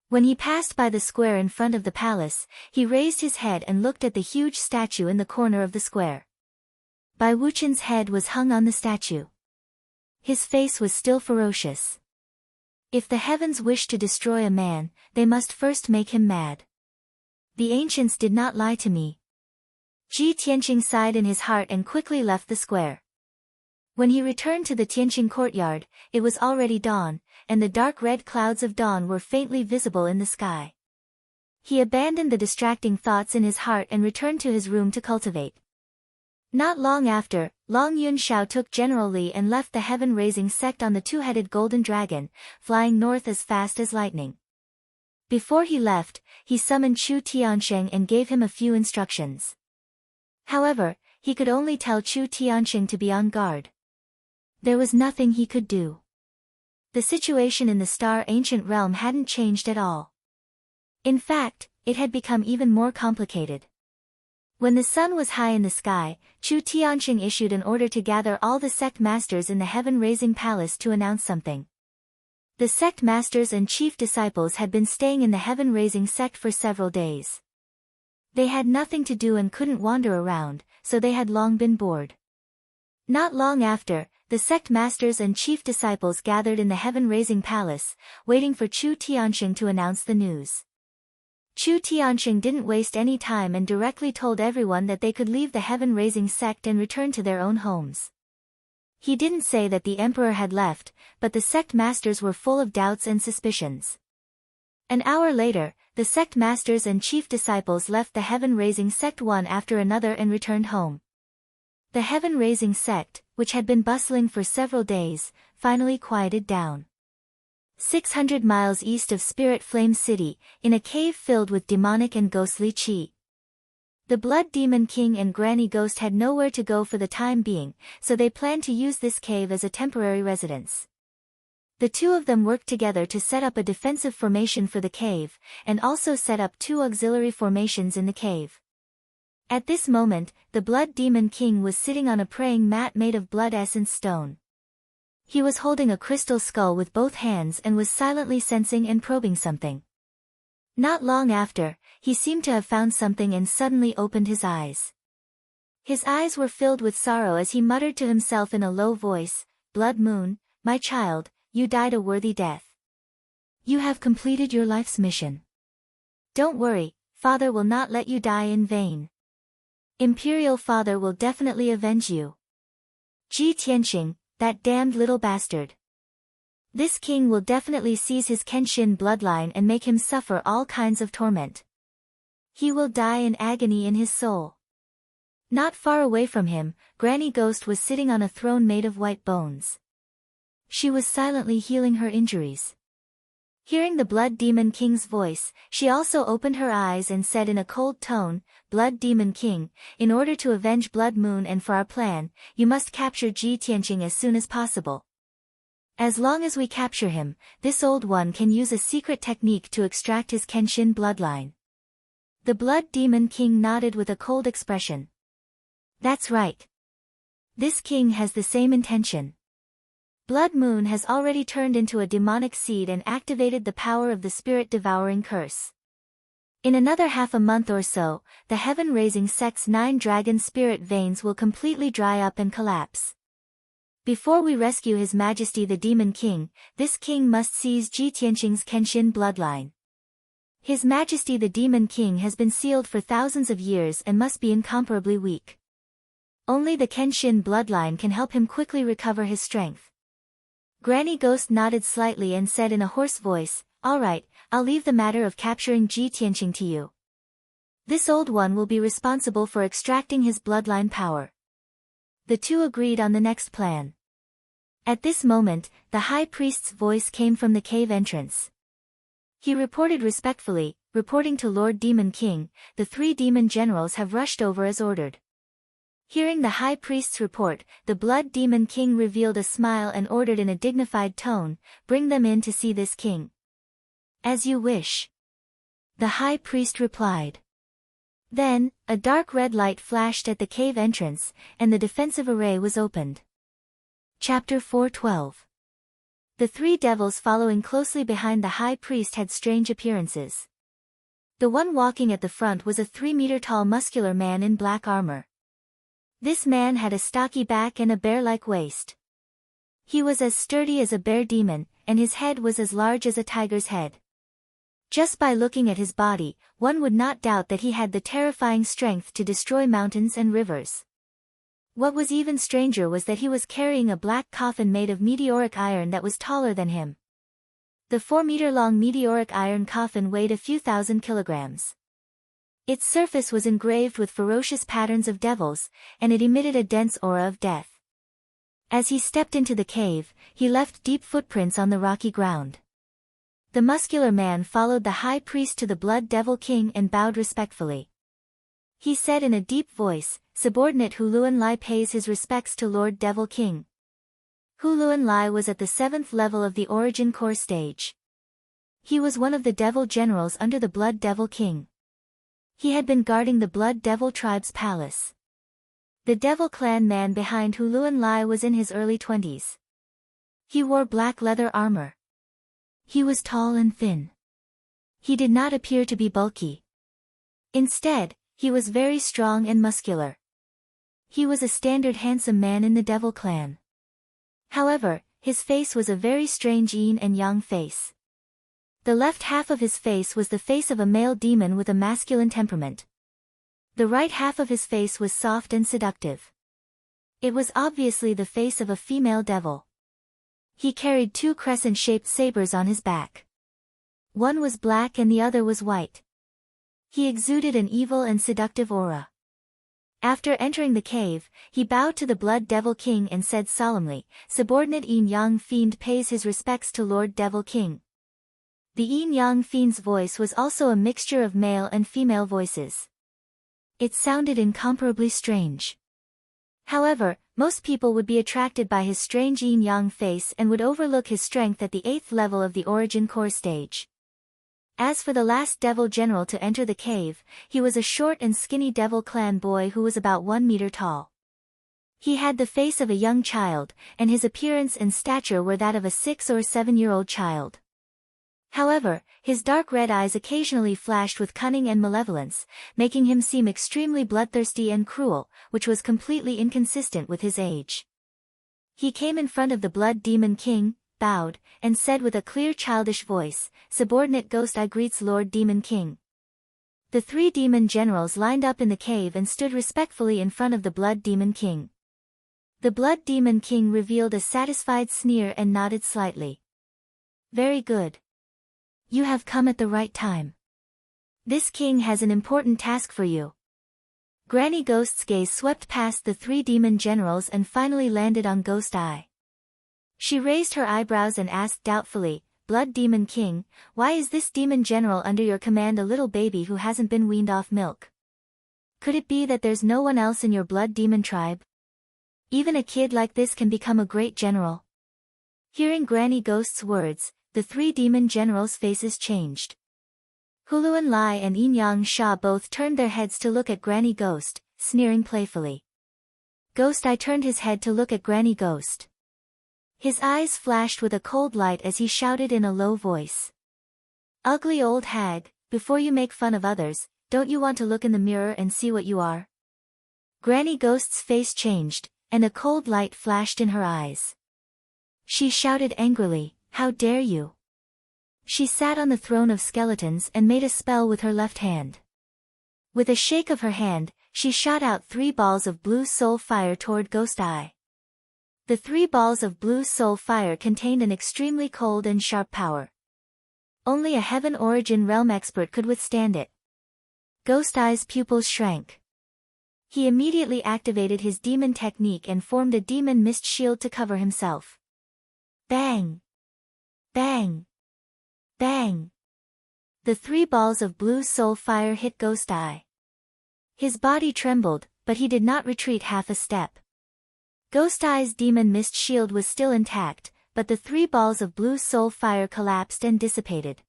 When he passed by the square in front of the palace, he raised his head and looked at the huge statue in the corner of the square. Bai Wuchen's head was hung on the statue. His face was still ferocious. If the heavens wish to destroy a man, they must first make him mad. The ancients did not lie to me. Ji Tianqing sighed in his heart and quickly left the square. When he returned to the Tianqing courtyard, it was already dawn, and the dark red clouds of dawn were faintly visible in the sky. He abandoned the distracting thoughts in his heart and returned to his room to cultivate. Not long after, Long Yunxiao took General Li and left the heaven-raising sect on the two-headed golden dragon, flying north as fast as lightning. Before he left, he summoned Chu Tiansheng and gave him a few instructions. However, he could only tell Chu Tiansheng to be on guard. There was nothing he could do. The situation in the Star Ancient Realm hadn't changed at all. In fact, it had become even more complicated. When the sun was high in the sky, Chu Tiansheng issued an order to gather all the sect masters in the heaven-raising palace to announce something. The sect masters and chief disciples had been staying in the heaven-raising sect for several days. They had nothing to do and couldn't wander around, so they had long been bored. Not long after, the sect masters and chief disciples gathered in the heaven-raising palace, waiting for Chu Tiansheng to announce the news. Chu Tiansheng didn't waste any time and directly told everyone that they could leave the heaven-raising sect and return to their own homes. He didn't say that the emperor had left, but the sect masters were full of doubts and suspicions. An hour later, the sect masters and chief disciples left the heaven-raising sect one after another and returned home. The heaven-raising sect, which had been bustling for several days, finally quieted down. 600 miles east of Spirit Flame City, in a cave filled with demonic and ghostly qi. The Blood Demon King and Granny Ghost had nowhere to go for the time being, so they planned to use this cave as a temporary residence. The two of them worked together to set up a defensive formation for the cave, and also set up two auxiliary formations in the cave. At this moment, the Blood Demon King was sitting on a praying mat made of blood essence stone. He was holding a crystal skull with both hands and was silently sensing and probing something. Not long after, he seemed to have found something and suddenly opened his eyes. His eyes were filled with sorrow as he muttered to himself in a low voice, "Blood Moon, my child, you died a worthy death. You have completed your life's mission. Don't worry, Father will not let you die in vain. Imperial Father will definitely avenge you. Ji Tianqing, that damned little bastard. This king will definitely seize his Kenshin bloodline and make him suffer all kinds of torment. He will die in agony in his soul." Not far away from him, Granny Ghost was sitting on a throne made of white bones. She was silently healing her injuries. Hearing the Blood Demon King's voice, she also opened her eyes and said in a cold tone, "Blood Demon King, in order to avenge Blood Moon and for our plan, you must capture Ji Tianqing as soon as possible. As long as we capture him, this old one can use a secret technique to extract his Kenshin bloodline." The Blood Demon King nodded with a cold expression. "That's right. This king has the same intention. Blood Moon has already turned into a demonic seed and activated the power of the spirit-devouring curse. In another half a month or so, the heaven-raising sect's 9 dragon spirit veins will completely dry up and collapse. Before we rescue His Majesty the Demon King, this king must seize Ji Tianqing's Kenshin bloodline. His Majesty the Demon King has been sealed for thousands of years and must be incomparably weak. Only the Kenshin bloodline can help him quickly recover his strength." Granny Ghost nodded slightly and said in a hoarse voice, "All right, I'll leave the matter of capturing Ji Tianqing to you. This old one will be responsible for extracting his bloodline power." The two agreed on the next plan. At this moment, the High Priest's voice came from the cave entrance. He reported respectfully, "Reporting to Lord Demon King, the 3 demon generals have rushed over as ordered." Hearing the High Priest's report, the Blood Demon King revealed a smile and ordered in a dignified tone, "Bring them in to see this king." "As you wish," the High Priest replied. Then, a dark red light flashed at the cave entrance, and the defensive array was opened. Chapter 4:12. The 3 devils following closely behind the High Priest had strange appearances. The one walking at the front was a 3-meter-tall muscular man in black armor. This man had a stocky back and a bear-like waist. He was as sturdy as a bear demon, and his head was as large as a tiger's head. Just by looking at his body, one would not doubt that he had the terrifying strength to destroy mountains and rivers. What was even stranger was that he was carrying a black coffin made of meteoric iron that was taller than him. The 4-meter-long meteoric iron coffin weighed a few thousand kilograms. Its surface was engraved with ferocious patterns of devils, and it emitted a dense aura of death. As he stepped into the cave, he left deep footprints on the rocky ground. The muscular man followed the High Priest to the Blood Devil King and bowed respectfully. He said in a deep voice, "Subordinate Huluan Lai pays his respects to Lord Devil King." Huluan Lai was at the 7th level of the Origin Core stage. He was one of the devil generals under the Blood Devil King. He had been guarding the Blood Devil tribe's palace. The Devil Clan man behind Huluan Lai was in his early 20s. He wore black leather armor. He was tall and thin. He did not appear to be bulky. Instead, he was very strong and muscular. He was a standard handsome man in the Devil Clan. However, his face was a very strange yin and yang face. The left half of his face was the face of a male demon with a masculine temperament. The right half of his face was soft and seductive. It was obviously the face of a female devil. He carried 2 crescent-shaped sabers on his back. One was black and the other was white. He exuded an evil and seductive aura. After entering the cave, he bowed to the Blood Devil King and said solemnly, "Subordinate Yin-Yang Fiend pays his respects to Lord Devil King." The Yin-Yang Fiend's voice was also a mixture of male and female voices. It sounded incomparably strange. However, most people would be attracted by his strange yin-yang face and would overlook his strength at the 8th level of the origin core stage. As for the last devil general to enter the cave, he was a short and skinny devil clan boy who was about 1 meter tall. He had the face of a young child, and his appearance and stature were that of a 6 or 7-year-old child. However, his dark red eyes occasionally flashed with cunning and malevolence, making him seem extremely bloodthirsty and cruel, which was completely inconsistent with his age. He came in front of the Blood Demon King, bowed, and said with a clear childish voice, "Subordinate Ghost, I greets Lord Demon King." The 3 demon generals lined up in the cave and stood respectfully in front of the Blood Demon King. The Blood Demon King revealed a satisfied sneer and nodded slightly. "Very good. You have come at the right time. This king has an important task for you." Granny Ghost's gaze swept past the 3 demon generals and finally landed on Ghost Eye. She raised her eyebrows and asked doubtfully, "Blood Demon King, why is this demon general under your command a little baby who hasn't been weaned off milk? Could it be that there's no one else in your blood demon tribe? Even a kid like this can become a great general." Hearing Granny Ghost's words, the 3 demon generals' faces changed. Huluan Lai and Enyang Sha both turned their heads to look at Granny Ghost, sneering playfully. Ghost Eye turned his head to look at Granny Ghost. His eyes flashed with a cold light as he shouted in a low voice. "Ugly old hag, before you make fun of others, don't you want to look in the mirror and see what you are?" Granny Ghost's face changed, and a cold light flashed in her eyes. She shouted angrily, "How dare you!" She sat on the throne of skeletons and made a spell with her left hand. With a shake of her hand, she shot out 3 balls of blue soul fire toward Ghost Eye. The 3 balls of blue soul fire contained an extremely cold and sharp power. Only a Heaven Origin Realm expert could withstand it. Ghost Eye's pupils shrank. He immediately activated his demon technique and formed a demon mist shield to cover himself. Bang! Bang! Bang! The 3 balls of blue soul fire hit Ghost Eye. His body trembled, but he did not retreat half a step. Ghost Eye's demon mist shield was still intact, but the 3 balls of blue soul fire collapsed and dissipated.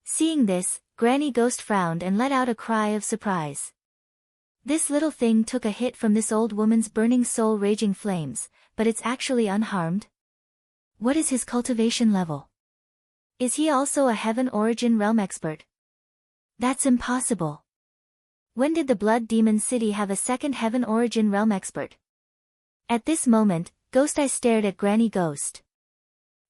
Seeing this, Granny Ghost frowned and let out a cry of surprise. This little thing took a hit from this old woman's burning soul raging flames, but it's actually unharmed? What is his cultivation level? Is he also a Heaven Origin Realm expert? That's impossible. When did the Blood Demon City have a second Heaven Origin Realm expert? At this moment, Ghost Eye stared at Granny Ghost.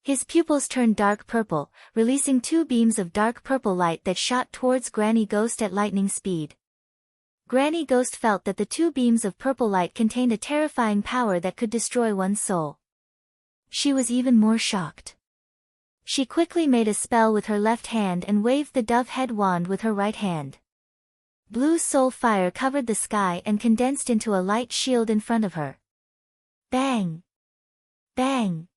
His pupils turned dark purple, releasing 2 beams of dark purple light that shot towards Granny Ghost at lightning speed. Granny Ghost felt that the 2 beams of purple light contained a terrifying power that could destroy one's soul. She was even more shocked. She quickly made a spell with her left hand and waved the dove head wand with her right hand. Blue soul fire covered the sky and condensed into a light shield in front of her. Bang! Bang!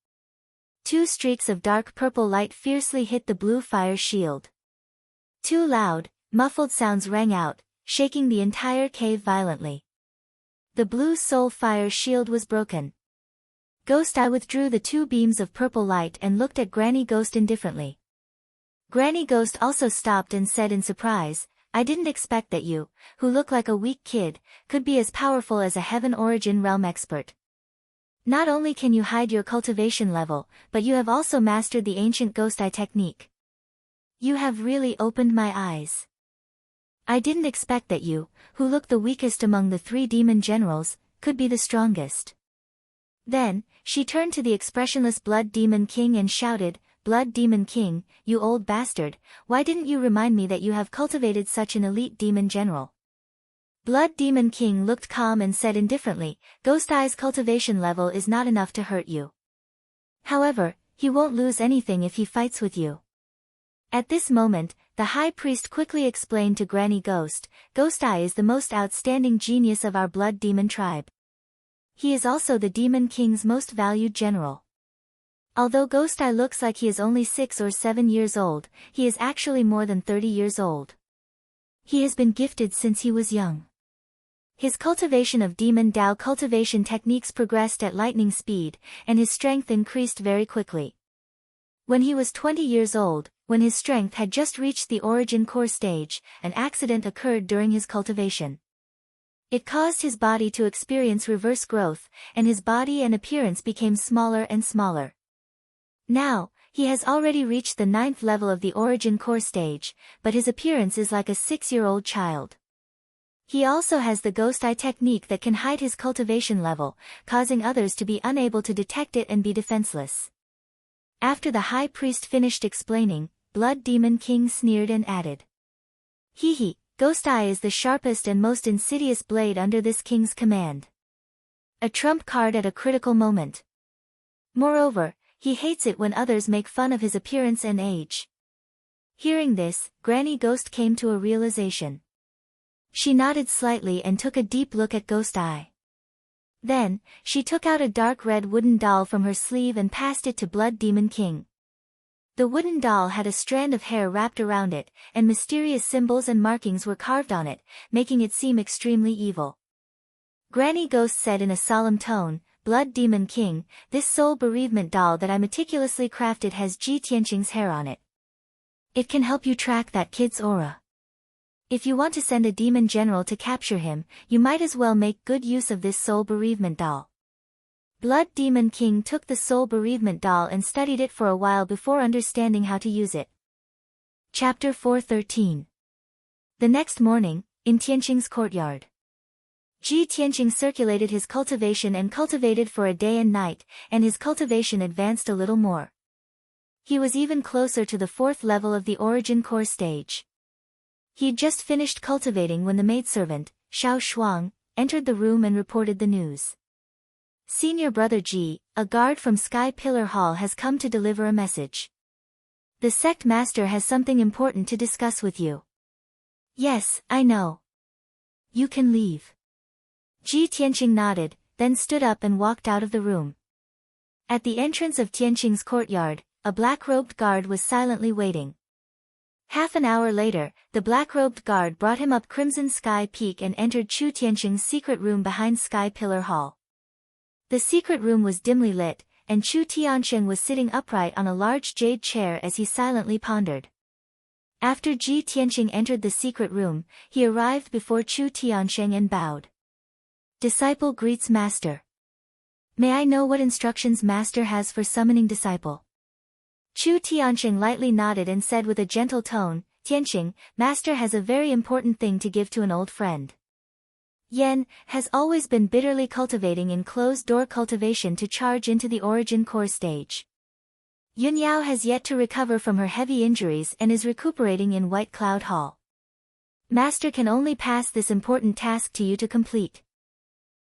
2 streaks of dark purple light fiercely hit the blue fire shield. 2 loud, muffled sounds rang out, shaking the entire cave violently. The blue soul fire shield was broken. Ghost Eye withdrew the 2 beams of purple light and looked at Granny Ghost indifferently. Granny Ghost also stopped and said in surprise, "I didn't expect that you, who look like a weak kid, could be as powerful as a Heaven Origin Realm expert. Not only can you hide your cultivation level, but you have also mastered the ancient Ghost Eye technique. You have really opened my eyes. I didn't expect that you, who look the weakest among the 3 demon generals, could be the strongest." Then, she turned to the expressionless Blood Demon King and shouted, "Blood Demon King, you old bastard, why didn't you remind me that you have cultivated such an elite demon general?" Blood Demon King looked calm and said indifferently, "Ghost Eye's cultivation level is not enough to hurt you. However, he won't lose anything if he fights with you." At this moment, the High Priest quickly explained to Granny Ghost, "Ghost Eye is the most outstanding genius of our Blood Demon tribe. He is also the Demon King's most valued general. Although Ghost Eye looks like he is only 6 or 7 years old, he is actually more than 30 years old. He has been gifted since he was young. His cultivation of demon Dao cultivation techniques progressed at lightning speed, and his strength increased very quickly. When he was 20 years old, when his strength had just reached the origin core stage, an accident occurred during his cultivation. It caused his body to experience reverse growth, and his body and appearance became smaller and smaller. Now, he has already reached the 9th level of the origin core stage, but his appearance is like a 6-year-old child. He also has the ghost eye technique that can hide his cultivation level, causing others to be unable to detect it and be defenseless. After the high priest finished explaining, Blood Demon King sneered and added, "Hee, Ghost Eye is the sharpest and most insidious blade under this king's command. A trump card at a critical moment. Moreover, he hates it when others make fun of his appearance and age." Hearing this, Granny Ghost came to a realization. She nodded slightly and took a deep look at Ghost Eye. Then, she took out a dark red wooden doll from her sleeve and passed it to Blood Demon King. The wooden doll had a strand of hair wrapped around it, and mysterious symbols and markings were carved on it, making it seem extremely evil. Granny Ghost said in a solemn tone, "Blood Demon King, this soul bereavement doll that I meticulously crafted has Ji Tianqing's hair on it. It can help you track that kid's aura. If you want to send a demon general to capture him, you might as well make good use of this soul bereavement doll." Blood Demon King took the soul bereavement doll and studied it for a while before understanding how to use it. Chapter 413. The next morning, in Tianqing's courtyard, Ji Tianqing circulated his cultivation and cultivated for a day and night, and his cultivation advanced a little more. He was even closer to the 4th level of the origin core stage. He'd just finished cultivating when the maidservant, Xiao Shuang, entered the room and reported the news. "Senior Brother Ji, a guard from Sky Pillar Hall has come to deliver a message. The sect master has something important to discuss with you." "Yes, I know. You can leave." Ji Tianqing nodded, then stood up and walked out of the room. At the entrance of Tianqing's courtyard, a black-robed guard was silently waiting. Half an hour later, the black-robed guard brought him up Crimson Sky Peak and entered Chu Tianqing's secret room behind Sky Pillar Hall. The secret room was dimly lit, and Chu Tianqing was sitting upright on a large jade chair as he silently pondered. After Ji Tianqing entered the secret room, he arrived before Chu Tianqing and bowed. "Disciple greets Master. May I know what instructions Master has for summoning disciple?" Chu Tianqing lightly nodded and said with a gentle tone, "Tianqing, Master has a very important thing to give to an old friend. Yen has always been bitterly cultivating in closed-door cultivation to charge into the origin core stage. Yunyao has yet to recover from her heavy injuries and is recuperating in White Cloud Hall. Master can only pass this important task to you to complete."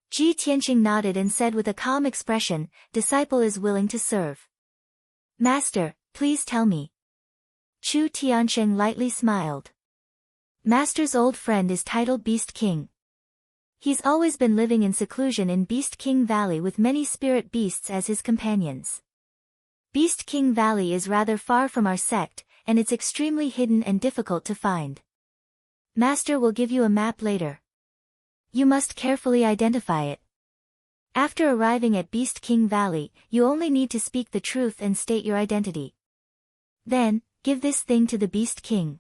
Ji Tianqing nodded and said with a calm expression, "Disciple is willing to serve." "Master, please tell me." Chu Tianqing lightly smiled. "Master's old friend is titled Beast King. He's always been living in seclusion in Beast King Valley with many spirit beasts as his companions. Beast King Valley is rather far from our sect, and it's extremely hidden and difficult to find. Master will give you a map later. You must carefully identify it. After arriving at Beast King Valley, you only need to speak the truth and state your identity. Then, give this thing to the Beast King."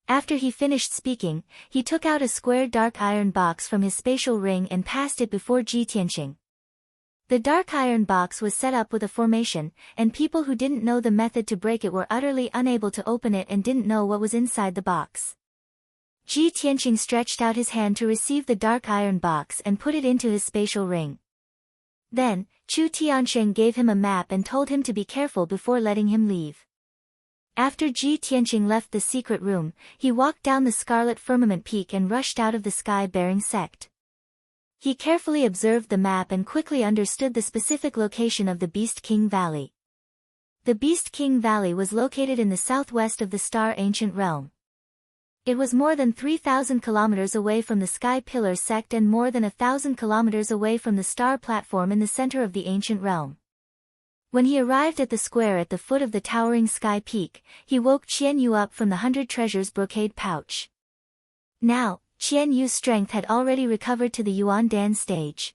After he finished speaking, he took out a square dark iron box from his spatial ring and passed it before Ji Tianqing. The dark iron box was set up with a formation, and people who didn't know the method to break it were utterly unable to open it and didn't know what was inside the box. Ji Tianqing stretched out his hand to receive the dark iron box and put it into his spatial ring. Then, Chu Tianqing gave him a map and told him to be careful before letting him leave. After Ji Tianqing left the secret room, he walked down the Scarlet Firmament Peak and rushed out of the sky-bearing sect. He carefully observed the map and quickly understood the specific location of the Beast King Valley. The Beast King Valley was located in the southwest of the Star Ancient Realm. It was more than 3,000 kilometers away from the Sky Pillar sect and more than 1,000 kilometers away from the star platform in the center of the Ancient Realm. When he arrived at the square at the foot of the towering sky peak, he woke Qian Yu up from the 100 Treasures brocade pouch. "Now, Qian Yu's strength had already recovered to the Yuan Dan stage.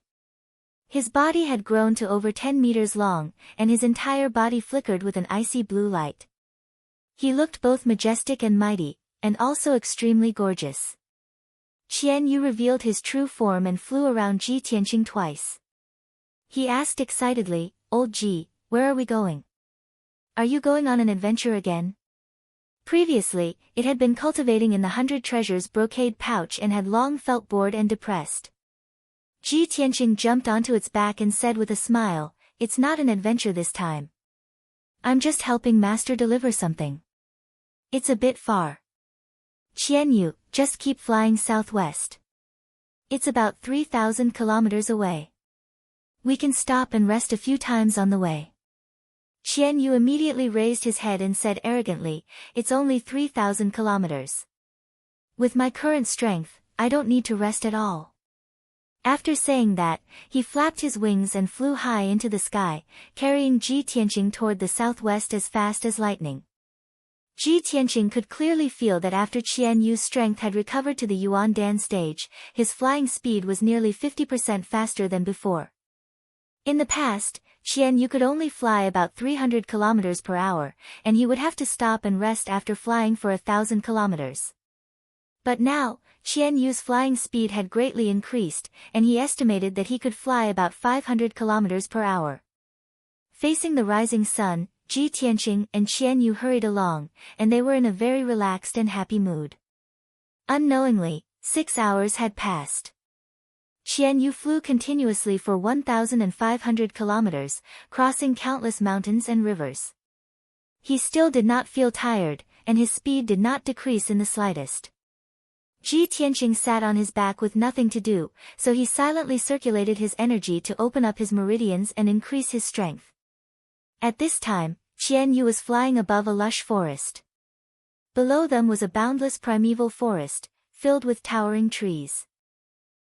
His body had grown to over 10 meters long, and his entire body flickered with an icy blue light. He looked both majestic and mighty, and also extremely gorgeous. Qian Yu revealed his true form and flew around Ji Tianqing twice. He asked excitedly, "Old Ji, where are we going? Are you going on an adventure again?" Previously, it had been cultivating in the 100 treasures brocade pouch and had long felt bored and depressed. Ji Tianqing jumped onto its back and said with a smile, "It's not an adventure this time. I'm just helping Master deliver something. It's a bit far. Qian Yu, just keep flying southwest. It's about 3,000 kilometers away. We can stop and rest a few times on the way." Qian Yu immediately raised his head and said arrogantly, "It's only 3,000 kilometers. With my current strength, I don't need to rest at all." After saying that, he flapped his wings and flew high into the sky, carrying Ji Tianqing toward the southwest as fast as lightning. Ji Tianqing could clearly feel that after Qian Yu's strength had recovered to the Yuan Dan stage, his flying speed was nearly 50% faster than before. In the past, Qian Yu could only fly about 300 kilometers per hour, and he would have to stop and rest after flying for 1,000 kilometers. But now, Qian Yu's flying speed had greatly increased, and he estimated that he could fly about 500 kilometers per hour. Facing the rising sun, Ji Tianqing and Qian Yu hurried along, and they were in a very relaxed and happy mood. Unknowingly, 6 hours had passed. Qian Yu flew continuously for 1,500 kilometers, crossing countless mountains and rivers. He still did not feel tired, and his speed did not decrease in the slightest. Ji Tianqing sat on his back with nothing to do, so he silently circulated his energy to open up his meridians and increase his strength. At this time, Qian Yu was flying above a lush forest. Below them was a boundless primeval forest, filled with towering trees.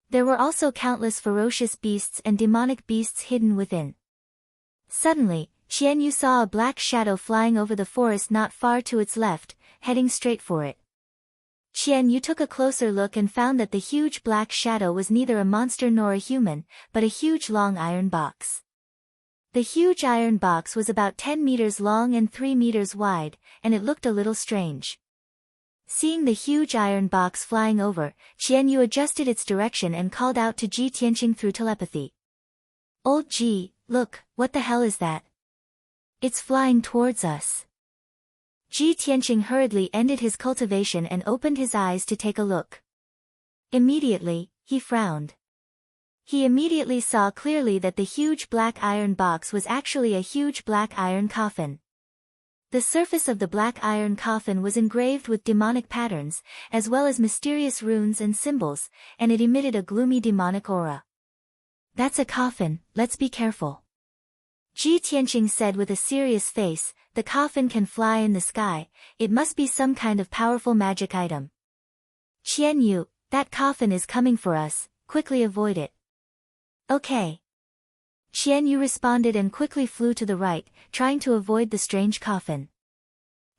There were also countless ferocious beasts and demonic beasts hidden within. Suddenly, Qian Yu saw a black shadow flying over the forest not far to its left, heading straight for it. Qian Yu took a closer look and found that the huge black shadow was neither a monster nor a human, but a huge long iron box. The huge iron box was about 10 meters long and 3 meters wide, and it looked a little strange. Seeing the huge iron box flying over, Qian Yu adjusted its direction and called out to Ji Tianqing through telepathy. "Old Ji, look, what the hell is that? It's flying towards us." Ji Tianqing hurriedly ended his cultivation and opened his eyes to take a look. Immediately, he frowned. He immediately saw clearly that the huge black iron box was actually a huge black iron coffin. The surface of the black iron coffin was engraved with demonic patterns, as well as mysterious runes and symbols, and it emitted a gloomy demonic aura. "That's a coffin, let's be careful." Ji Tianqing said with a serious face, "The coffin can fly in the sky, it must be some kind of powerful magic item. Qian Yu, that coffin is coming for us, quickly avoid it." "Okay." Qian Yu responded and quickly flew to the right, trying to avoid the strange coffin.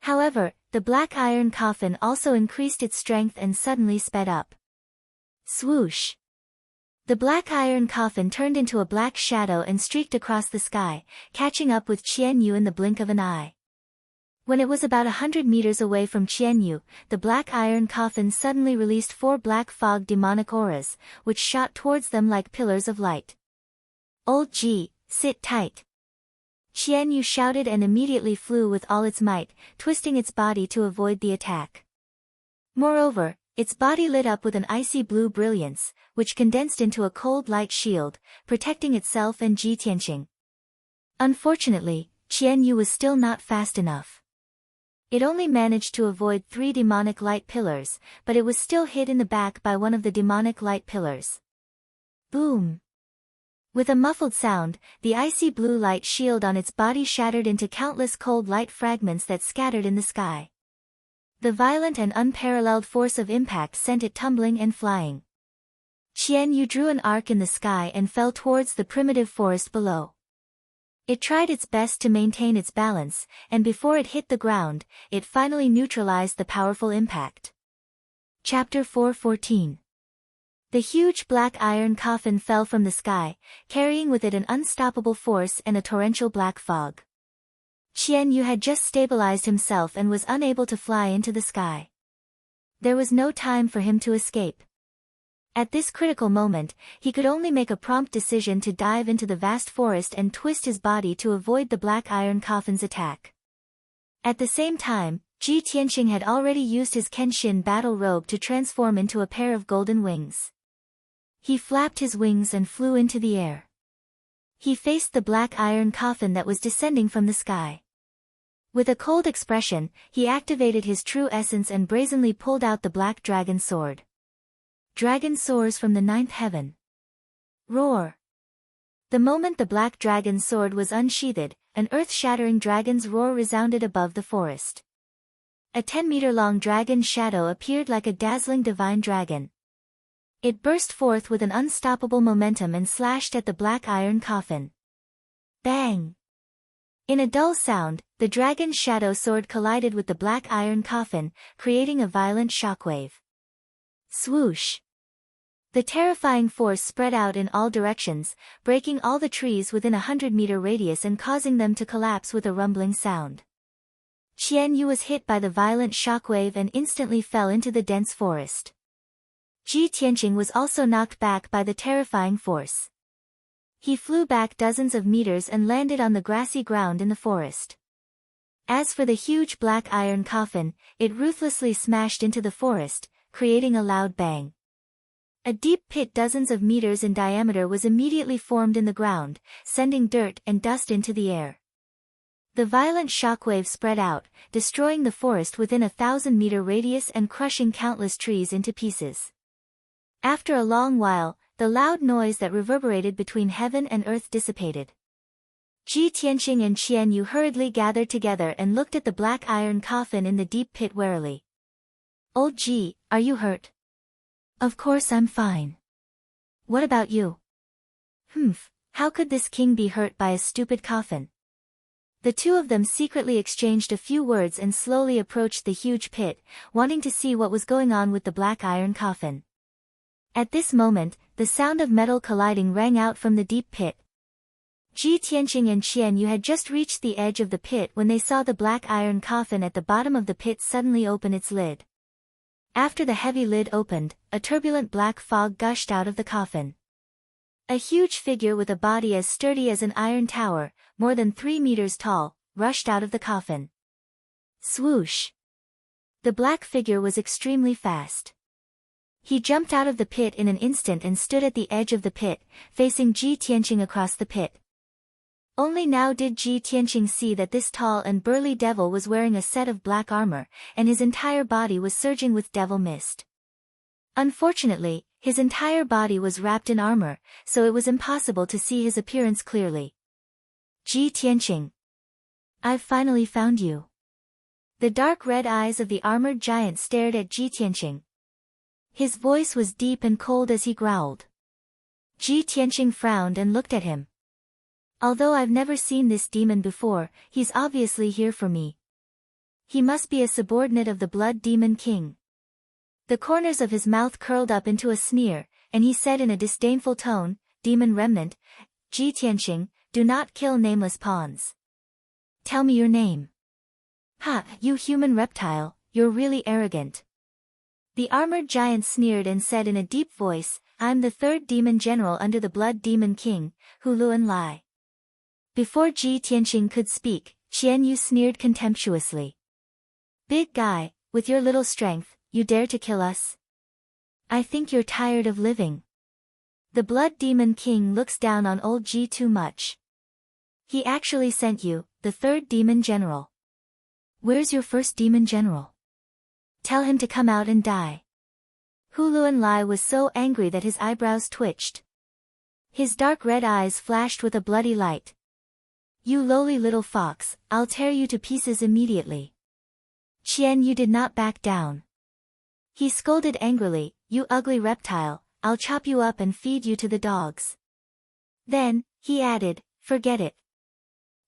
However, the black iron coffin also increased its strength and suddenly sped up. Swoosh! The black iron coffin turned into a black shadow and streaked across the sky, catching up with Qian Yu in the blink of an eye. When it was about 100 meters away from Qian Yu, the black iron coffin suddenly released 4 black fog demonic auras, which shot towards them like pillars of light. "Old Ji, sit tight." Qian Yu shouted and immediately flew with all its might, twisting its body to avoid the attack. Moreover, its body lit up with an icy blue brilliance, which condensed into a cold light shield, protecting itself and Ji Tianqing. Unfortunately, Qian Yu was still not fast enough. It only managed to avoid 3 demonic light pillars, but it was still hit in the back by one of the demonic light pillars. Boom! With a muffled sound, the icy blue light shield on its body shattered into countless cold light fragments that scattered in the sky. The violent and unparalleled force of impact sent it tumbling and flying. Qian Yu drew an arc in the sky and fell towards the primitive forest below. It tried its best to maintain its balance, and before it hit the ground, it finally neutralized the powerful impact. Chapter 4:14 The huge black iron coffin fell from the sky, carrying with it an unstoppable force and a torrential black fog. Qian Yu had just stabilized himself and was unable to fly into the sky. There was no time for him to escape. At this critical moment, he could only make a prompt decision to dive into the vast forest and twist his body to avoid the black iron coffin's attack. At the same time, Ji Tianqing had already used his Kenshin battle robe to transform into a pair of golden wings. He flapped his wings and flew into the air. He faced the black iron coffin that was descending from the sky. With a cold expression, he activated his true essence and brazenly pulled out the black dragon sword. Dragon soars from the ninth heaven. Roar! The moment the black dragon's sword was unsheathed, an earth-shattering dragon's roar resounded above the forest. A 10-meter-long dragon shadow appeared like a dazzling divine dragon. It burst forth with an unstoppable momentum and slashed at the black iron coffin. Bang! In a dull sound, the dragon's shadow sword collided with the black iron coffin, creating a violent shockwave. Swoosh! The terrifying force spread out in all directions, breaking all the trees within a 100-meter radius and causing them to collapse with a rumbling sound. Qian Yu was hit by the violent shockwave and instantly fell into the dense forest. Ji Tianqing was also knocked back by the terrifying force. He flew back dozens of meters and landed on the grassy ground in the forest. As for the huge black iron coffin, it ruthlessly smashed into the forest, creating a loud bang. A deep pit dozens of meters in diameter was immediately formed in the ground, sending dirt and dust into the air. The violent shockwave spread out, destroying the forest within a 1,000-meter radius and crushing countless trees into pieces. After a long while, the loud noise that reverberated between heaven and earth dissipated. Ji Tianqing and Qian Yu hurriedly gathered together and looked at the black iron coffin in the deep pit warily. "Old Ji, are you hurt?" "Of course I'm fine. What about you?" "Humph, how could this king be hurt by a stupid coffin?" The two of them secretly exchanged a few words and slowly approached the huge pit, wanting to see what was going on with the black iron coffin. At this moment, the sound of metal colliding rang out from the deep pit. Ji Tianqing and Qian Yu had just reached the edge of the pit when they saw the black iron coffin at the bottom of the pit suddenly open its lid. After the heavy lid opened, a turbulent black fog gushed out of the coffin. A huge figure with a body as sturdy as an iron tower, more than 3 meters tall, rushed out of the coffin. Swoosh! The black figure was extremely fast. He jumped out of the pit in an instant and stood at the edge of the pit, facing Ji Tianqing across the pit. Only now did Ji Tianqing see that this tall and burly devil was wearing a set of black armor, and his entire body was surging with devil mist. Unfortunately, his entire body was wrapped in armor, so it was impossible to see his appearance clearly. "Ji Tianqing. I've finally found you." The dark red eyes of the armored giant stared at Ji Tianqing. His voice was deep and cold as he growled. Ji Tianqing frowned and looked at him. "Although I've never seen this demon before, he's obviously here for me. He must be a subordinate of the Blood Demon King." The corners of his mouth curled up into a sneer, and he said in a disdainful tone, "Demon remnant, Ji Tianqing, do not kill nameless pawns. Tell me your name." "Ha, you human reptile, you're really arrogant." The armored giant sneered and said in a deep voice, "I'm the third demon general under the Blood Demon King, Hu Luanlai." Before Ji Tianqing could speak, Qian Yu sneered contemptuously. "Big guy, with your little strength, you dare to kill us? I think you're tired of living." The Blood Demon King looks down on old Ji too much. "He actually sent you, the third demon general. Where's your first demon general? Tell him to come out and die." Hu Luanlai was so angry that his eyebrows twitched. His dark red eyes flashed with a bloody light. "You lowly little fox, I'll tear you to pieces immediately." Qian Yu did not back down. He scolded angrily, "You ugly reptile, I'll chop you up and feed you to the dogs." Then, he added, "Forget it.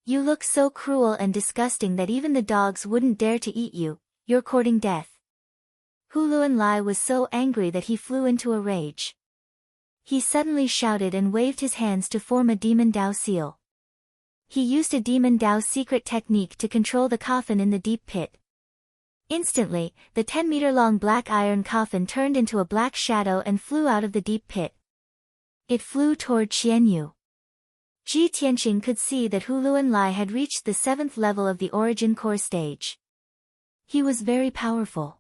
You look so cruel and disgusting that even the dogs wouldn't dare to eat you, you're courting death." Hu Luanlai was so angry that he flew into a rage. He suddenly shouted and waved his hands to form a demon Dao seal. He used a demon Dao secret technique to control the coffin in the deep pit. Instantly, the 10-meter-long black iron coffin turned into a black shadow and flew out of the deep pit. It flew toward Qianyu. Ji Tianqing could see that Hu Luanlai had reached the 7th level of the origin core stage. He was very powerful.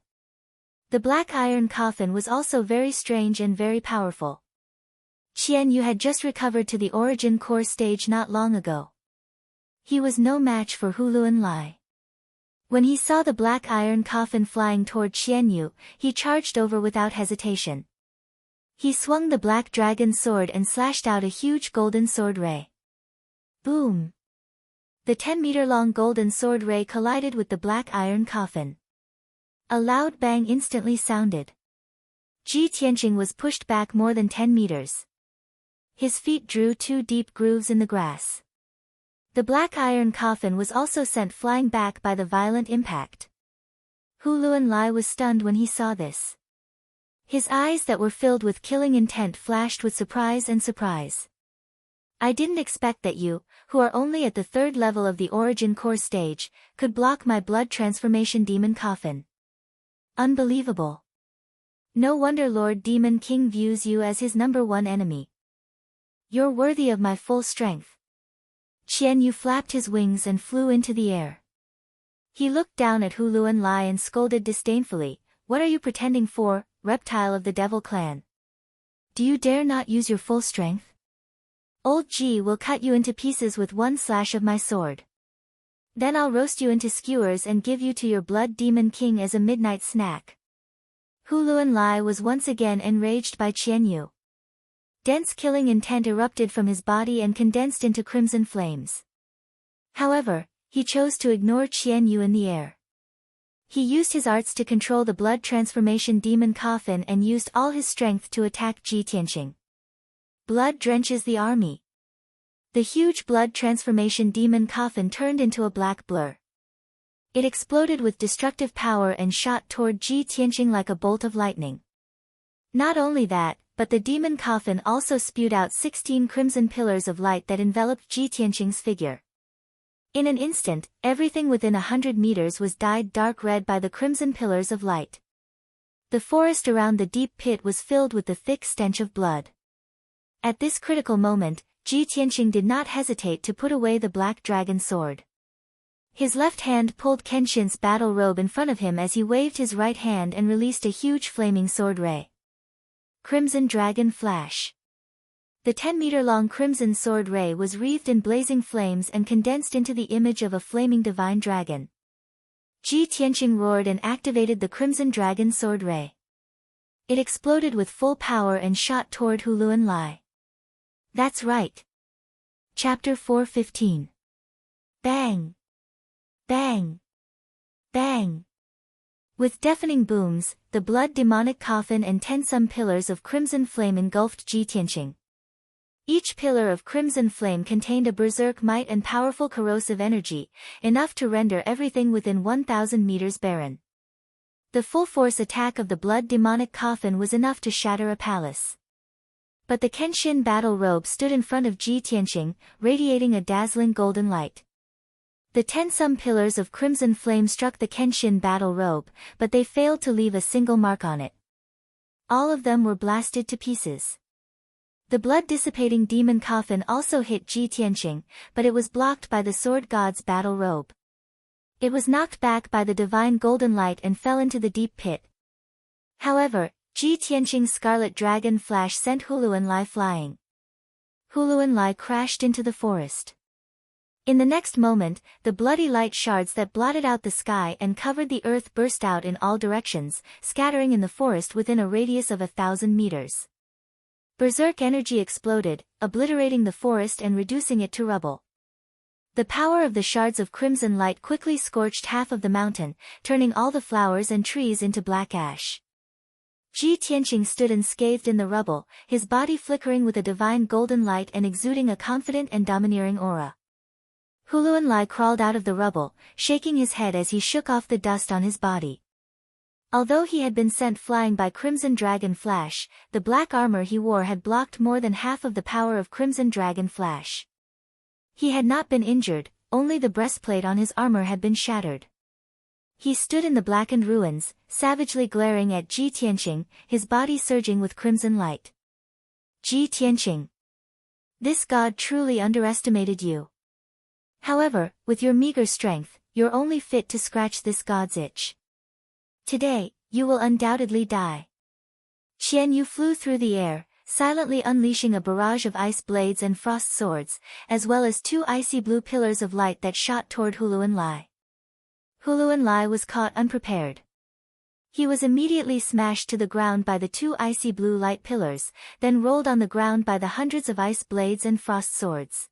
The black iron coffin was also very strange and very powerful. Qianyu had just recovered to the origin core stage not long ago. He was no match for Hu Luanlai. When he saw the black iron coffin flying toward Qianyu, he charged over without hesitation. He swung the black dragon sword and slashed out a huge golden sword ray. Boom! The 10-meter-long golden sword ray collided with the black iron coffin. A loud bang instantly sounded. Ji Tianqing was pushed back more than 10 meters. His feet drew 2 deep grooves in the grass. The black iron coffin was also sent flying back by the violent impact. Hu Luanlai was stunned when he saw this. His eyes that were filled with killing intent flashed with surprise and surprise. I didn't expect that you, who are only at the 3rd level of the origin core stage, could block my blood transformation demon coffin. Unbelievable. No wonder Lord Demon King views you as his #1 enemy. You're worthy of my full strength. Qianyu flapped his wings and flew into the air. He looked down at Hu Luanlai and scolded disdainfully, "What are you pretending for, reptile of the devil clan? Do you dare not use your full strength? Old Ji will cut you into pieces with 1 slash of my sword. Then I'll roast you into skewers and give you to your blood demon king as a midnight snack." Hu Luanlai was once again enraged by Qianyu. Dense killing intent erupted from his body and condensed into crimson flames. However, he chose to ignore Qianyu in the air. He used his arts to control the blood transformation demon coffin and used all his strength to attack Ji Tianqing. Blood drenches the army. The huge blood transformation demon coffin turned into a black blur. It exploded with destructive power and shot toward Ji Tianqing like a bolt of lightning. Not only that, but the demon coffin also spewed out 16 crimson pillars of light that enveloped Ji Tianqing's figure. In an instant, everything within 100 meters was dyed dark red by the crimson pillars of light. The forest around the deep pit was filled with the thick stench of blood. At this critical moment, Ji Tianqing did not hesitate to put away the black dragon sword. His left hand pulled Kenshin's battle robe in front of him as he waved his right hand and released a huge flaming sword ray. Crimson Dragon Flash. The 10-meter-long crimson sword ray was wreathed in blazing flames and condensed into the image of a flaming divine dragon. Ji Tianqing roared and activated the crimson dragon sword ray. It exploded with full power and shot toward Hu Luanlai. That's right. Chapter 4:15. Bang! Bang! Bang! With deafening booms, the blood demonic coffin and 10 pillars of crimson flame engulfed Ji Tianqing. Each pillar of crimson flame contained a berserk might and powerful corrosive energy, enough to render everything within 1,000 meters barren. The full-force attack of the blood demonic coffin was enough to shatter a palace. But the Kenshin battle robe stood in front of Ji Tianqing, radiating a dazzling golden light. The 10 pillars of crimson flame struck the Kenshin battle robe, but they failed to leave a single mark on it. All of them were blasted to pieces. The blood-dissipating demon coffin also hit Ji Tianqing, but it was blocked by the sword god's battle robe. It was knocked back by the divine golden light and fell into the deep pit. However, Ji Tianqing's scarlet dragon flash sent Hu Luanlai flying. Hu Luanlai crashed into the forest. In the next moment, the bloody light shards that blotted out the sky and covered the earth burst out in all directions, scattering in the forest within a radius of 1,000 meters. Berserk energy exploded, obliterating the forest and reducing it to rubble. The power of the shards of crimson light quickly scorched half of the mountain, turning all the flowers and trees into black ash. Ji Tianqing stood unscathed in the rubble, his body flickering with a divine golden light and exuding a confident and domineering aura. Hu Luanlai crawled out of the rubble, shaking his head as he shook off the dust on his body. Although he had been sent flying by Crimson Dragon Flash, the black armor he wore had blocked more than half of the power of Crimson Dragon Flash. He had not been injured, only the breastplate on his armor had been shattered. He stood in the blackened ruins, savagely glaring at Ji Tianqing, his body surging with crimson light. Ji Tianqing. This god truly underestimated you. However, with your meager strength, you're only fit to scratch this god's itch. Today, you will undoubtedly die. Qian Yu flew through the air, silently unleashing a barrage of ice blades and frost swords, as well as 2 icy blue pillars of light that shot toward Huluan Lai. Huluan Lai was caught unprepared. He was immediately smashed to the ground by the 2 icy blue light pillars, then rolled on the ground by the hundreds of ice blades and frost swords.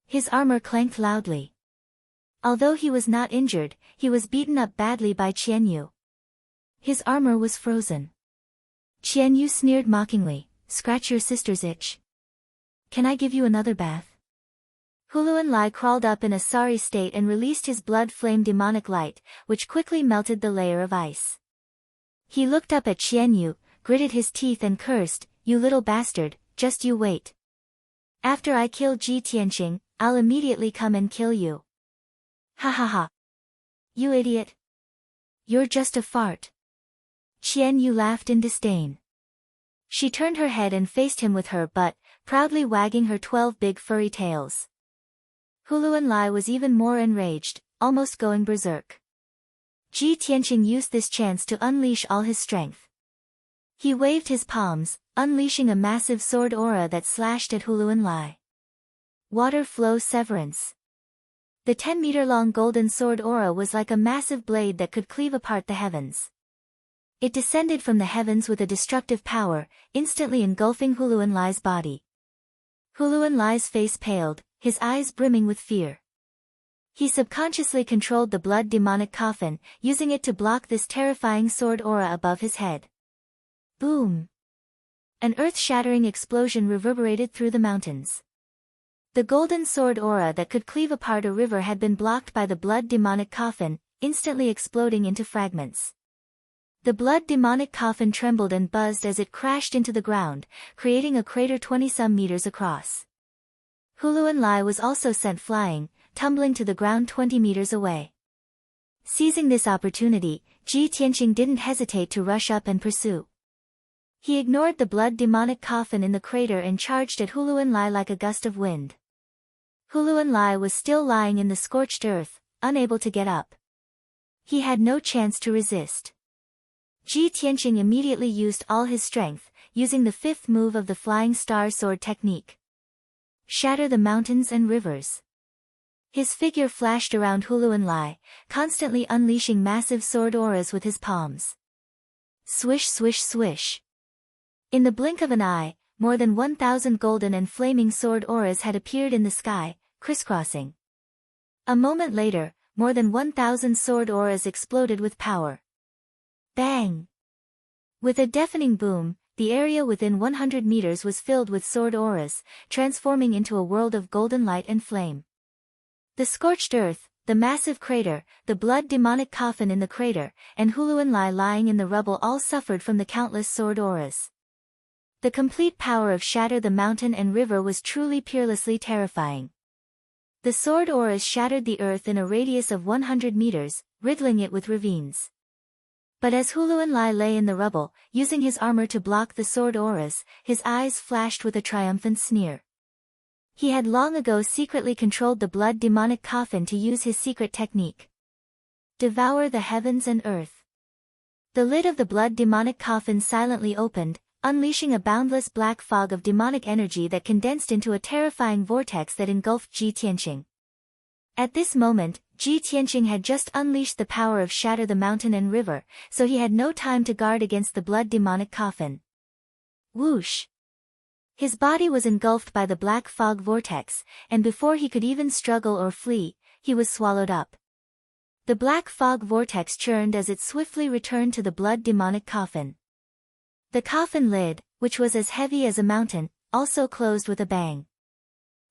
His armor clanked loudly. Although he was not injured, he was beaten up badly by Qian Yu. His armor was frozen. Qian Yu sneered mockingly, "Scratch your sister's itch. Can I give you another bath?" Huluan Lai crawled up in a sorry state and released his blood-flame demonic light, which quickly melted the layer of ice. He looked up at Qian Yu, gritted his teeth and cursed, "You little bastard, just you wait. After I kill Ji Tianqing, I'll immediately come and kill you. Ha ha ha. You idiot. You're just a fart." Qian Yu laughed in disdain. She turned her head and faced him with her butt, proudly wagging her 12 big furry tails. Huluan Lai was even more enraged, almost going berserk. Ji Tianqing used this chance to unleash all his strength. He waved his palms, unleashing a massive sword aura that slashed at Huluan Lai. Water flow severance. The 10-meter-long golden sword aura was like a massive blade that could cleave apart the heavens. It descended from the heavens with a destructive power, instantly engulfing Huluan Lai's body. Huluan Lai's face paled, his eyes brimming with fear. He subconsciously controlled the blood demonic coffin, using it to block this terrifying sword aura above his head. Boom! An earth-shattering explosion reverberated through the mountains. The golden sword aura that could cleave apart a river had been blocked by the blood demonic coffin, instantly exploding into fragments. The blood demonic coffin trembled and buzzed as it crashed into the ground, creating a crater 20-some meters across. Huluan Lai was also sent flying, tumbling to the ground 20 meters away. Seizing this opportunity, Ji Tianqing didn't hesitate to rush up and pursue. He ignored the blood demonic coffin in the crater and charged at Huluan Lai like a gust of wind. Huluan Lai was still lying in the scorched earth, unable to get up. He had no chance to resist. Ji Tianqing immediately used all his strength, using the 5th move of the Flying Star Sword technique. Shatter the mountains and rivers. His figure flashed around Huluan Lai, constantly unleashing massive sword auras with his palms. Swish swish swish. In the blink of an eye, more than 1,000 golden and flaming sword auras had appeared in the sky, crisscrossing. A moment later, more than 1,000 sword auras exploded with power. Bang! With a deafening boom, the area within 100 meters was filled with sword auras, transforming into a world of golden light and flame. The scorched earth, the massive crater, the blood demonic coffin in the crater, and Huluan Lai lying in the rubble all suffered from the countless sword auras. The complete power of Shatter the Mountain and River was truly peerlessly terrifying. The sword auras shattered the earth in a radius of 100 meters, riddling it with ravines. But as Huluan Lai lay in the rubble, using his armor to block the sword auras, his eyes flashed with a triumphant sneer. He had long ago secretly controlled the blood demonic coffin to use his secret technique. Devour the heavens and earth. The lid of the blood demonic coffin silently opened, unleashing a boundless black fog of demonic energy that condensed into a terrifying vortex that engulfed Ji Tianqing. At this moment, Ji Tianqing had just unleashed the power of Shatter the Mountain and River, so he had no time to guard against the blood demonic coffin. Whoosh! His body was engulfed by the black fog vortex, and before he could even struggle or flee, he was swallowed up. The black fog vortex churned as it swiftly returned to the blood demonic coffin. The coffin lid, which was as heavy as a mountain, also closed with a bang.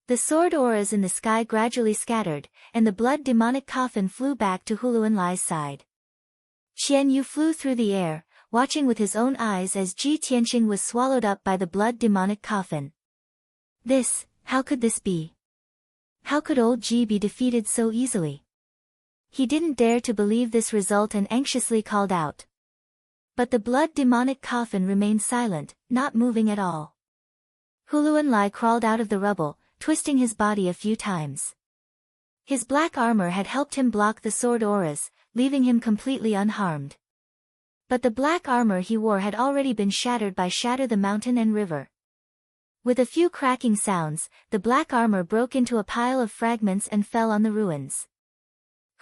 The sword auras in the sky gradually scattered, and the blood demonic coffin flew back to Huluan Lai's side. Qian Yu flew through the air, watching with his own eyes as Ji Tianqing was swallowed up by the blood demonic coffin. How could this be? How could old Ji be defeated so easily? He didn't dare to believe this result and anxiously called out. But the blood demonic coffin remained silent, not moving at all. Huluanlai crawled out of the rubble, twisting his body a few times. His black armor had helped him block the sword auras, leaving him completely unharmed. But the black armor he wore had already been shattered by Shatter the Mountain and River. With a few cracking sounds, the black armor broke into a pile of fragments and fell on the ruins.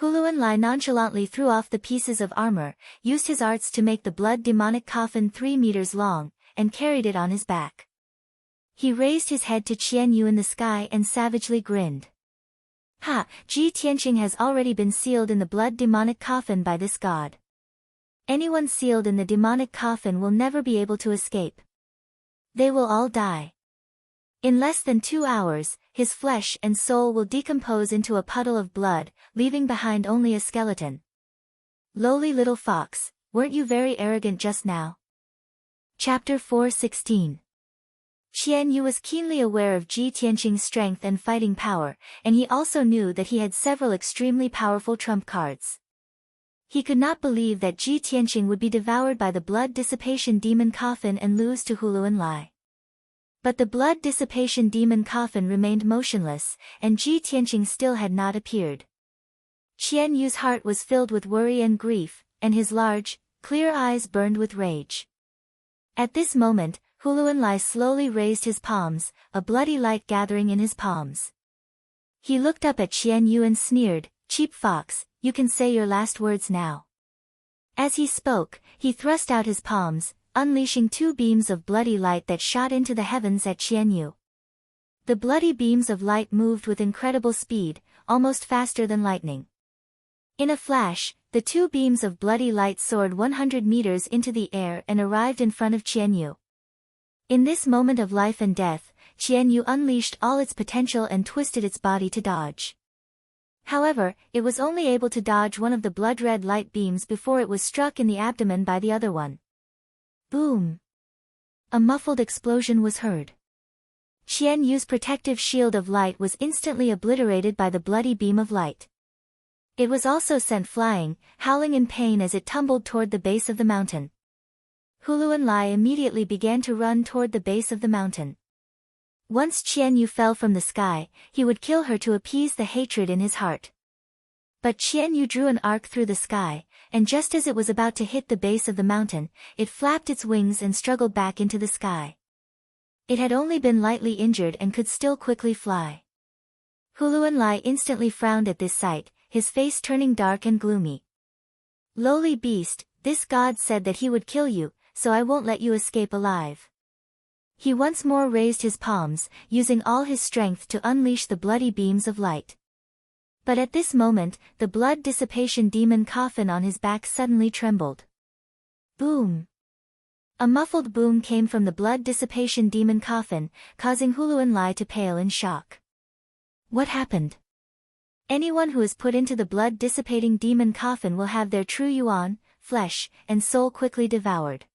Huluanlai nonchalantly threw off the pieces of armor, used his arts to make the blood demonic coffin 3 meters long, and carried it on his back. He raised his head to Qian Yu in the sky and savagely grinned. Ha! Ji Tianqing has already been sealed in the blood demonic coffin by this god. Anyone sealed in the demonic coffin will never be able to escape. They will all die. In less than 2 hours, his flesh and soul will decompose into a puddle of blood, leaving behind only a skeleton. Lowly little fox, weren't you very arrogant just now? Chapter 4:16. Qian Yu was keenly aware of Ji Tianqing's strength and fighting power, and he also knew that he had several extremely powerful trump cards. He could not believe that Ji Tianqing would be devoured by the blood dissipation demon coffin and lose to Huluanlai. But the blood dissipation demon coffin remained motionless, and Ji Tianqing still had not appeared. Qian Yu's heart was filled with worry and grief, and his large, clear eyes burned with rage. At this moment, Huluanlai slowly raised his palms, a bloody light gathering in his palms. He looked up at Qian Yu and sneered, "Cheap fox, you can say your last words now." As he spoke, he thrust out his palms, unleashing 2 beams of bloody light that shot into the heavens at Qian Yu. The bloody beams of light moved with incredible speed, almost faster than lightning. In a flash, the 2 beams of bloody light soared 100 meters into the air and arrived in front of Qian Yu. In this moment of life and death, Qian Yu unleashed all its potential and twisted its body to dodge. However, it was only able to dodge one of the blood-red light beams before it was struck in the abdomen by the other one. Boom! A muffled explosion was heard. Qian Yu's protective shield of light was instantly obliterated by the bloody beam of light. It was also sent flying, howling in pain as it tumbled toward the base of the mountain. Huluanlai immediately began to run toward the base of the mountain. Once Qian Yu fell from the sky, he would kill her to appease the hatred in his heart. But Qian Yu drew an arc through the sky, and just as it was about to hit the base of the mountain, it flapped its wings and struggled back into the sky. It had only been lightly injured and could still quickly fly. Huluanlai instantly frowned at this sight, his face turning dark and gloomy. "Lowly beast, this god said that he would kill you, so I won't let you escape alive." He once more raised his palms, using all his strength to unleash the bloody beams of light. But at this moment, the blood dissipation demon coffin on his back suddenly trembled. Boom! A muffled boom came from the blood dissipation demon coffin, causing Huluanlai to pale in shock. What happened? Anyone who is put into the blood dissipating demon coffin will have their true yuan, flesh, and soul quickly devoured.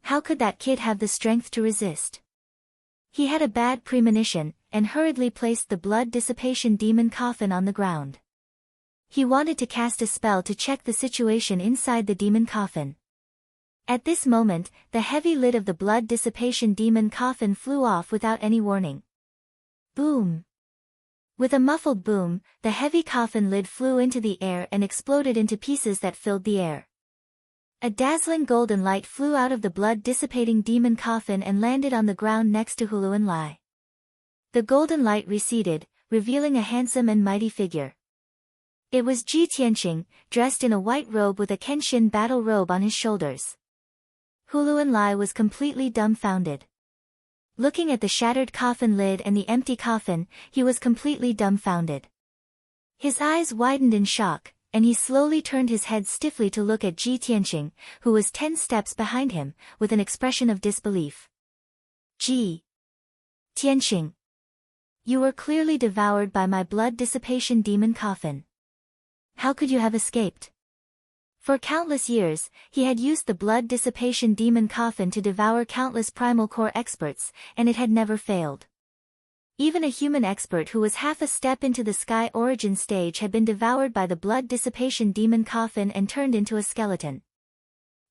How could that kid have the strength to resist? He had a bad premonition, and hurriedly placed the blood dissipation demon coffin on the ground. He wanted to cast a spell to check the situation inside the demon coffin. At this moment, the heavy lid of the blood dissipation demon coffin flew off without any warning. Boom! With a muffled boom, the heavy coffin lid flew into the air and exploded into pieces that filled the air. A dazzling golden light flew out of the blood-dissipating demon coffin and landed on the ground next to Huluanlai. The golden light receded, revealing a handsome and mighty figure. It was Ji Tianqing, dressed in a white robe with a Kenshin battle robe on his shoulders. Huluanlai was completely dumbfounded. Looking at the shattered coffin lid and the empty coffin, he was completely dumbfounded. His eyes widened in shock, and he slowly turned his head stiffly to look at Ji Tianqing, who was 10 steps behind him, with an expression of disbelief. Ji Tianqing, you were clearly devoured by my blood dissipation demon coffin. How could you have escaped? For countless years, he had used the blood dissipation demon coffin to devour countless primal core experts, and it had never failed. Even a human expert who was half a step into the sky origin stage had been devoured by the blood dissipation demon coffin and turned into a skeleton.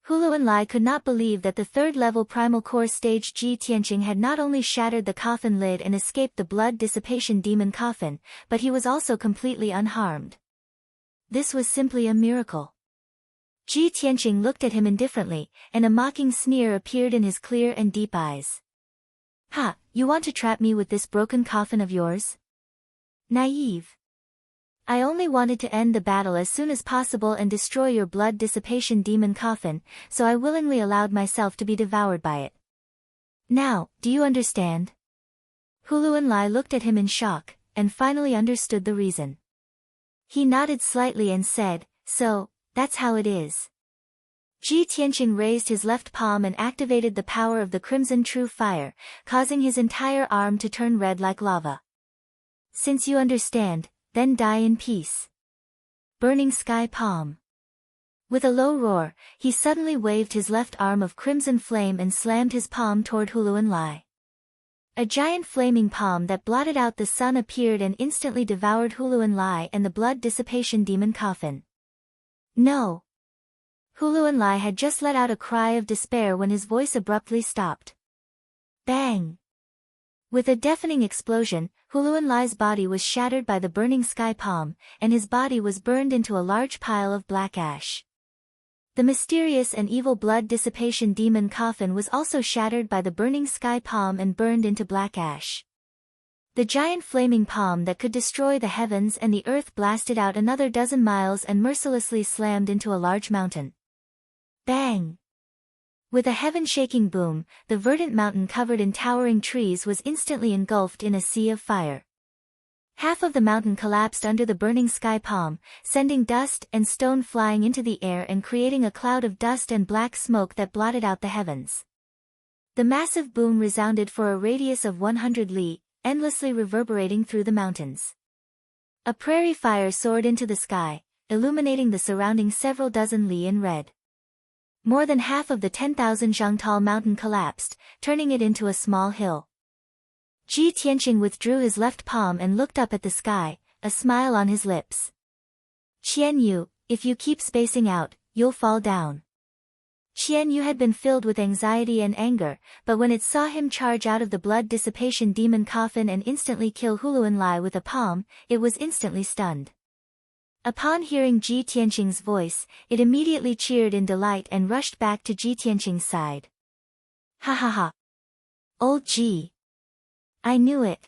Hulu and Lai could not believe that the third-level primal core stage Ji Tianqing had not only shattered the coffin lid and escaped the blood dissipation demon coffin, but he was also completely unharmed. This was simply a miracle. Ji Tianqing looked at him indifferently, and a mocking sneer appeared in his clear and deep eyes. "Ha, you want to trap me with this broken coffin of yours? Naive. I only wanted to end the battle as soon as possible and destroy your blood dissipation demon coffin, so I willingly allowed myself to be devoured by it. Now, do you understand?" Hulu and Lai looked at him in shock, and finally understood the reason. He nodded slightly and said, "So, that's how it is." Ji Tianqing raised his left palm and activated the power of the Crimson True Fire, causing his entire arm to turn red like lava. "Since you understand, then die in peace." Burning Sky Palm. With a low roar, he suddenly waved his left arm of crimson flame and slammed his palm toward Hulu and Lai. A giant flaming palm that blotted out the sun appeared and instantly devoured Hulu and Lai and the blood dissipation demon coffin. "No!" Hulu and Lai had just let out a cry of despair when his voice abruptly stopped. Bang! With a deafening explosion, Hulu and Lai's body was shattered by the burning sky palm, and his body was burned into a large pile of black ash. The mysterious and evil blood dissipation demon coffin was also shattered by the burning sky palm and burned into black ash. The giant flaming palm that could destroy the heavens and the earth blasted out another dozen miles and mercilessly slammed into a large mountain. Bang! With a heaven-shaking boom, the verdant mountain covered in towering trees was instantly engulfed in a sea of fire. Half of the mountain collapsed under the burning sky palm, sending dust and stone flying into the air and creating a cloud of dust and black smoke that blotted out the heavens. The massive boom resounded for a radius of 100 li, endlessly reverberating through the mountains. A prairie fire soared into the sky, illuminating the surrounding several dozen li in red. More than half of the 10,000 zhang-tall mountain collapsed, turning it into a small hill. Ji Tianqing withdrew his left palm and looked up at the sky, a smile on his lips. "Qian Yu, if you keep spacing out, you'll fall down." Qian Yu had been filled with anxiety and anger, but when it saw him charge out of the blood dissipation demon coffin and instantly kill Hulu and Lai with a palm, it was instantly stunned. Upon hearing Ji Tianqing's voice, it immediately cheered in delight and rushed back to Ji Tianqing's side. "Ha ha ha! Old Ji! I knew it!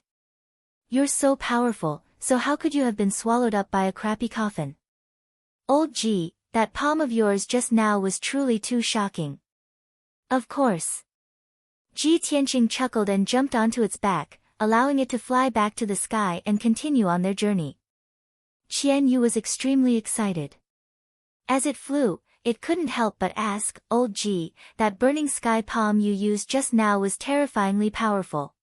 You're so powerful, so how could you have been swallowed up by a crappy coffin? Old Ji, that palm of yours just now was truly too shocking." "Of course." Ji Tianqing chuckled and jumped onto its back, allowing it to fly back to the sky and continue on their journey. Qian Yu was extremely excited. As it flew, it couldn't help but ask, "Old Ji, that burning sky palm you used just now was terrifyingly powerful.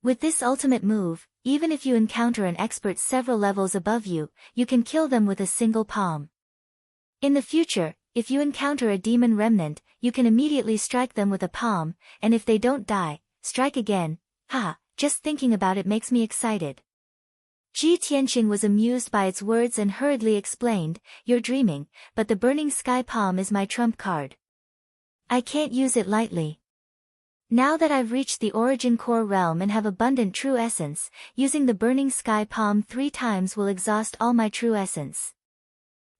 With this ultimate move, even if you encounter an expert several levels above you, you can kill them with a single palm. In the future, if you encounter a demon remnant, you can immediately strike them with a palm, and if they don't die, strike again. Ha, just thinking about it makes me excited." Ji Tianqing was amused by its words and hurriedly explained, "You're dreaming, but the burning sky palm is my trump card. I can't use it lightly. Now that I've reached the origin core realm and have abundant true essence, using the burning sky palm 3 times will exhaust all my true essence.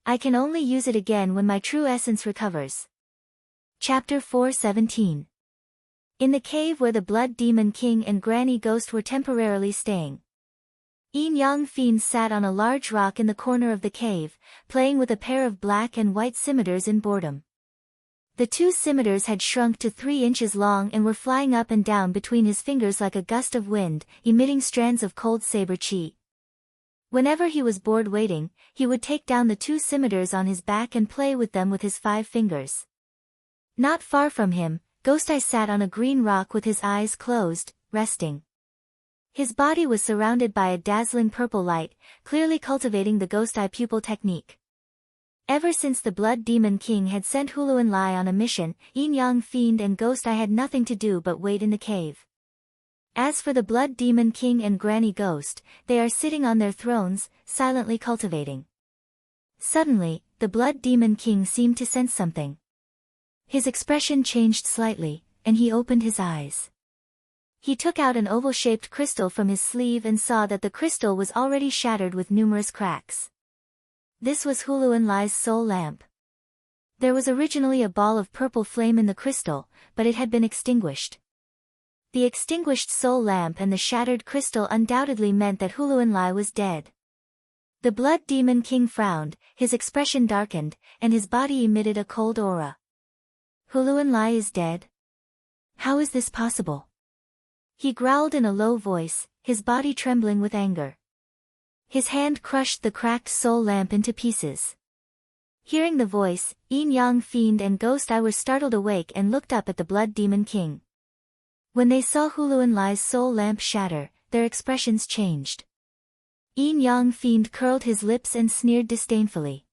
I can only use it again when my true essence recovers." Chapter 417. In the cave where the Blood Demon King and Granny Ghost were temporarily staying. Yin Yang Fiend sat on a large rock in the corner of the cave, playing with a pair of black and white scimitars in boredom. The 2 scimitars had shrunk to 3 inches long and were flying up and down between his fingers like a gust of wind, emitting strands of cold saber chi. Whenever he was bored waiting, he would take down the 2 scimitars on his back and play with them with his 5 fingers. Not far from him, Ghost Eye sat on a green rock with his eyes closed, resting. His body was surrounded by a dazzling purple light, clearly cultivating the Ghost Eye pupil technique. Ever since the Blood Demon King had sent Huluan Lai on a mission, Yin Yang Fiend and Ghost Eye had nothing to do but wait in the cave. As for the Blood Demon King and Granny Ghost, they are sitting on their thrones, silently cultivating. Suddenly, the Blood Demon King seemed to sense something. His expression changed slightly, and he opened his eyes. He took out an oval-shaped crystal from his sleeve and saw that the crystal was already shattered with numerous cracks. This was Huluan Lai's soul lamp. There was originally a ball of purple flame in the crystal, but it had been extinguished. The extinguished soul lamp and the shattered crystal undoubtedly meant that Huluan Lai was dead. The Blood Demon King frowned, his expression darkened, and his body emitted a cold aura. Huluan Lai is dead? How is this possible? He growled in a low voice, his body trembling with anger. His hand crushed the cracked soul lamp into pieces. Hearing the voice, Yin Yang Fiend and Ghost Eye were startled awake and looked up at the Blood Demon King. When they saw Huluan Lai's soul lamp shatter, their expressions changed. Yin Yang Fiend curled his lips and sneered disdainfully.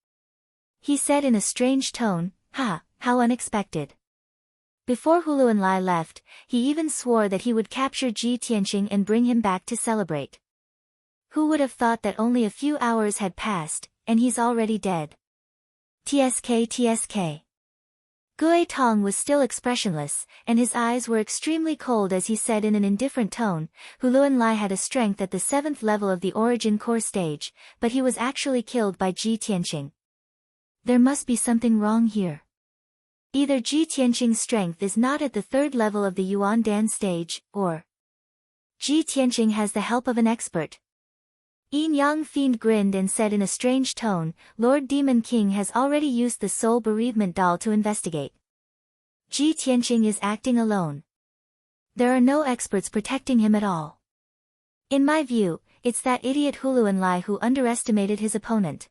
He said in a strange tone, "Ha, how unexpected." Before Huluan Lai left, he even swore that he would capture Ji Tianqing and bring him back to celebrate. Who would have thought that only a few hours had passed, and he's already dead? TSK. Gue Tong was still expressionless, and his eyes were extremely cold as he said in an indifferent tone, Huluan Lai had a strength at the 7th level of the Origin Core stage, but he was actually killed by Ji Tianqing. There must be something wrong here. Either Ji Tianqing's strength is not at the 3rd level of the Yuan Dan stage, or Ji Tianqing has the help of an expert. Yin Yang Fiend grinned and said in a strange tone, Lord Demon King has already used the soul bereavement doll to investigate. Ji Tianqing is acting alone. There are no experts protecting him at all. In my view, it's that idiot Huluan Lai who underestimated his opponent.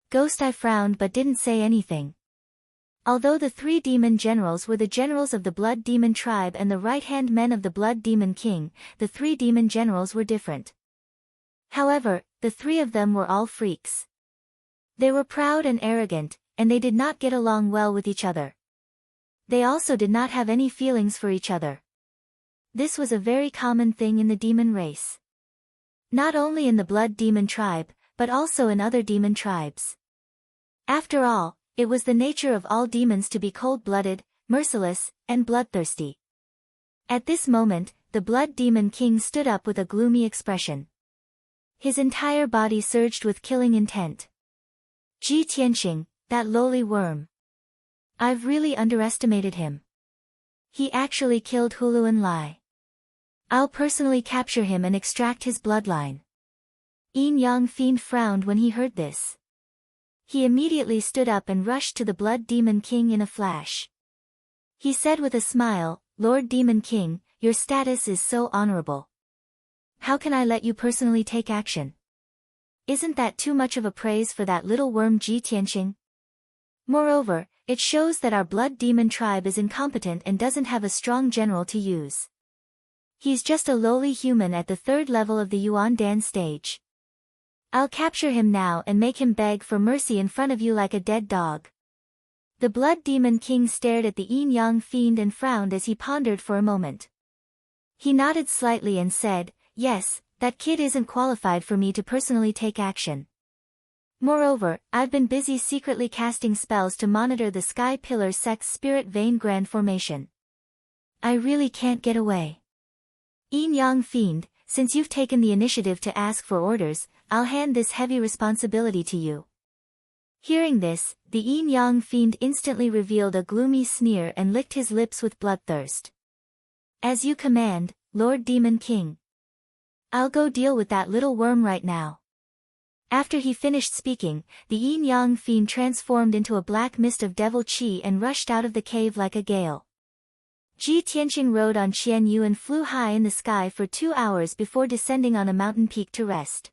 Ghost Eye frowned but didn't say anything. Although the 3 demon generals were the generals of the Blood Demon tribe and the right-hand men of the Blood Demon King, the 3 demon generals were different. However, the 3 of them were all freaks. They were proud and arrogant, and they did not get along well with each other. They also did not have any feelings for each other. This was a very common thing in the demon race. Not only in the Blood Demon tribe, but also in other demon tribes. After all, it was the nature of all demons to be cold-blooded, merciless, and bloodthirsty. At this moment, the Blood Demon King stood up with a gloomy expression. His entire body surged with killing intent. Ji Tianqing, that lowly worm. I've really underestimated him. He actually killed Huluan Lai. I'll personally capture him and extract his bloodline. Yin Yang Fiend frowned when he heard this. He immediately stood up and rushed to the Blood Demon King in a flash. He said with a smile, Lord Demon King, your status is so honorable. How can I let you personally take action? Isn't that too much of a praise for that little worm Ji Tianqing? Moreover, it shows that our Blood Demon tribe is incompetent and doesn't have a strong general to use. He's just a lowly human at the 3rd level of the Yuan Dan stage. I'll capture him now and make him beg for mercy in front of you like a dead dog. The Blood Demon King stared at the Yin Yang Fiend and frowned as he pondered for a moment. He nodded slightly and said, Yes, that kid isn't qualified for me to personally take action. Moreover, I've been busy secretly casting spells to monitor the Sky Pillar Sect's Spirit Vein Grand formation. I really can't get away. Yin Yang Fiend, since you've taken the initiative to ask for orders, I'll hand this heavy responsibility to you. Hearing this, the Yin Yang Fiend instantly revealed a gloomy sneer and licked his lips with bloodthirst. As you command, Lord Demon King. I'll go deal with that little worm right now. After he finished speaking, the Yin Yang Fiend transformed into a black mist of devil chi and rushed out of the cave like a gale. Ji Tianqing rode on Qian Yu and flew high in the sky for 2 hours before descending on a mountain peak to rest.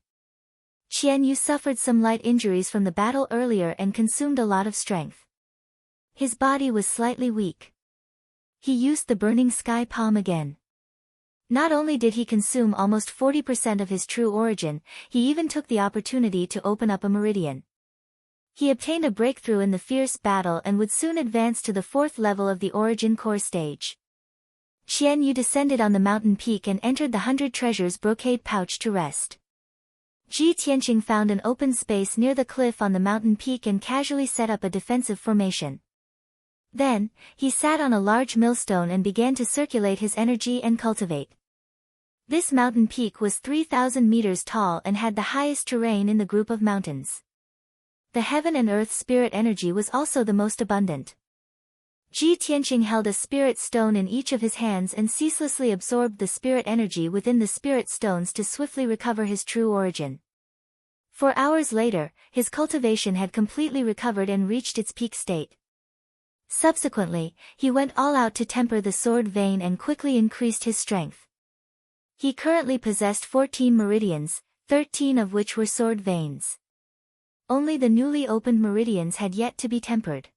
Qian Yu suffered some light injuries from the battle earlier and consumed a lot of strength. His body was slightly weak. He used the burning sky palm again. Not only did he consume almost 40% of his true origin, he even took the opportunity to open up a meridian. He obtained a breakthrough in the fierce battle and would soon advance to the 4th level of the origin core stage. Qian Yu descended on the mountain peak and entered the 100 treasures brocade pouch to rest. Ji Tianqing found an open space near the cliff on the mountain peak and casually set up a defensive formation. Then, he sat on a large millstone and began to circulate his energy and cultivate. This mountain peak was 3,000 meters tall and had the highest terrain in the group of mountains. The heaven and earth spirit energy was also the most abundant. Ji Tianqing held a spirit stone in each of his hands and ceaselessly absorbed the spirit energy within the spirit stones to swiftly recover his true origin. 4 hours later, his cultivation had completely recovered and reached its peak state. Subsequently, he went all out to temper the sword vein and quickly increased his strength. He currently possessed 14 meridians, 13 of which were sword veins. Only the newly opened meridians had yet to be tempered.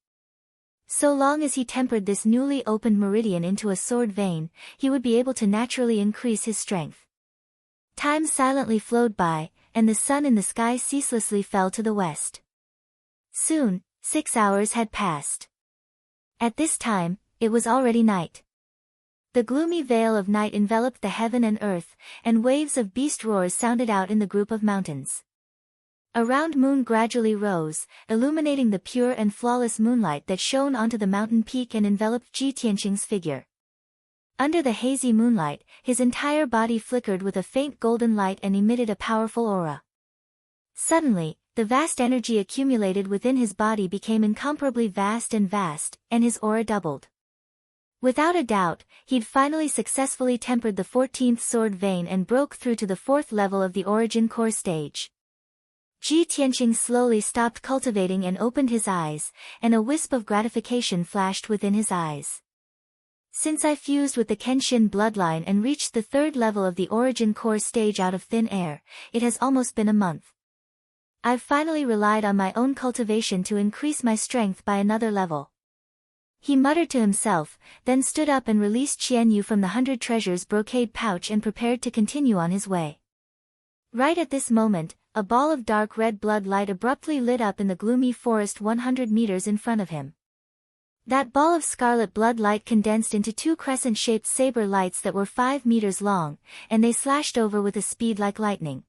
So long as he tempered this newly opened meridian into a sword vein, he would be able to naturally increase his strength. Time silently flowed by, and the sun in the sky ceaselessly fell to the west. Soon, 6 hours had passed. At this time, it was already night. The gloomy veil of night enveloped the heaven and earth, and waves of beast roars sounded out in the group of mountains. A round moon gradually rose, illuminating the pure and flawless moonlight that shone onto the mountain peak and enveloped Ji Tianqing's figure. Under the hazy moonlight, his entire body flickered with a faint golden light and emitted a powerful aura. Suddenly, the vast energy accumulated within his body became incomparably vast, and his aura doubled. Without a doubt, he'd finally successfully tempered the 14th sword vein and broke through to the 4th level of the origin core stage. Ji Tianqing slowly stopped cultivating and opened his eyes, and a wisp of gratification flashed within his eyes. Since I fused with the Kenshin bloodline and reached the 3rd level of the origin core stage out of thin air, it has almost been a month. I've finally relied on my own cultivation to increase my strength by another level. He muttered to himself, then stood up and released Qian Yu from the 100 treasures brocade pouch and prepared to continue on his way. Right at this moment, a ball of dark red blood light abruptly lit up in the gloomy forest 100 meters in front of him. That ball of scarlet blood light condensed into 2 crescent-shaped saber lights that were 5 meters long, and they slashed over with a speed like lightning.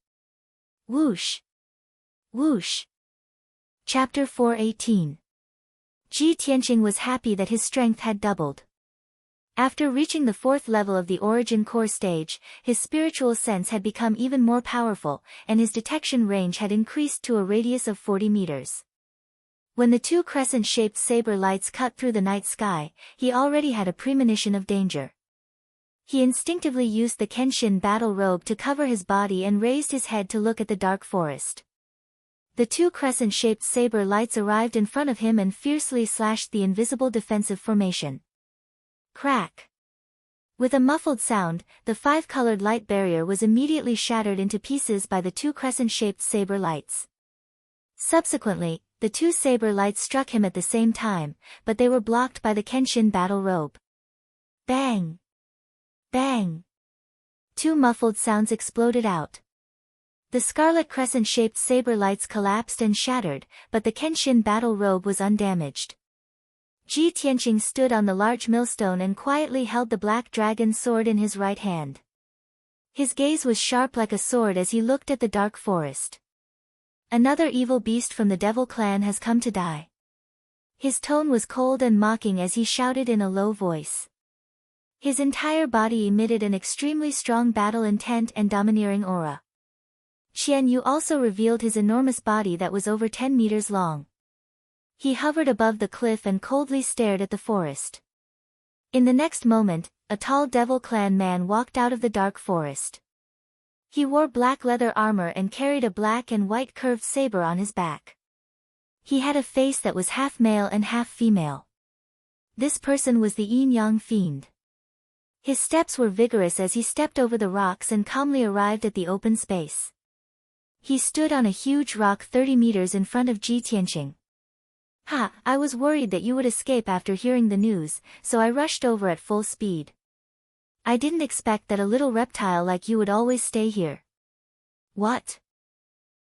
Whoosh! Whoosh! Chapter 418. Ji Tianqing was happy that his strength had doubled. After reaching the 4th level of the origin core stage, his spiritual sense had become even more powerful, and his detection range had increased to a radius of 40 meters. When the 2 crescent-shaped saber lights cut through the night sky, he already had a premonition of danger. He instinctively used the Kenshin battle robe to cover his body and raised his head to look at the dark forest. The 2 crescent-shaped saber lights arrived in front of him and fiercely slashed the invisible defensive formation. Crack! With a muffled sound, the 5-colored light barrier was immediately shattered into pieces by the 2 crescent-shaped saber lights. Subsequently, the 2 saber lights struck him at the same time, but they were blocked by the Kenshin battle robe. Bang! Bang! 2 muffled sounds exploded out. The scarlet crescent-shaped saber lights collapsed and shattered, but the Kenshin battle robe was undamaged. Ji Tianqing stood on the large millstone and quietly held the black dragon sword in his right hand. His gaze was sharp like a sword as he looked at the dark forest. Another evil beast from the devil clan has come to die. His tone was cold and mocking as he shouted in a low voice. His entire body emitted an extremely strong battle intent and domineering aura. Qian Yu also revealed his enormous body that was over 10 meters long. He hovered above the cliff and coldly stared at the forest. In the next moment, a tall devil clan man walked out of the dark forest. He wore black leather armor and carried a black and white curved saber on his back. He had a face that was half male and half female. This person was the Yin-Yang Fiend. His steps were vigorous as he stepped over the rocks and calmly arrived at the open space. He stood on a huge rock 30 meters in front of Ji Tianqing. Ha, I was worried that you would escape after hearing the news, so I rushed over at full speed. I didn't expect that a little reptile like you would always stay here. What?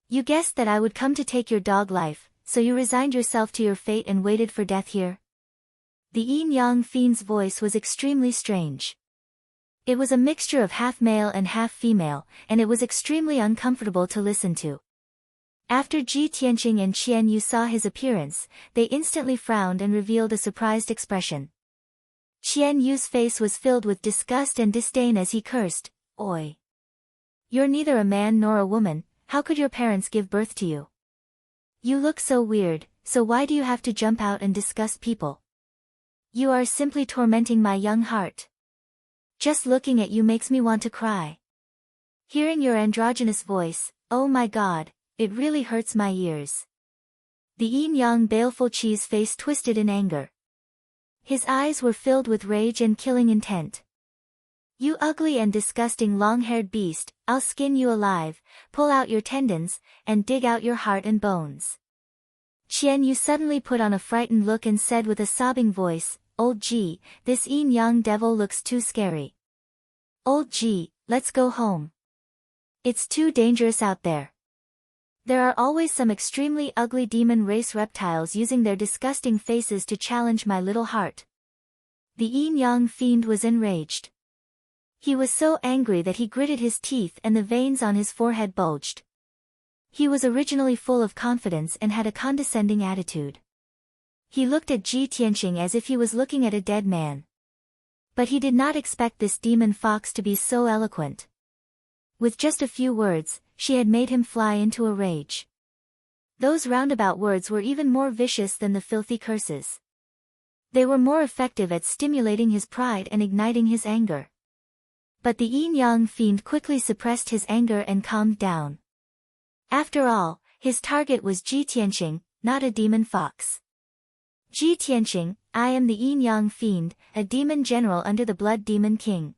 You guessed that I would come to take your dog life, so you resigned yourself to your fate and waited for death here? The yin-yang fiend's voice was extremely strange. It was a mixture of half male and half female, and it was extremely uncomfortable to listen to. After Ji Tianqing and Qian Yu saw his appearance, they instantly frowned and revealed a surprised expression. Qian Yu's face was filled with disgust and disdain as he cursed, "Oi! You're neither a man nor a woman, how could your parents give birth to you? You look so weird, so why do you have to jump out and disgust people? You are simply tormenting my young heart. Just looking at you makes me want to cry. Hearing your androgynous voice, oh my god, it really hurts my ears." The yin-yang baleful Qi's face twisted in anger. His eyes were filled with rage and killing intent. "You ugly and disgusting long-haired beast, I'll skin you alive, pull out your tendons, and dig out your heart and bones." Qian Yu suddenly put on a frightened look and said with a sobbing voice, "Old Ji, this yin-yang devil looks too scary. Old Ji, let's go home. It's too dangerous out there. There are always some extremely ugly demon race reptiles using their disgusting faces to challenge my little heart." The yin-yang fiend was enraged. He was so angry that he gritted his teeth and the veins on his forehead bulged. He was originally full of confidence and had a condescending attitude. He looked at Ji Tianqing as if he was looking at a dead man. But he did not expect this demon fox to be so eloquent. With just a few words, she had made him fly into a rage. Those roundabout words were even more vicious than the filthy curses. They were more effective at stimulating his pride and igniting his anger. But the yin-yang fiend quickly suppressed his anger and calmed down. After all, his target was Ji Tianqing, not a demon fox. "Ji Tianqing, I am the yin-yang fiend, a demon general under the Blood Demon King.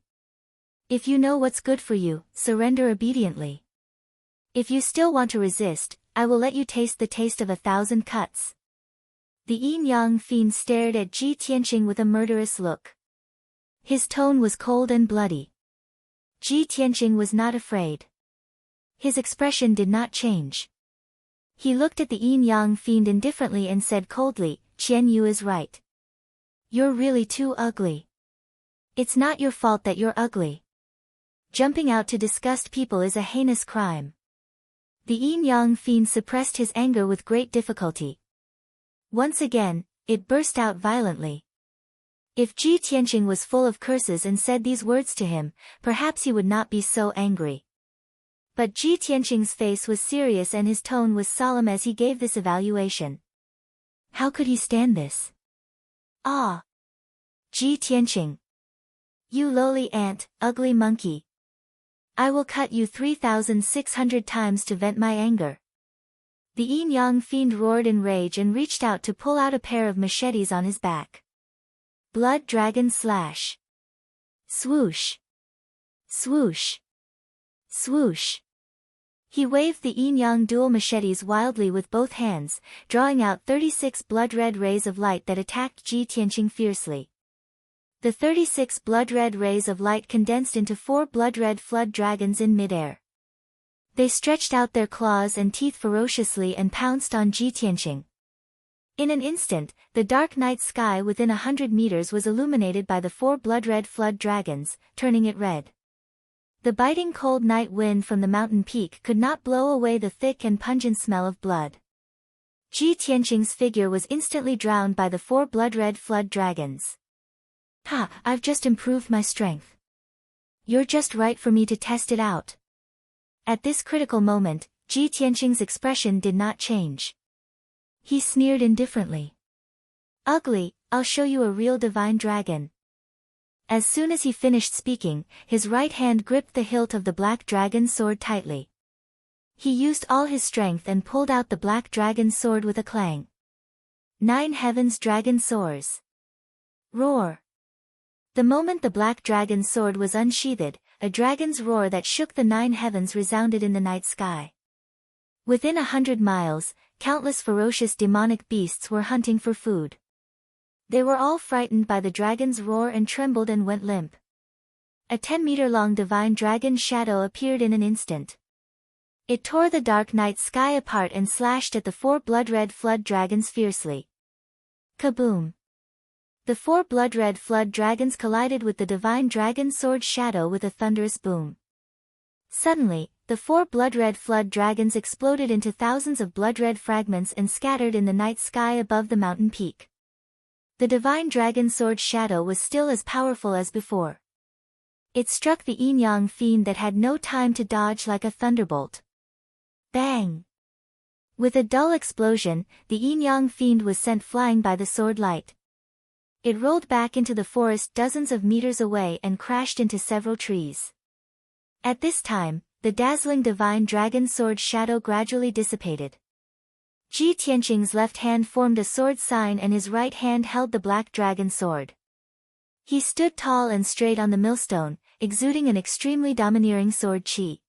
If you know what's good for you, surrender obediently. If you still want to resist, I will let you taste the taste of 1,000 cuts." The yin-yang fiend stared at Ji Tianqing with a murderous look. His tone was cold and bloody. Ji Tianqing was not afraid. His expression did not change. He looked at the yin-yang fiend indifferently and said coldly, "Qian Yu is right. You're really too ugly. It's not your fault that you're ugly. Jumping out to disgust people is a heinous crime." The yin-yang fiend suppressed his anger with great difficulty. Once again, it burst out violently. If Ji Tianqing was full of curses and said these words to him, perhaps he would not be so angry. But Ji Tianqing's face was serious and his tone was solemn as he gave this evaluation. How could he stand this? "Ah! Ji Tianqing! You lowly ant, ugly monkey! I will cut you 3,600 times to vent my anger." The yin-yang fiend roared in rage and reached out to pull out a pair of machetes on his back. Blood Dragon Slash. Swoosh! Swoosh! Swoosh! He waved the yin-yang dual machetes wildly with both hands, drawing out 36 blood-red rays of light that attacked Ji Tianqing fiercely. The 36 blood-red rays of light condensed into 4 blood-red flood dragons in midair. They stretched out their claws and teeth ferociously and pounced on Ji Tianqing. In an instant, the dark night sky within 100 meters was illuminated by the 4 blood-red flood dragons, turning it red. The biting cold night wind from the mountain peak could not blow away the thick and pungent smell of blood. Ji Tianqing's figure was instantly drowned by the 4 blood-red flood dragons. "Ha, I've just improved my strength. You're just right for me to test it out." At this critical moment, Ji Tianqing's expression did not change. He sneered indifferently. "Ugly, I'll show you a real divine dragon." As soon as he finished speaking, his right hand gripped the hilt of the black dragon sword tightly. He used all his strength and pulled out the black dragon sword with a clang. 9 heavens dragon soars. Roar! The moment the black dragon's sword was unsheathed, a dragon's roar that shook the 9 heavens resounded in the night sky. Within 100 miles, countless ferocious demonic beasts were hunting for food. They were all frightened by the dragon's roar and trembled and went limp. A 10-meter-long divine dragon shadow appeared in an instant. It tore the dark night sky apart and slashed at the 4 blood-red flood dragons fiercely. Kaboom! The 4 blood-red flood dragons collided with the divine dragon sword Shadow with a thunderous boom. Suddenly, the 4 blood-red flood dragons exploded into thousands of blood-red fragments and scattered in the night sky above the mountain peak. The divine dragon sword Shadow was still as powerful as before. It struck the yin-yang fiend that had no time to dodge like a thunderbolt. Bang! With a dull explosion, the yin-yang fiend was sent flying by the sword light. It rolled back into the forest dozens of meters away and crashed into several trees. At this time, the dazzling divine dragon sword Shadow gradually dissipated. Ji Tianqing's left hand formed a sword sign and his right hand held the black dragon sword. He stood tall and straight on the millstone, exuding an extremely domineering sword qi.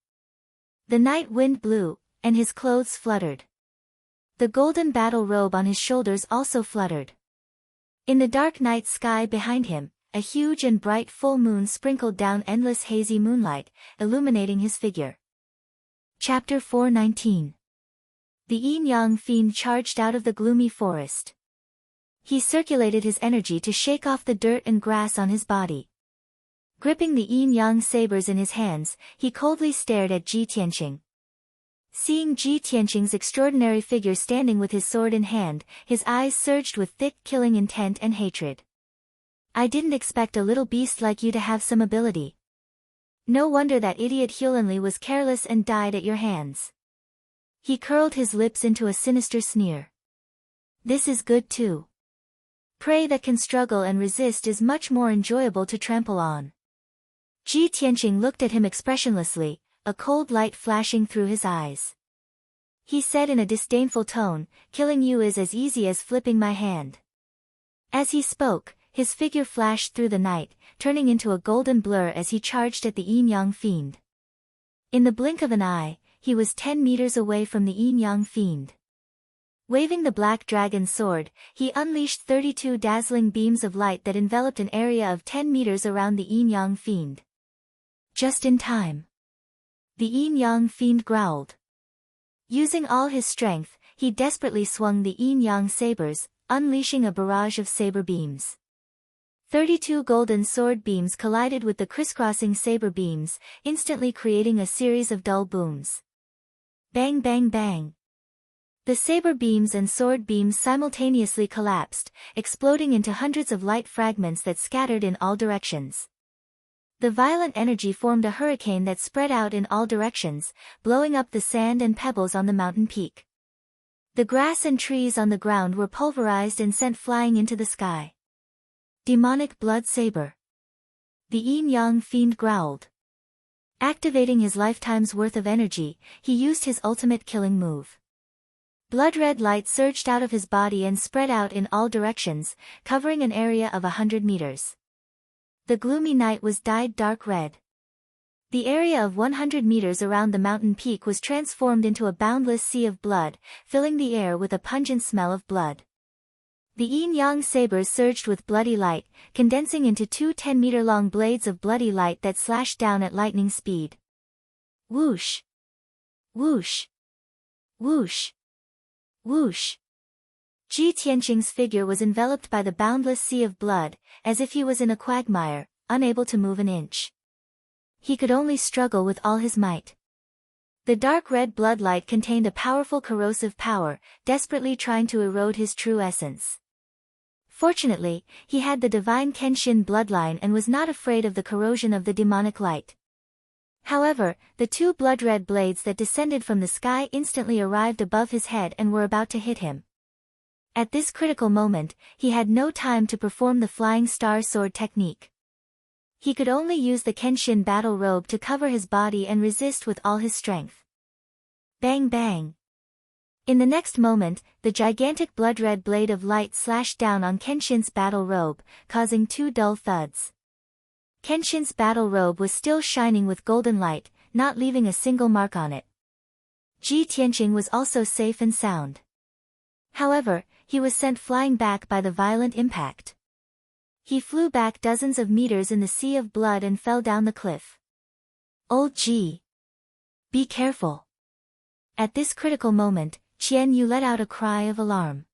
The night wind blew, and his clothes fluttered. The golden battle robe on his shoulders also fluttered. In the dark night sky behind him, a huge and bright full moon sprinkled down endless hazy moonlight, illuminating his figure. Chapter 419. The yin-yang fiend charged out of the gloomy forest. He circulated his energy to shake off the dirt and grass on his body. Gripping the yin-yang sabers in his hands, he coldly stared at Ji Tianqing. Seeing Ji Tianqing's extraordinary figure standing with his sword in hand, his eyes surged with thick killing intent and hatred. I didn't expect a little beast like you to have some ability. No wonder that idiot Hulanli was careless and died at your hands. He curled his lips into a sinister sneer. This is good too. Prey that can struggle and resist is much more enjoyable to trample on. Ji Tianqing looked at him expressionlessly, a cold light flashing through his eyes. He said in a disdainful tone, killing you is as easy as flipping my hand. As he spoke, his figure flashed through the night, turning into a golden blur as he charged at the yin-yang fiend. In the blink of an eye, he was 10 meters away from the yin-yang fiend. Waving the black dragon sword, he unleashed 32 dazzling beams of light that enveloped an area of 10 meters around the yin-yang fiend. Just in time. The yin-yang fiend growled. Using all his strength, he desperately swung the yin-yang sabers, unleashing a barrage of saber beams. 32 golden sword beams collided with the crisscrossing saber beams, instantly creating a series of dull booms. Bang bang bang. The saber beams and sword beams simultaneously collapsed, exploding into hundreds of light fragments that scattered in all directions. The violent energy formed a hurricane that spread out in all directions, blowing up the sand and pebbles on the mountain peak. The grass and trees on the ground were pulverized and sent flying into the sky. Demonic blood saber. The yin-yang fiend growled. Activating his lifetime's worth of energy, he used his ultimate killing move. Blood-red light surged out of his body and spread out in all directions, covering an area of 100 meters. The gloomy night was dyed dark red. The area of 100 meters around the mountain peak was transformed into a boundless sea of blood, filling the air with a pungent smell of blood. The yin-yang sabers surged with bloody light, condensing into 2 10-meter-long blades of bloody light that slashed down at lightning speed. Whoosh! Whoosh! Whoosh! Whoosh! Ji Tianqing's figure was enveloped by the boundless sea of blood, as if he was in a quagmire, unable to move an inch. He could only struggle with all his might. The dark red bloodlight contained a powerful corrosive power, desperately trying to erode his true essence. Fortunately, he had the divine Kenshin bloodline and was not afraid of the corrosion of the demonic light. However, the 2 blood-red blades that descended from the sky instantly arrived above his head and were about to hit him. At this critical moment, he had no time to perform the flying star sword technique. He could only use the Kenshin battle robe to cover his body and resist with all his strength. Bang bang. In the next moment, the gigantic blood-red blade of light slashed down on Kenshin's battle robe, causing 2 dull thuds. Kenshin's battle robe was still shining with golden light, not leaving a single mark on it. Ji Tianqing was also safe and sound. However, he was sent flying back by the violent impact. He flew back dozens of meters in the sea of blood and fell down the cliff. Old Ji! Be careful! At this critical moment, Qian Yu let out a cry of alarm.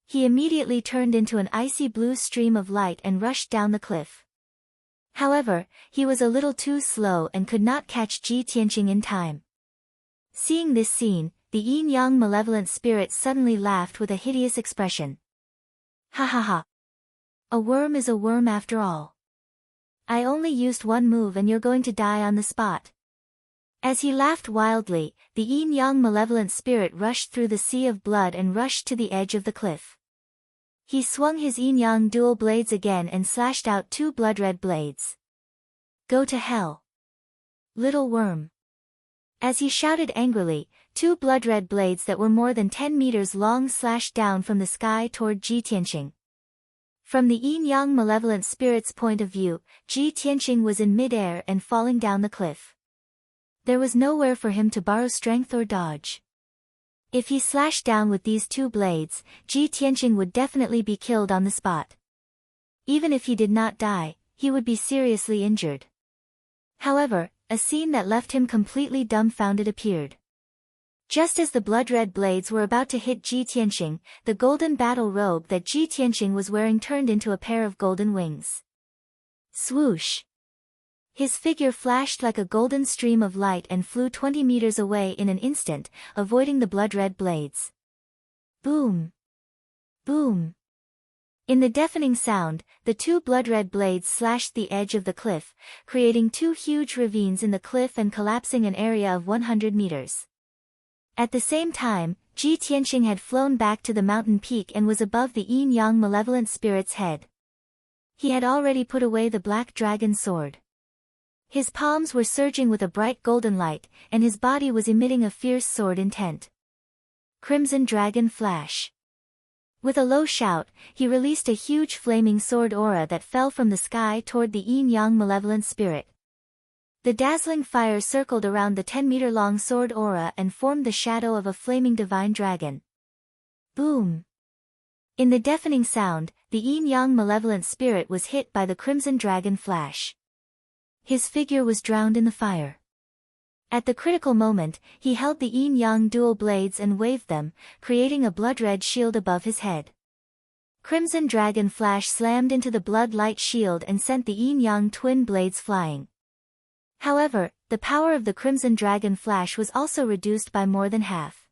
He immediately turned into an icy blue stream of light and rushed down the cliff. However, he was a little too slow and could not catch Ji Tianqing in time. Seeing this scene, the yin-yang malevolent spirit suddenly laughed with a hideous expression. Ha ha ha. A worm is a worm after all. I only used one move and you're going to die on the spot. As he laughed wildly, the yin-yang malevolent spirit rushed through the sea of blood and rushed to the edge of the cliff. He swung his yin-yang dual blades again and slashed out 2 blood-red blades. Go to hell, little worm. As he shouted angrily, 2 blood-red blades that were more than 10 meters long slashed down from the sky toward Ji Tianqing. From the yin-yang malevolent spirit's point of view, Ji Tianqing was in mid-air and falling down the cliff. There was nowhere for him to borrow strength or dodge. If he slashed down with these 2 blades, Ji Tianqing would definitely be killed on the spot. Even if he did not die, he would be seriously injured. However, a scene that left him completely dumbfounded appeared. Just as the blood-red blades were about to hit Ji Tianqing, the golden battle robe that Ji Tianqing was wearing turned into a pair of golden wings. Swoosh! His figure flashed like a golden stream of light and flew 20 meters away in an instant, avoiding the blood-red blades. Boom! Boom! In the deafening sound, the 2 blood-red blades slashed the edge of the cliff, creating 2 huge ravines in the cliff and collapsing an area of 100 meters. At the same time, Ji Tianqing had flown back to the mountain peak and was above the yin-yang malevolent spirit's head. He had already put away the black dragon sword. His palms were surging with a bright golden light, and his body was emitting a fierce sword intent. Crimson Dragon Flash. With a low shout, he released a huge flaming sword aura that fell from the sky toward the yin-yang malevolent spirit. The dazzling fire circled around the 10-meter-long sword aura and formed the shadow of a flaming divine dragon. Boom! In the deafening sound, the yin-yang malevolent spirit was hit by the crimson dragon flash. His figure was drowned in the fire. At the critical moment, he held the yin-yang dual blades and waved them, creating a blood-red shield above his head. Crimson Dragon Flash slammed into the blood-light shield and sent the yin-yang twin blades flying. However, the power of the Crimson Dragon Flash was also reduced by more than half.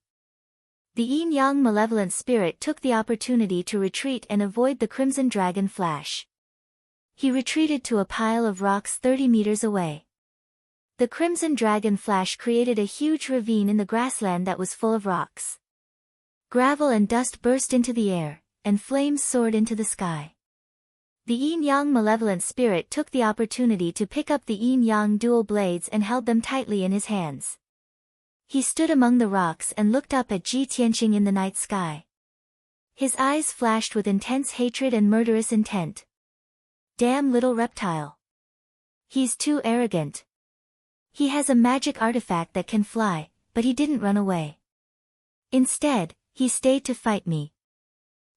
The yin-yang malevolent spirit took the opportunity to retreat and avoid the Crimson Dragon Flash. He retreated to a pile of rocks 30 meters away. The Crimson Dragon Flash created a huge ravine in the grassland that was full of rocks. Gravel and dust burst into the air, and flames soared into the sky. The yin-yang malevolent spirit took the opportunity to pick up the yin-yang dual blades and held them tightly in his hands. He stood among the rocks and looked up at Ji Tianqing in the night sky. His eyes flashed with intense hatred and murderous intent. Damn little reptile. He's too arrogant. He has a magic artifact that can fly, but he didn't run away. Instead, he stayed to fight me.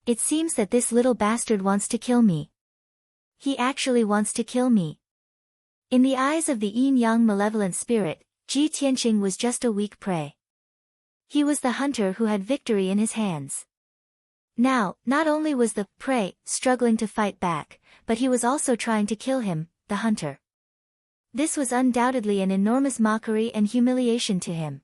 It seems that this little bastard wants to kill me. He actually wants to kill me. In the eyes of the yin-yang malevolent spirit, Ji Tianqing was just a weak prey. He was the hunter who had victory in his hands. Now, not only was the prey struggling to fight back, but he was also trying to kill him, the hunter. This was undoubtedly an enormous mockery and humiliation to him.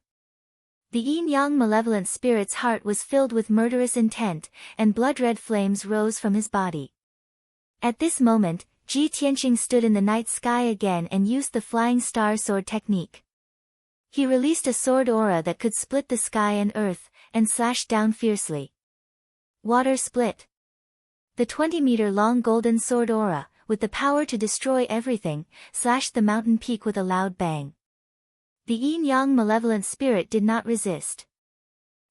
The yin-yang malevolent spirit's heart was filled with murderous intent, and blood-red flames rose from his body. At this moment, Ji Tianqing stood in the night sky again and used the flying star sword technique. He released a sword aura that could split the sky and earth, and slashed down fiercely. Water split. The 20-meter-long golden sword aura, with the power to destroy everything, slashed the mountain peak with a loud bang. The yin-yang malevolent spirit did not resist.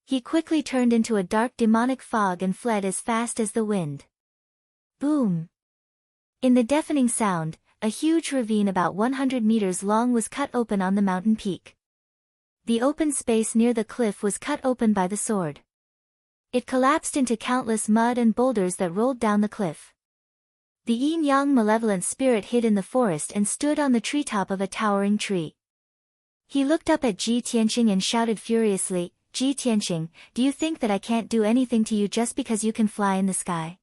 He quickly turned into a dark demonic fog and fled as fast as the wind. Boom! In the deafening sound, a huge ravine about 100 meters long was cut open on the mountain peak. The open space near the cliff was cut open by the sword. It collapsed into countless mud and boulders that rolled down the cliff. The yin-yang malevolent spirit hid in the forest and stood on the treetop of a towering tree. He looked up at Ji Tianqing and shouted furiously, Ji Tianqing, do you think that I can't do anything to you just because you can fly in the sky?